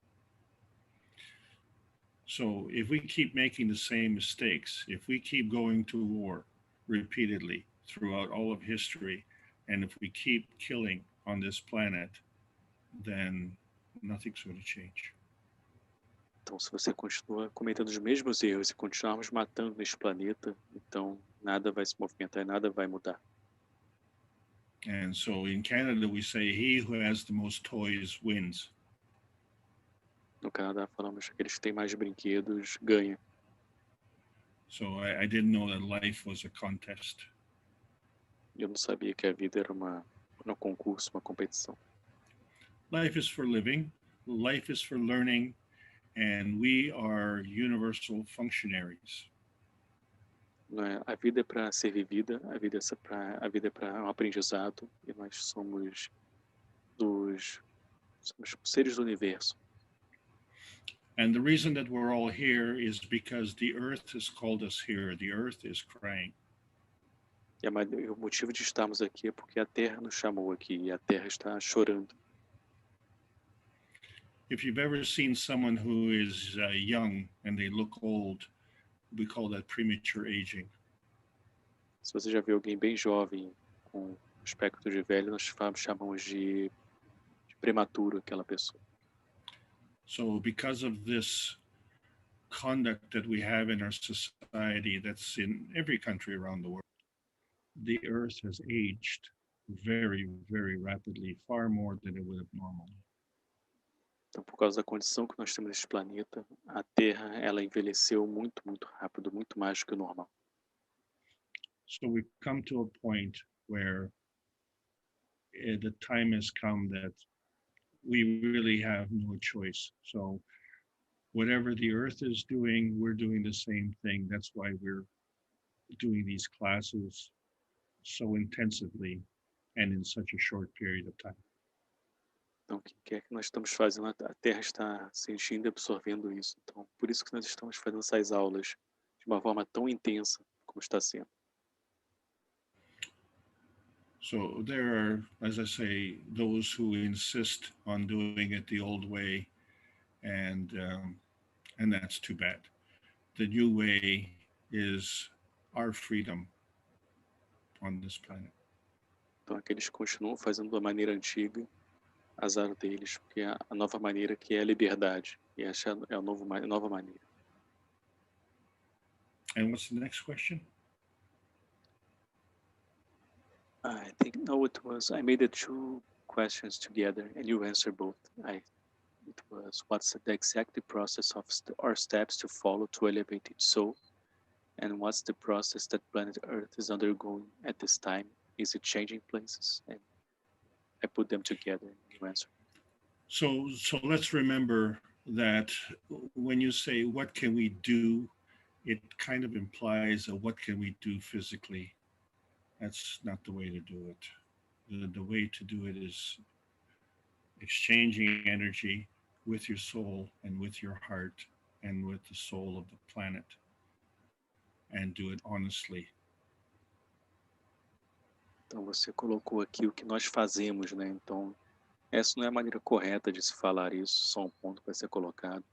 So if we keep making the same mistakes, if we keep going to war repeatedly throughout all of history, and if we keep killing on this planet, then nothing's going to change. Então, se você continua cometendo os mesmos erros e continuarmos matando neste planeta, então nada vai se movimentar e nada vai mudar. And so in Canada, we say, he who has the most toys wins. No Canadá, falamos que aqueles que têm mais brinquedos ganham. So I didn't know that life was a contest. Eu não sabia que a vida era um concurso, uma competição. Life is for living, life is for learning, and we are universal functionaries. Não é? A vida é para ser vivida, a vida é para um aprendizado e nós somos seres do universo. And the reason that we're all here is because the earth has called us here. The earth is crying. E o motivo de estarmos aqui é porque a Terra nos chamou aqui e a Terra está chorando. If you've ever seen someone who is young and they look old, we call that premature aging. Se você já viu alguém bem jovem com aspecto de velho, nós chamamos de prematuro aquela pessoa. So because of this conduct that we have in our society, that's in every country around the world, the earth has aged very, very rapidly, far more than it would have normally. Então, por causa da condição que nós temos neste planeta, a Terra ela envelheceu muito, muito rápido, muito mais do que o normal. So we've come to a point where the time has come that we really have no choice. So whatever the earth is doing, we're doing the same thing. That's why we're doing these classes so intensively and in such a short period of time. Então, o que é que nós estamos fazendo? A Terra está sentindo e absorvendo isso. Então, por isso que nós estamos fazendo essas aulas de uma forma tão intensa como está sendo. So there are, as I say, those who insist on doing it the old way, and that's too bad. The new way is our freedom on this planet. Então, aqueles que continuam fazendo da maneira antiga, azar deles, porque a nova maneira que é a liberdade, e essa é a nova maneira. And what's the next question? I think, no, it was, I made the two questions together and you answered both. It was, what's the exact process of our steps to follow to elevate its soul? And what's the process that planet Earth is undergoing at this time? Is it changing places? And I put them together and you answered. So let's remember that when you say, what can we do? It kind of implies what can we do physically? That's not the way to do it. the way to do it is exchanging energy with your soul and with your heart and with the soul of the planet, and do it honestly. Então você colocou aqui o que nós fazemos, né? Então essa não é a maneira correta de se falar isso, só um ponto que vai ser colocado.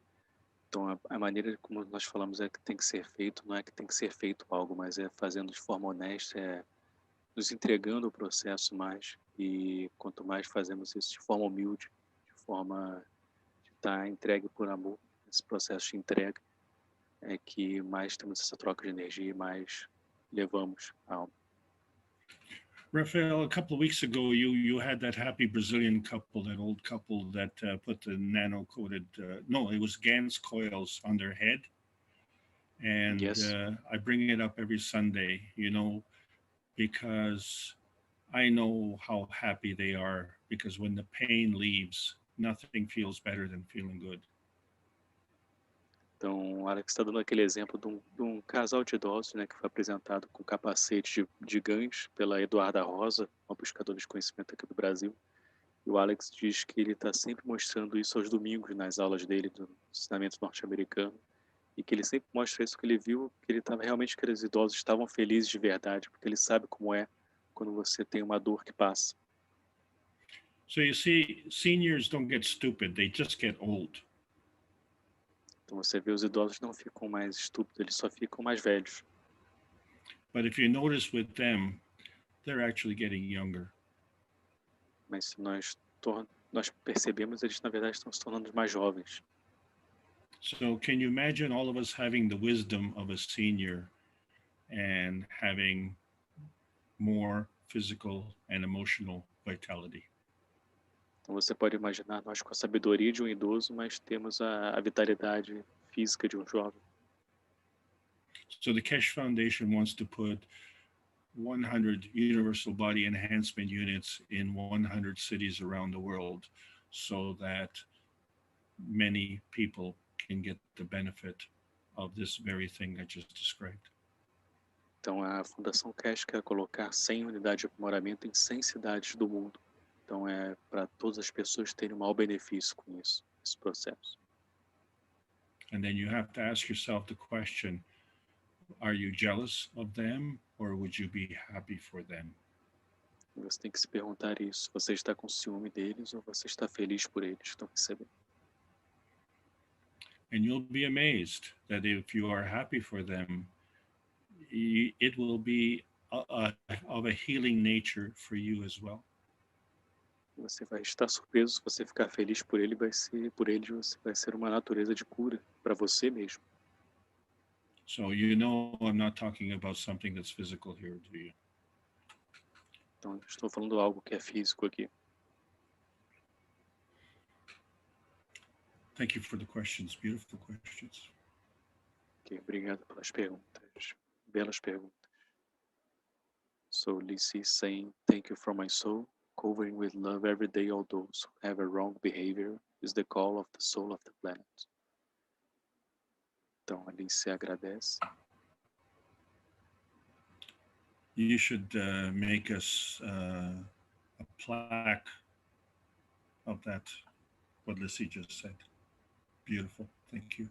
Então a maneira como nós falamos é que tem que ser feito, não é que tem que ser feito algo, mas é fazendo de forma honesta, é nos entregando o processo mais, e quanto mais fazemos isso de forma humilde, de forma de estar entregue por amor, esse processo de entrega, é que mais temos essa troca de energia e mais levamos a alma. Rafael, a couple of weeks ago, you had that happy Brazilian couple, that old couple that put the nano-coated, no, it was GaNs coils on their head. And Yes. I bring it up every Sunday, because I know how happy they are, because when the pain leaves, nothing feels better than feeling good. Então, o Alex está dando aquele exemplo de um casal de idosos, né, que foi apresentado com capacete de GaNs pela Eduarda Rosa, uma buscadora de conhecimento aqui do Brasil. E o Alex diz que ele está sempre mostrando isso aos domingos nas aulas dele do ensinamento norte-americano, e que ele sempre mostra isso, que ele viu que ele estava realmente, que os idosos estavam felizes de verdade, porque ele sabe como é quando você tem uma dor que passa. So you see, seniors don't get stupid, they just get old. Então você vê, os idosos não ficam mais estúpidos, eles só ficam mais velhos. But if you notice with them, they're actually getting younger. Mas se nós percebemos, eles na verdade estão se tornando mais jovens. So can you imagine all of us having the wisdom of a senior and having more physical and emotional vitality? Então você pode imaginar nós com a sabedoria de um idoso, mas temos a vitalidade física de um jovem. So the Keshe Foundation wants to put 100 universal body enhancement units in 100 cities around the world, so that many people can get the benefit of this very thing I just described. Então a Fundação Keshe quer colocar 100 unidades de aprimoramento em 100 cidades do mundo. Então é para todas as pessoas terem um maior benefício com isso, esse processo. And then you have to ask yourself the question, are you jealous of them, or would you be happy for them? E você tem que se perguntar isso, você está com ciúme deles ou você está feliz por eles que estão recebendo? And you'll be amazed that if you are happy for them, it will be of a healing nature for you as well. Você vai estar surpreso, se você ficar feliz por ele, você vai ser uma natureza de cura para você mesmo. So I'm not talking about something that's physical here, do you? Então estou falando algo que é físico aqui. Thank you for the questions, beautiful questions. Ok, obrigado pelas perguntas, belas perguntas. So Lizzie saying, thank you from my soul, covering with love every day all those who have a wrong behavior is the call of the soul of the planet. Então a Lizzie agradece. You should make us a plaque of that, what Lissy just said. Beautiful, thank you.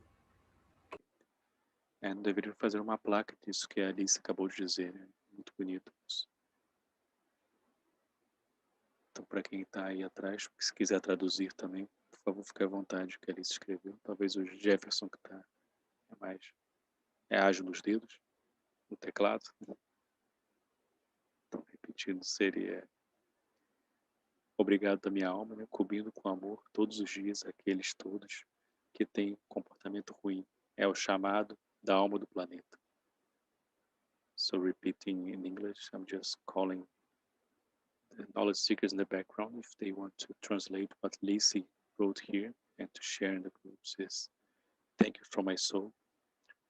Deveria fazer uma placa disso que a Alice acabou de dizer, né? Muito bonito isso. Então, para quem está aí atrás, se quiser traduzir também, por favor, fique à vontade, que a Alice escreveu. Talvez o Jefferson, que está é ágil nos dedos, no teclado. Então, repetindo, seria: obrigado da minha alma, né? Cobrindo com amor todos os dias aqueles todos que têm comportamento ruim. É o chamado da alma do planeta. So repeating in English, I'm just calling the knowledge seekers in the background if they want to translate what Lacey wrote here and to share in the groups is: thank you from my soul,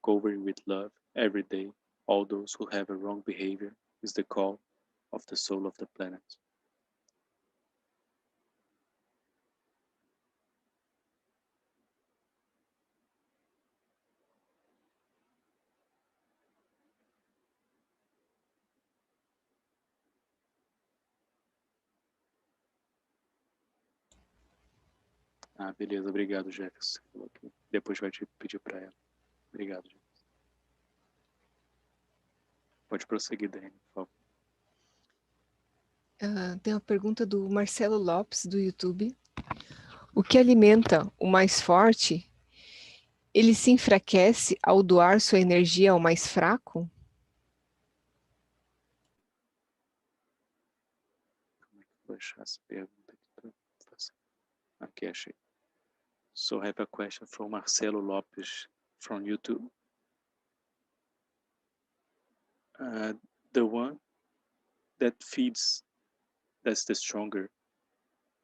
covering with love every day all those who have a wrong behavior is the call of the soul of the planet. Ah, beleza. Obrigado, Jefferson. Depois vai te pedir para ela. Obrigado, Jefferson. Pode prosseguir, Dani, por favor. Tem uma pergunta do Marcelo Lopes, do YouTube. O que alimenta o mais forte, ele se enfraquece ao doar sua energia ao mais fraco? Como é que eu vou achar essa pergunta aqui? Aqui, achei. So I have a question from Marcelo Lopes from YouTube. The one that feeds, that's the stronger,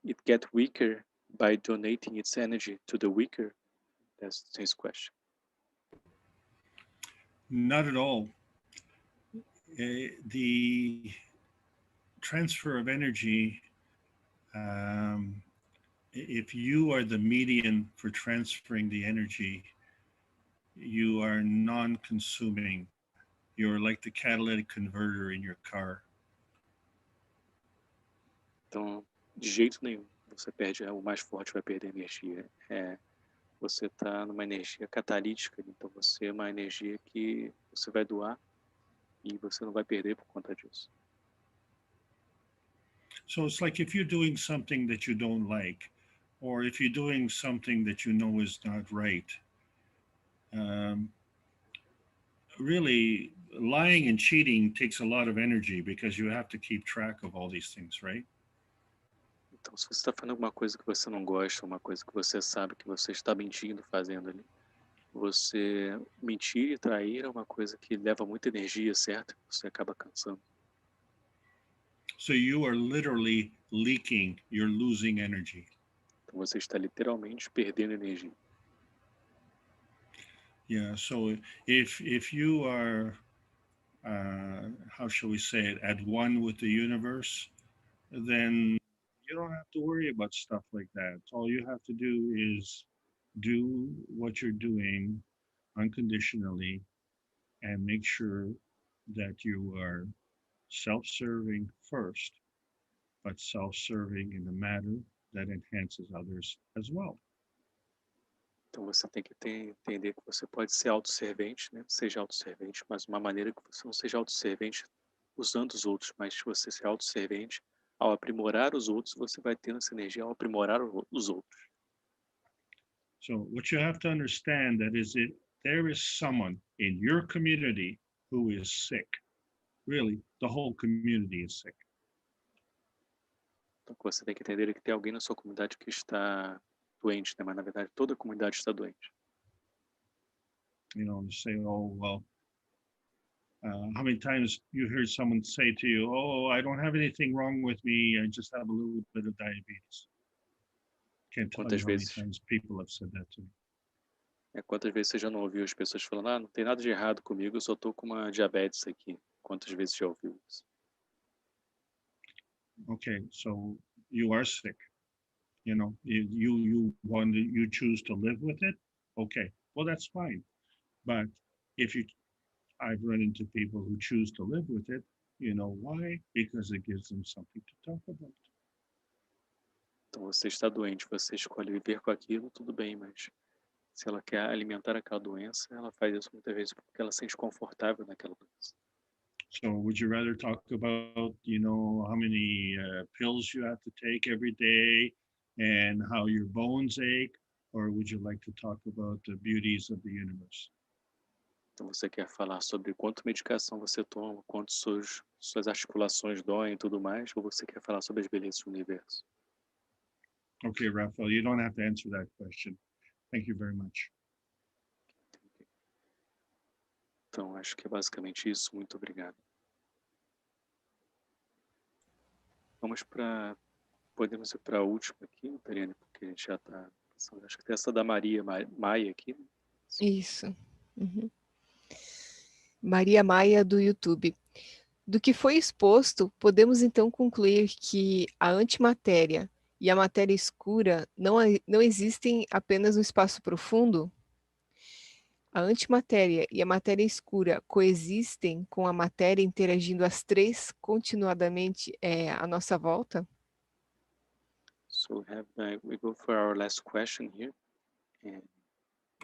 it gets weaker by donating its energy to the weaker? That's his question. Not at all. The transfer of energy, if you are the median for transferring the energy, you are non-consuming. You're like the catalytic converter in your car. Então, de jeito nenhum, você perde, o mais forte vai perder energia. Você está numa energia catalítica, então você é uma energia que você vai doar e você não vai perder por conta disso. So it's like if you're doing something that you don't like, or if you're doing something that you know is not right, really lying and cheating takes a lot of energy because you have to keep track of all these things, right? Então, se você está fazendo alguma coisa que você não gosta, uma coisa que você sabe que você está mentindo fazendo ali, você mentir e trair é uma coisa que leva muita energia, certo? Você acaba cansando. So you are literally leaking, you're losing energy. Então, você está literalmente perdendo energia. Yeah, so if you are, how shall we say it, at one with the universe, then you don't have to worry about stuff like that. All you have to do is do what you're doing unconditionally and make sure that you are self-serving first, but self-serving in a manner that enhances others as well. Então você tem que entender que você pode ser autosservente, né? Seja autosservente, mas uma maneira que você não seja autosservente usando os outros, mas você ser autosservente, ao aprimorar os outros, você vai tendo essa energia ao aprimorar os outros. So what you have to understand that is if there is someone in your community who is sick, really the whole community is sick. Então você tem que entender que tem alguém na sua comunidade que está doente, né? Mas na verdade toda a comunidade está doente. You know, you say, oh, well, how many times you heard someone say to you, oh, I don't have anything wrong with me, I just have a little bit of diabetes. Can't tell you how many times people have said that to me. Quantas vezes você já não ouviu as pessoas falando, não tem nada de errado comigo, eu só tô com uma diabetes aqui. Quantas vezes já ouviu isso? Okay, so you are sick. You know, you choose to live with it. Okay, well, that's fine. But if I've run into people who choose to live with it. You know why? Because it gives them something to talk about. Então você está doente, você escolhe viver com aquilo, tudo bem, mas se ela quer alimentar aquela doença, ela faz isso muitas vezes porque ela se sente confortável naquela doença. So would you rather talk about, you know, how many pills you have to take every day and how your bones ache, or would you like to talk about the beauties of the universe? Então você quer falar sobre quanto medicação você toma, quanto suas articulações doem e tudo mais, ou você quer falar sobre as belezas do universo? Okay, Raphael, you don't have to answer that question. Thank you very much. Então acho que é basicamente isso. Muito obrigado. Podemos ir para a última aqui, Tariane, porque a gente já está passando. Acho que tem essa da Maria Maia aqui. Né? Isso. Uhum. Maria Maia, do YouTube. Do que foi exposto, podemos então concluir que a antimatéria e a matéria escura não existem apenas no espaço profundo? A antimatéria e a matéria escura coexistem com a matéria interagindo as três continuadamente à nossa volta? So we go for our last question here, and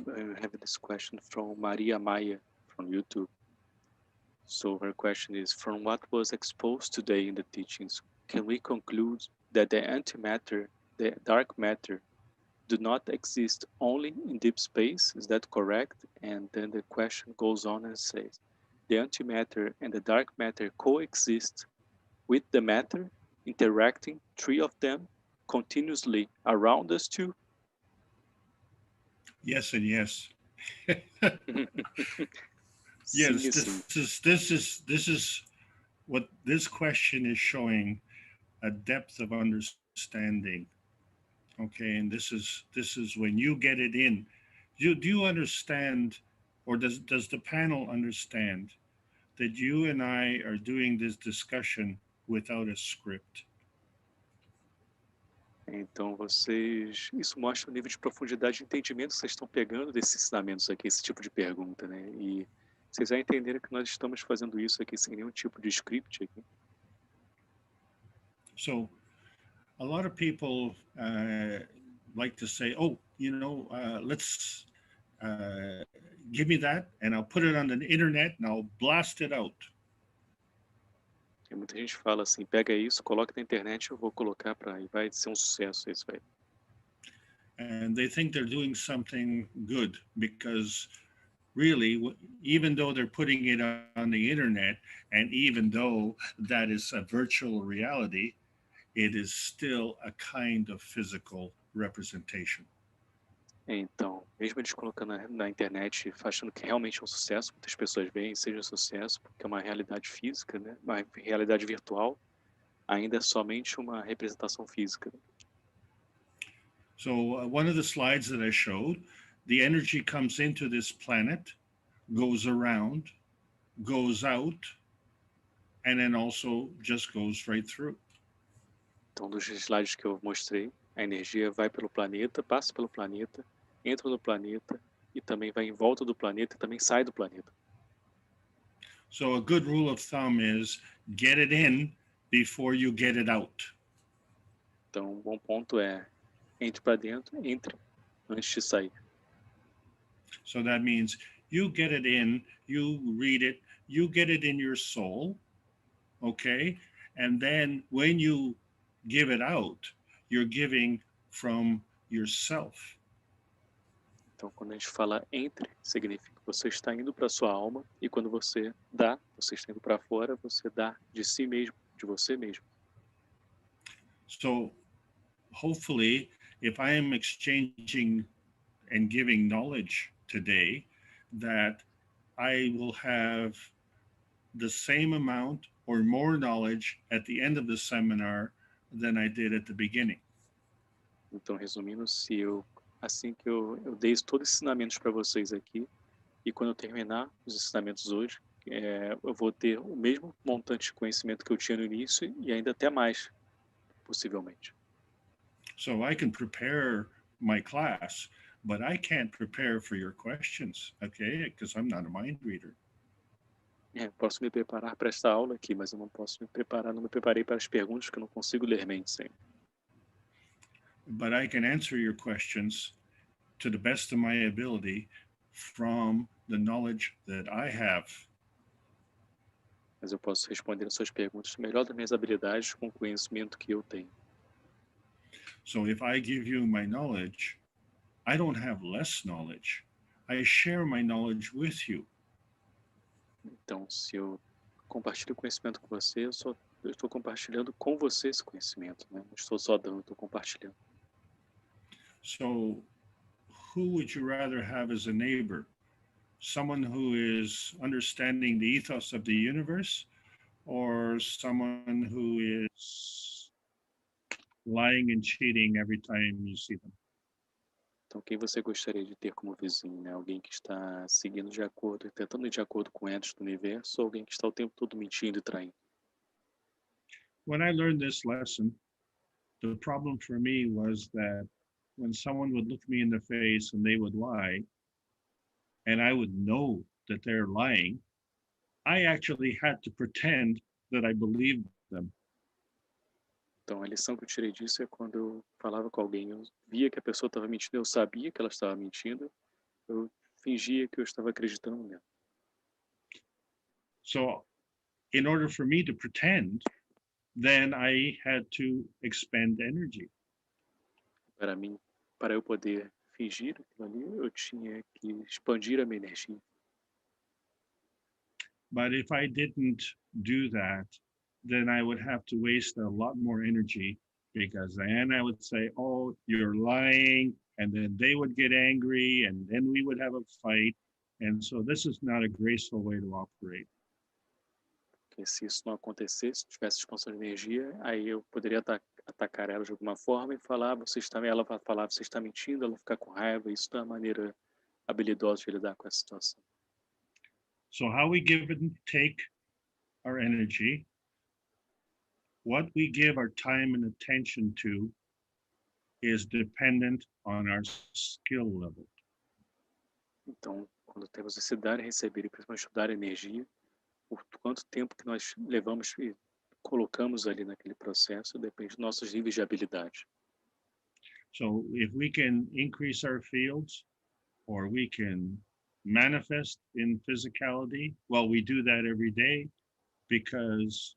we have this question from Maria Maya from YouTube. So her question is, from what was exposed today in the teachings, can we conclude that the antimatter, the dark matter, do not exist only in deep space? Is that correct? And then the question goes on and says, the antimatter and the dark matter coexist with the matter, interacting, three of them, continuously around us too? Yes and yes. Sim, Yes, sim. this is what this question is showing, a depth of understanding. Okay, and this is when you get it in. Do you understand, or does the panel understand that you and I are doing this discussion without a script? Então, vocês, isso mostra o nível de profundidade de entendimento que vocês estão pegando desses ensinamentos aqui, esse tipo de pergunta, né? E vocês já entenderam que nós estamos fazendo isso aqui sem nenhum tipo de script aqui. So, a lot of people like to say, "Oh, let's give me that, and I'll put it on the internet, and I'll blast it out." E muita gente fala assim, pega isso, coloca na internet, eu vou colocar para e vai ser um sucesso isso vai. And they think they're doing something good because really, even though they're putting it on the internet, and even though that is a virtual reality, it is still a kind of physical representation. Então, mesmo eles colocando na internet, achando que realmente é um sucesso, muitas pessoas veem, seja um sucesso, porque é uma realidade física, né? Uma realidade virtual, ainda é somente uma representação física. So one of the slides that I showed, the energy comes into this planet, goes around, goes out, and then also just goes right through. Então, dos slides que eu mostrei, a energia vai pelo planeta, passa pelo planeta, entra no planeta e também vai em volta do planeta e também sai do planeta. So a good rule of thumb is get it in before you get it out. Então, um bom ponto é entre para dentro, entre antes de sair. So that means you get it in, you read it, you get it in your soul, okay? And then when you give it out, you're giving from yourself. Então, quando a gente fala entre, significa que você está indo para a sua alma, e quando você dá, você está indo para fora, você dá de si mesmo, de você mesmo. So hopefully, if I am exchanging and giving knowledge today, that I will have the same amount or more knowledge at the end of the seminar than I did at the beginning. Então, resumindo, se eu assim que eu dei todos os ensinamentos para vocês aqui, e quando eu terminar os ensinamentos hoje, eu vou ter o mesmo montante de conhecimento que eu tinha no início e ainda até mais, possivelmente. So I can prepare my class, but I can't prepare for your questions, okay? Because I'm not a mind reader. Posso me preparar para esta aula aqui, mas eu não posso me preparar, não me preparei para as perguntas que eu não consigo ler mente sempre. But I can answer your questions to the best of my ability from the knowledge that I have. Mas eu posso responder as suas perguntas melhor das minhas habilidades com o conhecimento que eu tenho. So if I give you my knowledge, I don't have less knowledge. I share my knowledge with you. Então, se eu compartilho conhecimento com você, eu estou compartilhando com você esse conhecimento, né? Não estou só dando, estou compartilhando. So who would you rather have as a neighbor? Someone who is understanding the ethos of the universe, or someone who is lying and cheating every time you see them? Então, quem você gostaria de ter como vizinho, né? Alguém que está seguindo de acordo, tentando ir de acordo com o ethos do universo, ou alguém que está o tempo todo mentindo e traindo? When I learned this lesson, the problem for me was that when someone would look me in the face and they would lie, and I would know that they're lying, I actually had to pretend that I believed them. Então, a lição que eu tirei disso é quando eu falava com alguém, eu via que a pessoa estava mentindo, eu sabia que ela estava mentindo, eu fingia que eu estava acreditando nela. So in order for me to pretend, then I had to expend energy. Para mim, para eu poder fingir aquilo ali, eu tinha que expandir a minha energia. But if I didn't do that, then I would have to waste a lot more energy, because then I would say, oh, you're lying. And then they would get angry, and then we would have a fight. And so this is not a graceful way to operate. Porque se isso não acontecesse, se tivesse expansão de energia, aí eu poderia atacar ela de alguma forma e falar, ela vai falar, você está mentindo, ela vai ficar com raiva. Isso não é uma maneira habilidosa de lidar com essa situação. So how we give and take our energy, what we give our time and attention to, is dependent on our skill level. Então, quando temos esse dar e receber, e principalmente o dar energia, por quanto tempo que nós levamos e colocamos ali naquele processo, depende dos nossos níveis de habilidade. So if we can increase our fields, or we can manifest in physicality, well, we do that every day because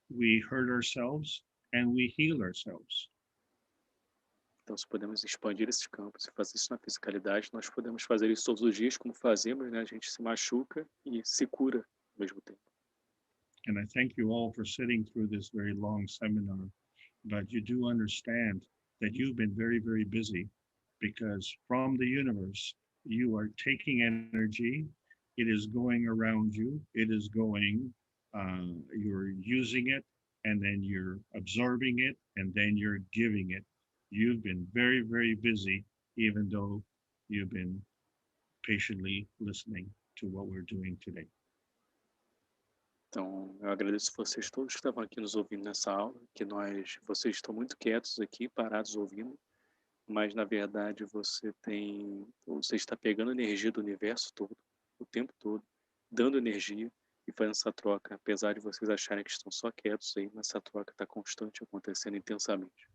we hurt ourselves and we heal ourselves. Então, se podemos expandir esses campos e fazer isso na fisicalidade, nós podemos fazer isso todos os dias, como fazemos, né? A gente se machuca e se cura ao mesmo tempo. And I thank you all for sitting through this very long seminar, but you do understand that you've been very, very busy, because from the universe, you are taking energy, it is going around you, it is going, you're using it, and then you're absorbing it, and then you're giving it. You've been very, very busy, even though you've been patiently listening to what we're doing today. Então, eu agradeço vocês todos que estavam aqui nos ouvindo nessa aula, que vocês estão muito quietos aqui, parados ouvindo, mas na verdade você está pegando energia do universo todo, o tempo todo, dando energia e fazendo essa troca, apesar de vocês acharem que estão só quietos aí, mas essa troca está constante, acontecendo intensamente.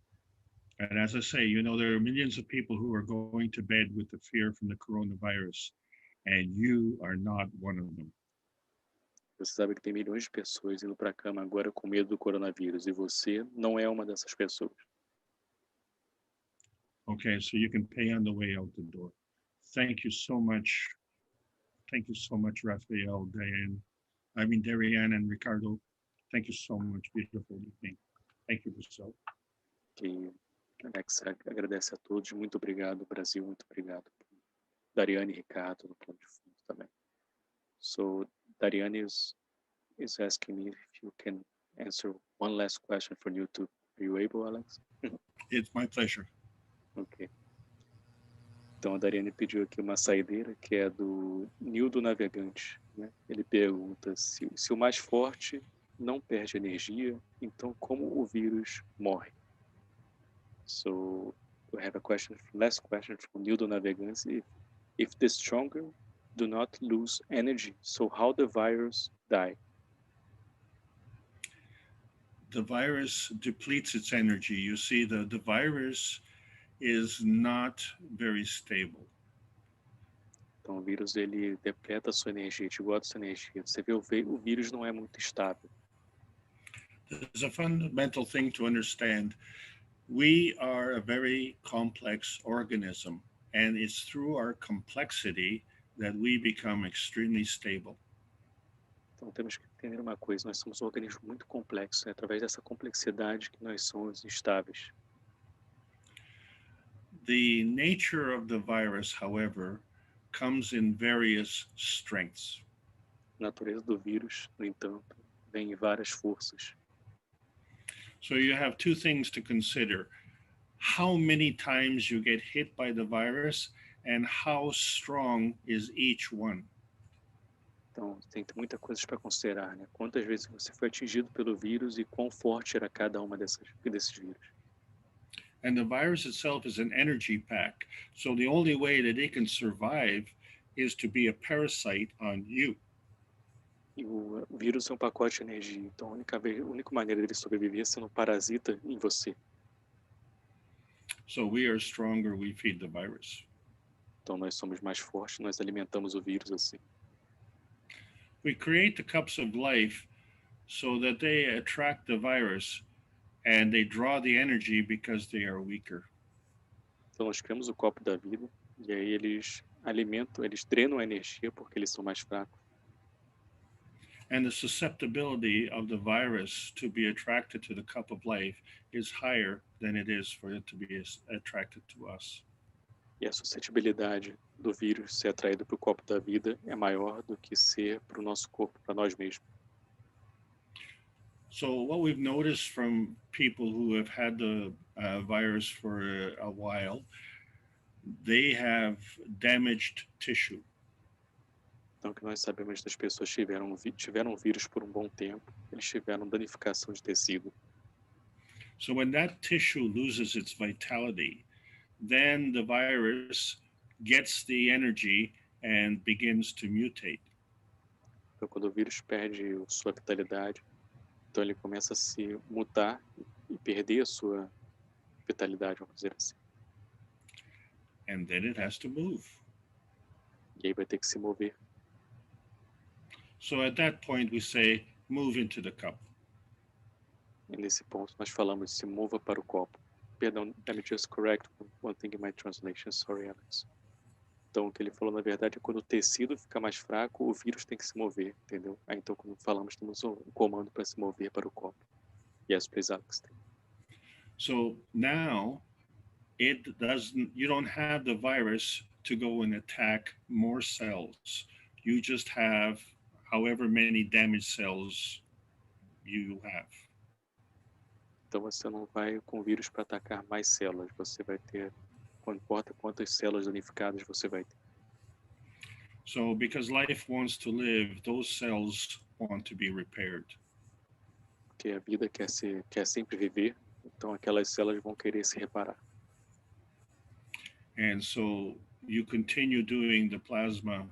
And as I say, you know, there are millions of people who are going to bed with the fear from the coronavirus, and you are not one of them. Você sabe que tem milhões de pessoas indo para a cama agora com medo do coronavírus, e você não é uma dessas pessoas. Okay, so you can pay on the way out the door. Thank you so much. Thank you so much, Raphael, Dariane and Ricardo. Thank you so much. Beautiful evening. Thank you, Brazil. Que Alex agradece a todos. Muito obrigado, Brasil. Muito obrigado. Dariane e Ricardo no plano de fundo também. So Dariane is asking me if you can answer one last question for YouTube. Are you able, Alex? It's my pleasure. Ok. Então a Dariane pediu aqui uma saideira que é do Nildo Navegante, né? Ele pergunta se o mais forte não perde energia, então como o vírus morre? So we have last question from Nildo Navegante. If the stronger do not lose energy, so how the virus die? The virus depletes its energy. You see, the virus is not very stable. Então o vírus ele depleta a sua energia, esgota a sua energia. Você vê o vírus não é muito estável. There's a fundamental thing to understand. We are a very complex organism, and it's through our complexity that we become extremely stable. Então temos que entender uma coisa, nós somos um organismo muito complexo, é através dessa complexidade que nós somos estáveis. The nature of the virus, however, comes in various strengths. A natureza do vírus, no entanto, vem em várias forças. So you have two things to consider: how many times you get hit by the virus and how strong is each one. Então tem muita coisa para considerar, né? Quantas vezes você foi atingido pelo vírus e quão forte era cada uma desses vírus. And the virus itself is an energy pack. So the only way that it can survive is to be a parasite on you. E o vírus é um pacote de energia, então a única maneira dele sobreviver é sendo um parasita em você. So we are stronger, we feed the virus. Então nós somos mais fortes, nós alimentamos o vírus assim. We create the cups of life so that they attract the virus and they draw the energy because they are weaker. Então nós criamos o copo da vida e aí eles alimentam, eles drenam a energia porque eles são mais fracos. And the susceptibility of the virus to be attracted to the cup of life is higher than it is for it to be attracted to us. E a suscetibilidade do vírus ser atraído para o copo da vida é maior do que ser para o nosso corpo, para nós mesmos. So what we've noticed from people who have had the virus for a while, they have damaged tissue. Então, o que nós sabemos das pessoas que tiveram vírus por um bom tempo, eles tiveram danificação de tecido. So when that tissue loses its vitality, then the virus gets the energy and begins to mutate. Então, quando o vírus perde sua vitalidade, então ele começa a se mutar e perder a sua vitalidade, vamos dizer assim. And then it has to move. E aí vai ter que se mover. So at that point we say, move into the cup. E nesse ponto nós falamos se mova para o copo. Perdão, let me just correct one thing in my translation. Sorry, Alex. Então, o que ele falou, na verdade, é quando o tecido fica mais fraco, o vírus tem que se mover, entendeu? Aí, então, quando falamos, temos um comando para se mover para o copo. Yes, please, Alex. So now you don't have the virus to go and attack more cells. You just have however many damaged cells you have. Então, você não vai com o vírus para atacar mais células. Você vai ter, não importa quantas células danificadas você vai ter. So because life wants to live, those cells want to be repaired. Porque a vida quer sempre viver, então aquelas células vão querer se reparar. And so you continue doing the plasma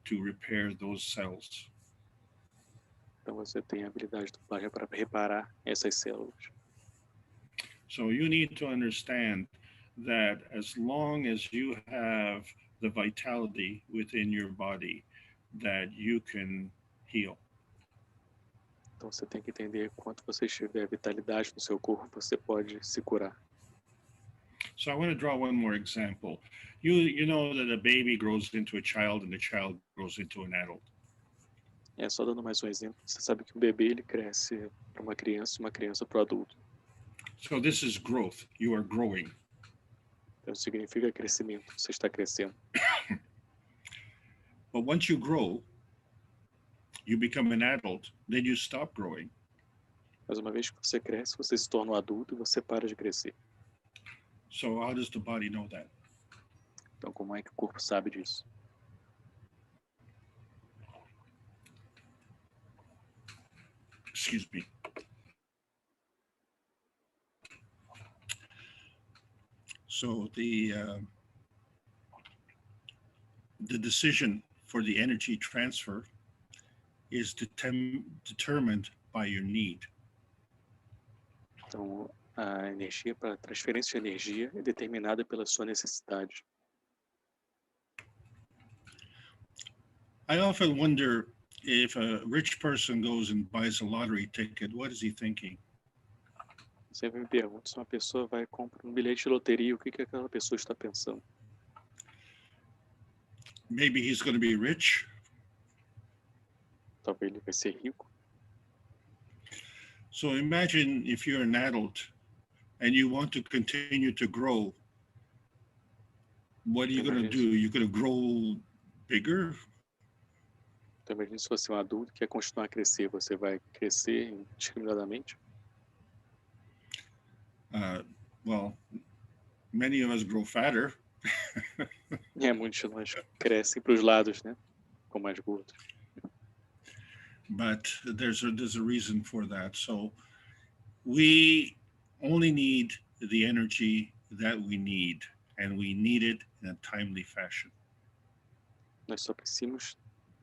to repair those cells. Então você tem a habilidade do plasma para reparar essas células. So you need to understand that as long as you have the vitality within your body, that you can heal. Então você tem que entender quanto você tiver vitalidade no seu corpo, você pode se curar. So I want to draw one more example. You know that a baby grows into a child and the child grows into an adult. Só dando mais um exemplo, você sabe que o bebê ele cresce para uma criança para o adulto. So this is growth. You are growing. Então significa crescimento, você está crescendo. But once you grow, you become an adult, then you stop growing. Mas uma vez que você cresce, você se torna um adulto e você para de crescer. So how does the body know that? Então como é que o corpo sabe disso? Excuse me. So the decision for the energy transfer is determined by your need. Então a energia para transferência de energia é determinada pela sua necessidade. I often wonder if a rich person goes and buys a lottery ticket, what is he thinking? Sempre me pergunto se uma pessoa vai comprar um bilhete de loteria, o que aquela pessoa está pensando? Maybe he's going to be rich. Talvez ele vai ser rico. So imagine if you're an adult and you want to continue to grow, what are you going to do? You're going to grow bigger? Então imagine se você é um adulto e quer continuar a crescer, você vai crescer indiscriminadamente? Well, many of us grow fatter. Muitos de nós crescem para os lados, né? Com mais gordos. But there's a reason for that. So we only need the energy that we need, and we need it in a timely fashion. Nós só precisamos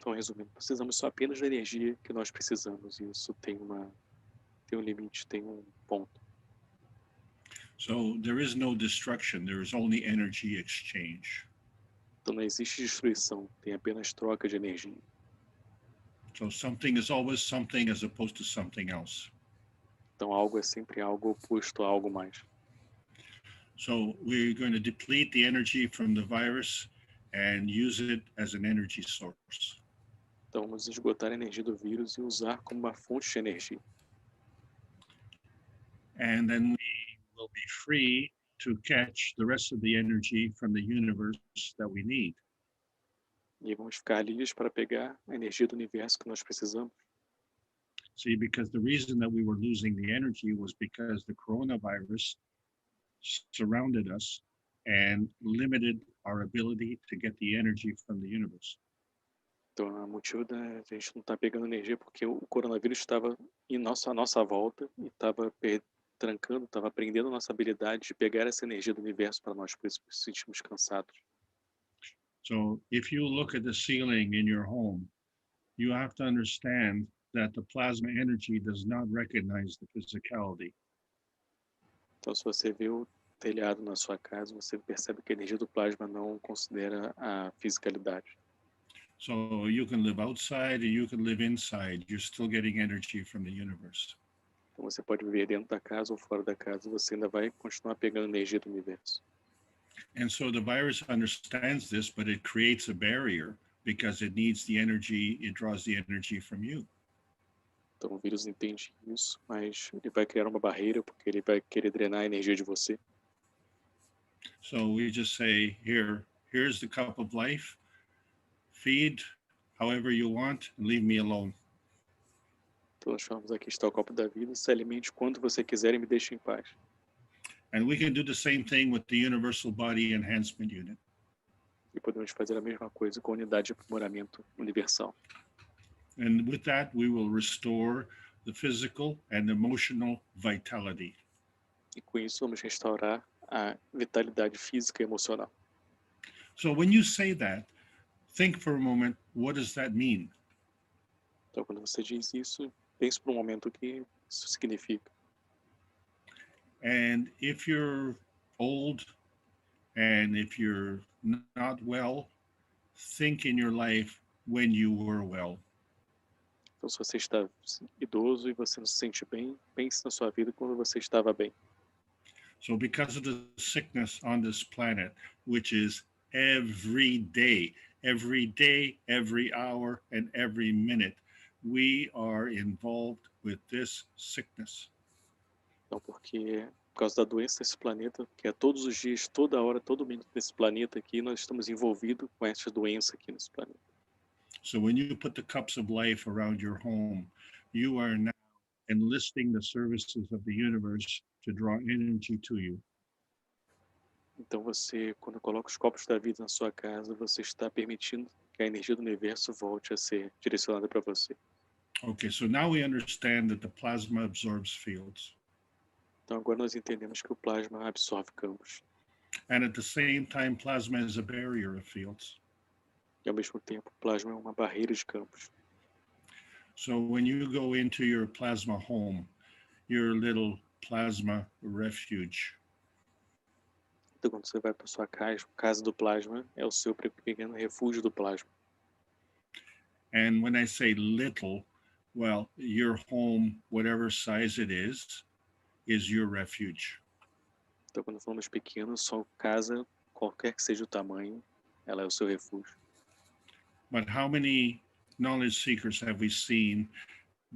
Então, resumindo, precisamos só apenas da energia que nós precisamos. E isso tem um limite, tem um ponto. So there is no destruction, there is only energy exchange. Então, não existe destruição, tem apenas troca de energia. So something is always something as opposed to something else. Então, algo é sempre algo oposto a algo mais. So we're going to deplete the energy from the virus and use it as an energy source. Então, vamos esgotar a energia do vírus e usar como uma fonte de energia. And then we will be free to catch the rest of the energy from the universe that we need. E vamos ficar livres para pegar a energia do universo que nós precisamos. See, because the reason that we were losing the energy was because the coronavirus surrounded us and limited our ability to get the energy from the universe. Então, o motivo da gente não estar pegando energia é porque o coronavírus estava à nossa volta e estava trancando, estava prendendo a nossa habilidade de pegar essa energia do universo para nós, por isso nos sentimos cansados. So if you look at the ceiling in your home, you have to understand that the plasma energy does not recognize the physicality. Então, se você vê o telhado na sua casa, você percebe que a energia do plasma não considera a fisicalidade. So you can live outside or you can live inside. You're still getting energy from the universe. Então, você pode viver dentro da casa ou fora da casa, você ainda vai continuar pegando energia do universo. And so the virus understands this, but it creates a barrier because it needs the energy, it draws the energy from you. Então, o vírus entende isso, mas ele vai criar uma barreira porque ele vai querer drenar a energia de você. So we just say, here's the cup of life. Feed however you want and leave me alone. Então, nós falamos aqui está o copo da vida, se alimente quando você quiser e me deixe em paz. And we can do the same thing with the Universal Body Enhancement Unit. E podemos fazer a mesma coisa com a unidade de aprimoramento universal. And with that, we will restore the physical and emotional vitality. E com isso vamos restaurar a vitalidade física e emocional. So when you say that, think for a moment, what does that mean? Então, quando você diz isso, pense por um momento o que isso significa. And if you're old and if you're not well, think in your life when you were well. Então, se você está idoso e você não se sente bem, pense na sua vida quando você estava bem. So because of the sickness on this planet, which is every day, every hour, and every minute, we are involved with this sickness. Então, porque por causa da doença desse planeta, que é todos os dias, toda hora, todo minuto nesse planeta aqui, nós estamos envolvidos com essa doença aqui nesse planeta. So when you put the cups of life around your home, you are now enlisting the services of the universe to draw energy to you. Então você, quando coloca os copos da vida na sua casa, você está permitindo que a energia do universo volte a ser direcionada para você. Okay, so now we understand that the plasma absorbs fields. Então agora nós entendemos que o plasma absorve campos. And at the same time, plasma is a barrier of fields. E ao mesmo tempo, o plasma é uma barreira de campos. So when you go into your plasma home, your little plasma refuge, Então quando você vai para sua casa do plasma, é o seu pequeno refúgio do plasma. and when I say little, well, your home, whatever size it is your refuge. Então quando falamos pequeno, sua casa, qualquer que seja o tamanho, ela é o seu refúgio. But how many knowledge seekers have we seen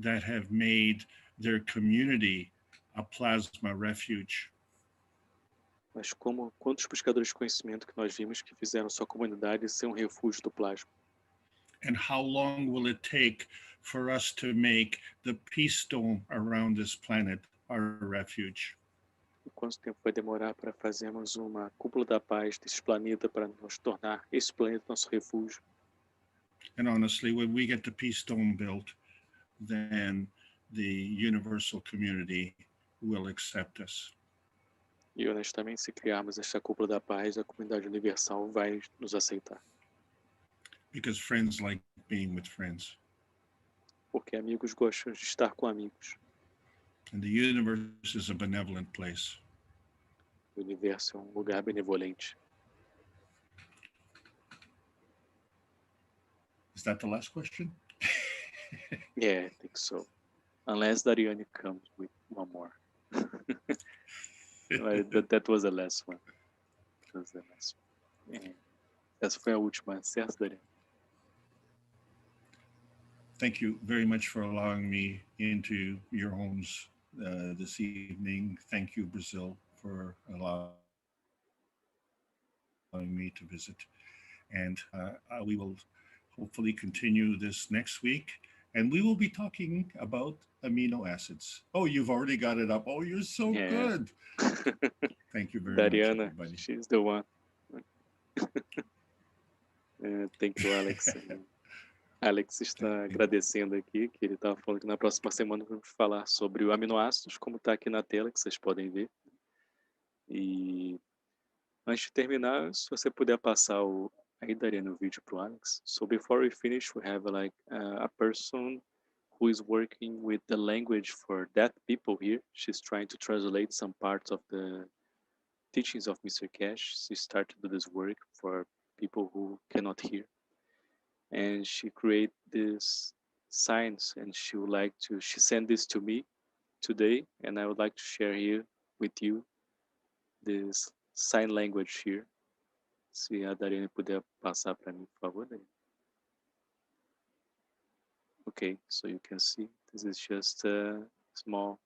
that have made their community a plasma refuge? Mas quantos buscadores de conhecimento que nós vimos que fizeram sua comunidade ser um refúgio do plasma? And how long will it take for us to make the peace dome around this planet our refuge? E quanto tempo vai demorar para fazermos uma cúpula da paz desse planeta para nos tornar esse planeta nosso refúgio? And honestly, when we get the peace dome built, then the universal community will accept us. E honestamente, se criarmos esta cúpula da paz, a comunidade universal vai nos aceitar. Because friends like being with friends. Porque amigos gostam de estar com amigos. And the universe is a benevolent place. O universo é um lugar benevolente. Is that the last question? Yeah, I think so. Unless Dariane comes with one more. That was the last one. That was the last one. É. Essa foi a última, certo, Dariane? Thank you very much for allowing me into your homes this evening. Thank you, Brazil, for allowing me to visit. And we will hopefully continue this next week. And we will be talking about amino acids. Oh, you've already got it up. Oh, you're so good. Thank you very Dariana, much, everybody. she's the one. Thank you, Alex. Alex está agradecendo aqui, que ele estava falando que na próxima semana vamos falar sobre o aminoácidos, como está aqui na tela, que vocês podem ver. E antes de terminar, se você puder passar aí, Dariana, o vídeo para o Alex. So before we finish, we have like a person who is working with the language for deaf people here. She's trying to translate some parts of the teachings of Mr. Keshe. She started to do this work for people who cannot hear. And she create this signs, and she sent this to me today, and I would like to share here with you this sign language here. Se a Dariane puder passar para mim, por favor, Dariane. Okay, so you can see this is just a small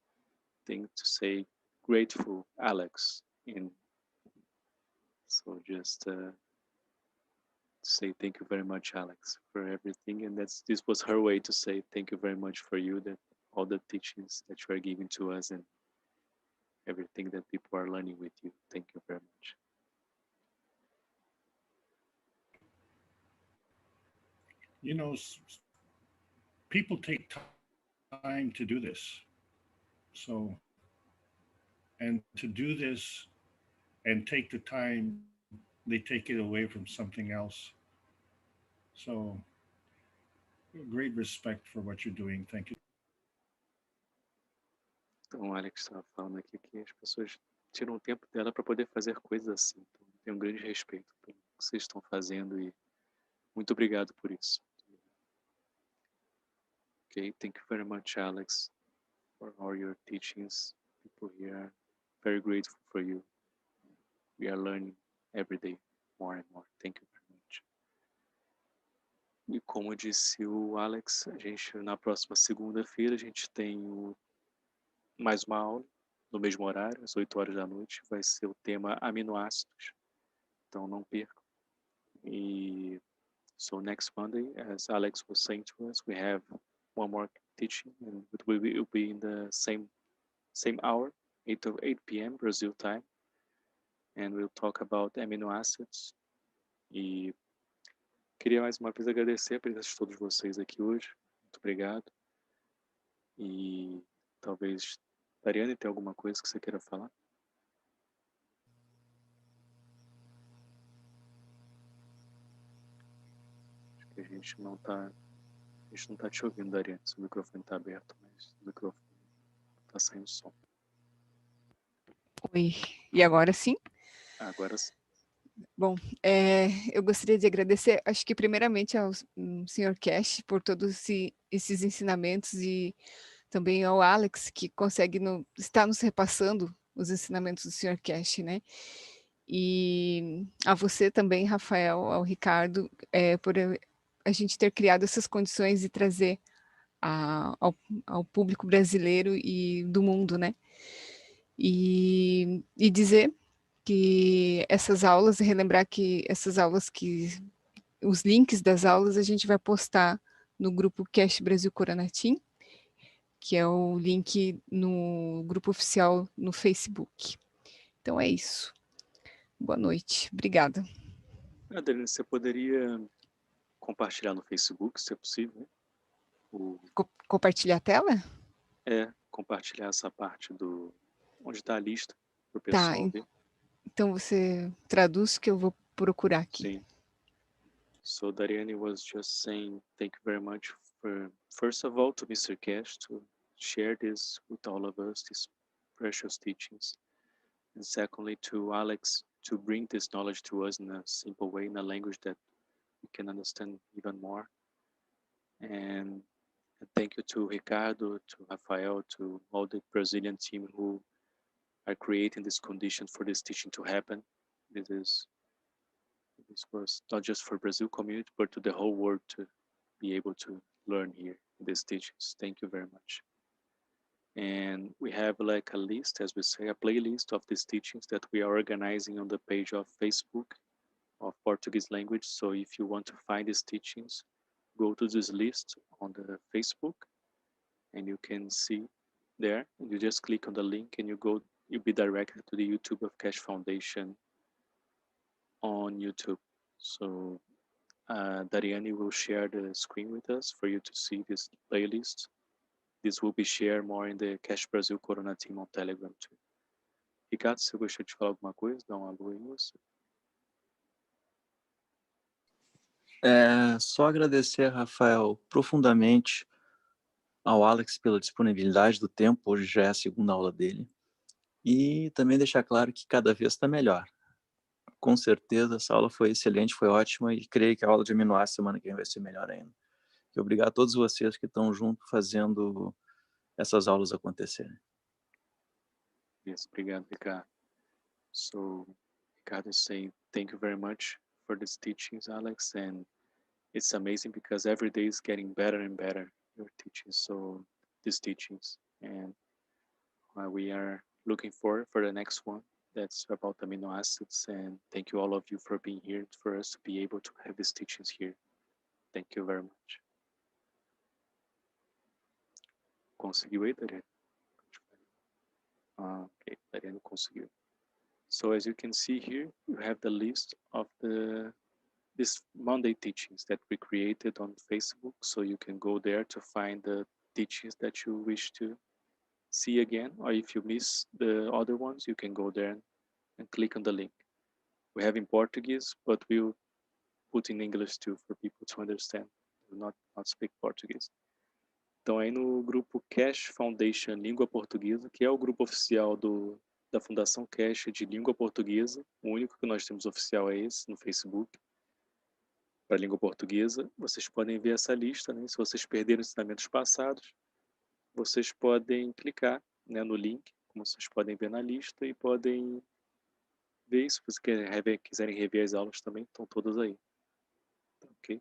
thing to say grateful, Alex. So just say thank you very much, Alex, for everything. And this was her way to say thank you very much for you, that all the teachings that you are giving to us and everything that people are learning with you. Thank you very much. You know, people take time to do this. So, and to do this and take the time, they take it away from something else. So, great respect for what you're doing. Thank you. Então, o Alex estava falando aqui que as pessoas tiram o tempo dela para poder fazer coisas assim. Então, tenho um grande respeito pelo que vocês estão fazendo e muito obrigado por isso. Okay, thank you very much, Alex, for all your teachings. People here are very grateful for you. We are learning every day more and more. Thank you very much. E como disse o Alex, a gente na próxima segunda-feira a gente tem mais uma aula no mesmo horário, às 8 horas da noite. Vai ser o tema aminoácidos. Então não percam. E so next Monday, as Alex was saying to us, we have one more teaching, and it will be in the same hour, 8 p.m. Brazil time, and we'll talk about amino acids. E queria mais uma vez agradecer a presença de todos vocês aqui hoje. Muito obrigado. E talvez, Dariane, tem alguma coisa que você queira falar? Acho que a gente não está te ouvindo, Dariane. Seu microfone está aberto, mas o microfone está saindo som. Oi, e agora sim? Agora sim. Bom, eu gostaria de agradecer, acho que primeiramente ao Sr. Keshe por todos esses ensinamentos e também ao Alex, que consegue estar nos repassando os ensinamentos do Sr. Keshe, né? E a você também, Rafael, ao Ricardo, por a gente ter criado essas condições e trazer ao público brasileiro e do mundo, né? E dizer que essas aulas, relembrar que essas aulas, os links das aulas a gente vai postar no grupo Keshe Brasil Coronatim, que é o link no grupo oficial no Facebook. Então é isso. Boa noite. Obrigada. Adeline, você poderia compartilhar no Facebook, se é possível, né? Compartilhar a tela? Compartilhar essa parte onde está a lista para o pessoal ver. Então você traduz que eu vou procurar aqui. Sim. So Dariane was just saying thank you very much for, first of all, to Mr. Keshe to share this with all of us, these precious teachings. And secondly, to Alex to bring this knowledge to us in a simple way, in a language that we can understand even more. And thank you to Ricardo, to Rafael, to all the Brazilian team who are creating this condition for this teaching to happen. This was not just for Brazil community, but to the whole world to be able to learn here in these teachings. Thank you very much. And we have like a list, as we say, a playlist of these teachings that we are organizing on the page of Facebook of Portuguese language. So if you want to find these teachings, go to this list on the Facebook and you can see there, and you just click on the link and you'll be directed to the YouTube of Keshe Foundation on YouTube. So Dariane will share the screen with us for you to see this playlist. This will be shared more in the Keshe Brasil Corona team on Telegram too. Ricardo, você gostaria de falar alguma coisa? Dá um alô aí, você. Só agradecer, Rafael, profundamente ao Alex pela disponibilidade do tempo, hoje já é a segunda aula dele, e também deixar claro que cada vez está melhor. Com certeza, essa aula foi excelente, foi ótima, e creio que a aula de aminoácidos semana que vem vai ser melhor ainda. E obrigado a todos vocês que estão junto fazendo essas aulas acontecerem. Yes, obrigado, Ricardo. So, Ricardo is saying thank you very much for these teachings, Alex, and it's amazing because every day is getting better and better, your teachings, so these teachings, and we are looking forward for the next one that's about amino acids, and thank you all of you for being here, for us to be able to have these teachings here. Thank you very much. Conseguiu aí, Dariane? Okay, Dariane conseguiu. So as you can see here, you have the list of this Monday teachings that we created on Facebook. So you can go there to find the teachings that you wish to see again, or if you miss the other ones, you can go there and click on the link. We have in Portuguese, but we'll put in English too for people to understand, not speak Portuguese. Então aí no grupo Keshe Foundation Língua Portuguesa, que é o grupo oficial da Fundação Keshe de Língua Portuguesa, o único que nós temos oficial é esse no Facebook, para a língua portuguesa, vocês podem ver essa lista, né? Se vocês perderam ensinamentos passados, vocês podem clicar, né, no link, como vocês podem ver na lista, e podem ver, se vocês quiserem rever as aulas também, estão todas aí. Ok?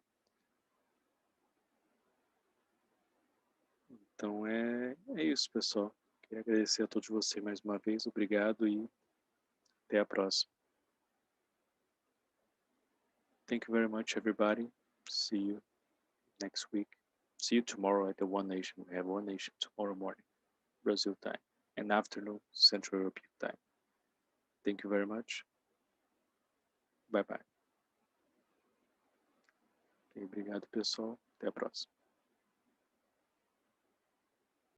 Então é isso, pessoal. Queria agradecer a todos vocês mais uma vez. Obrigado e até a próxima. Thank you very much, everybody. See you next week. See you tomorrow at the One Nation. We have One Nation tomorrow morning, Brazil time, and afternoon, Central European time. Thank you very much. Bye-bye. Okay, obrigado, pessoal. Até a próxima.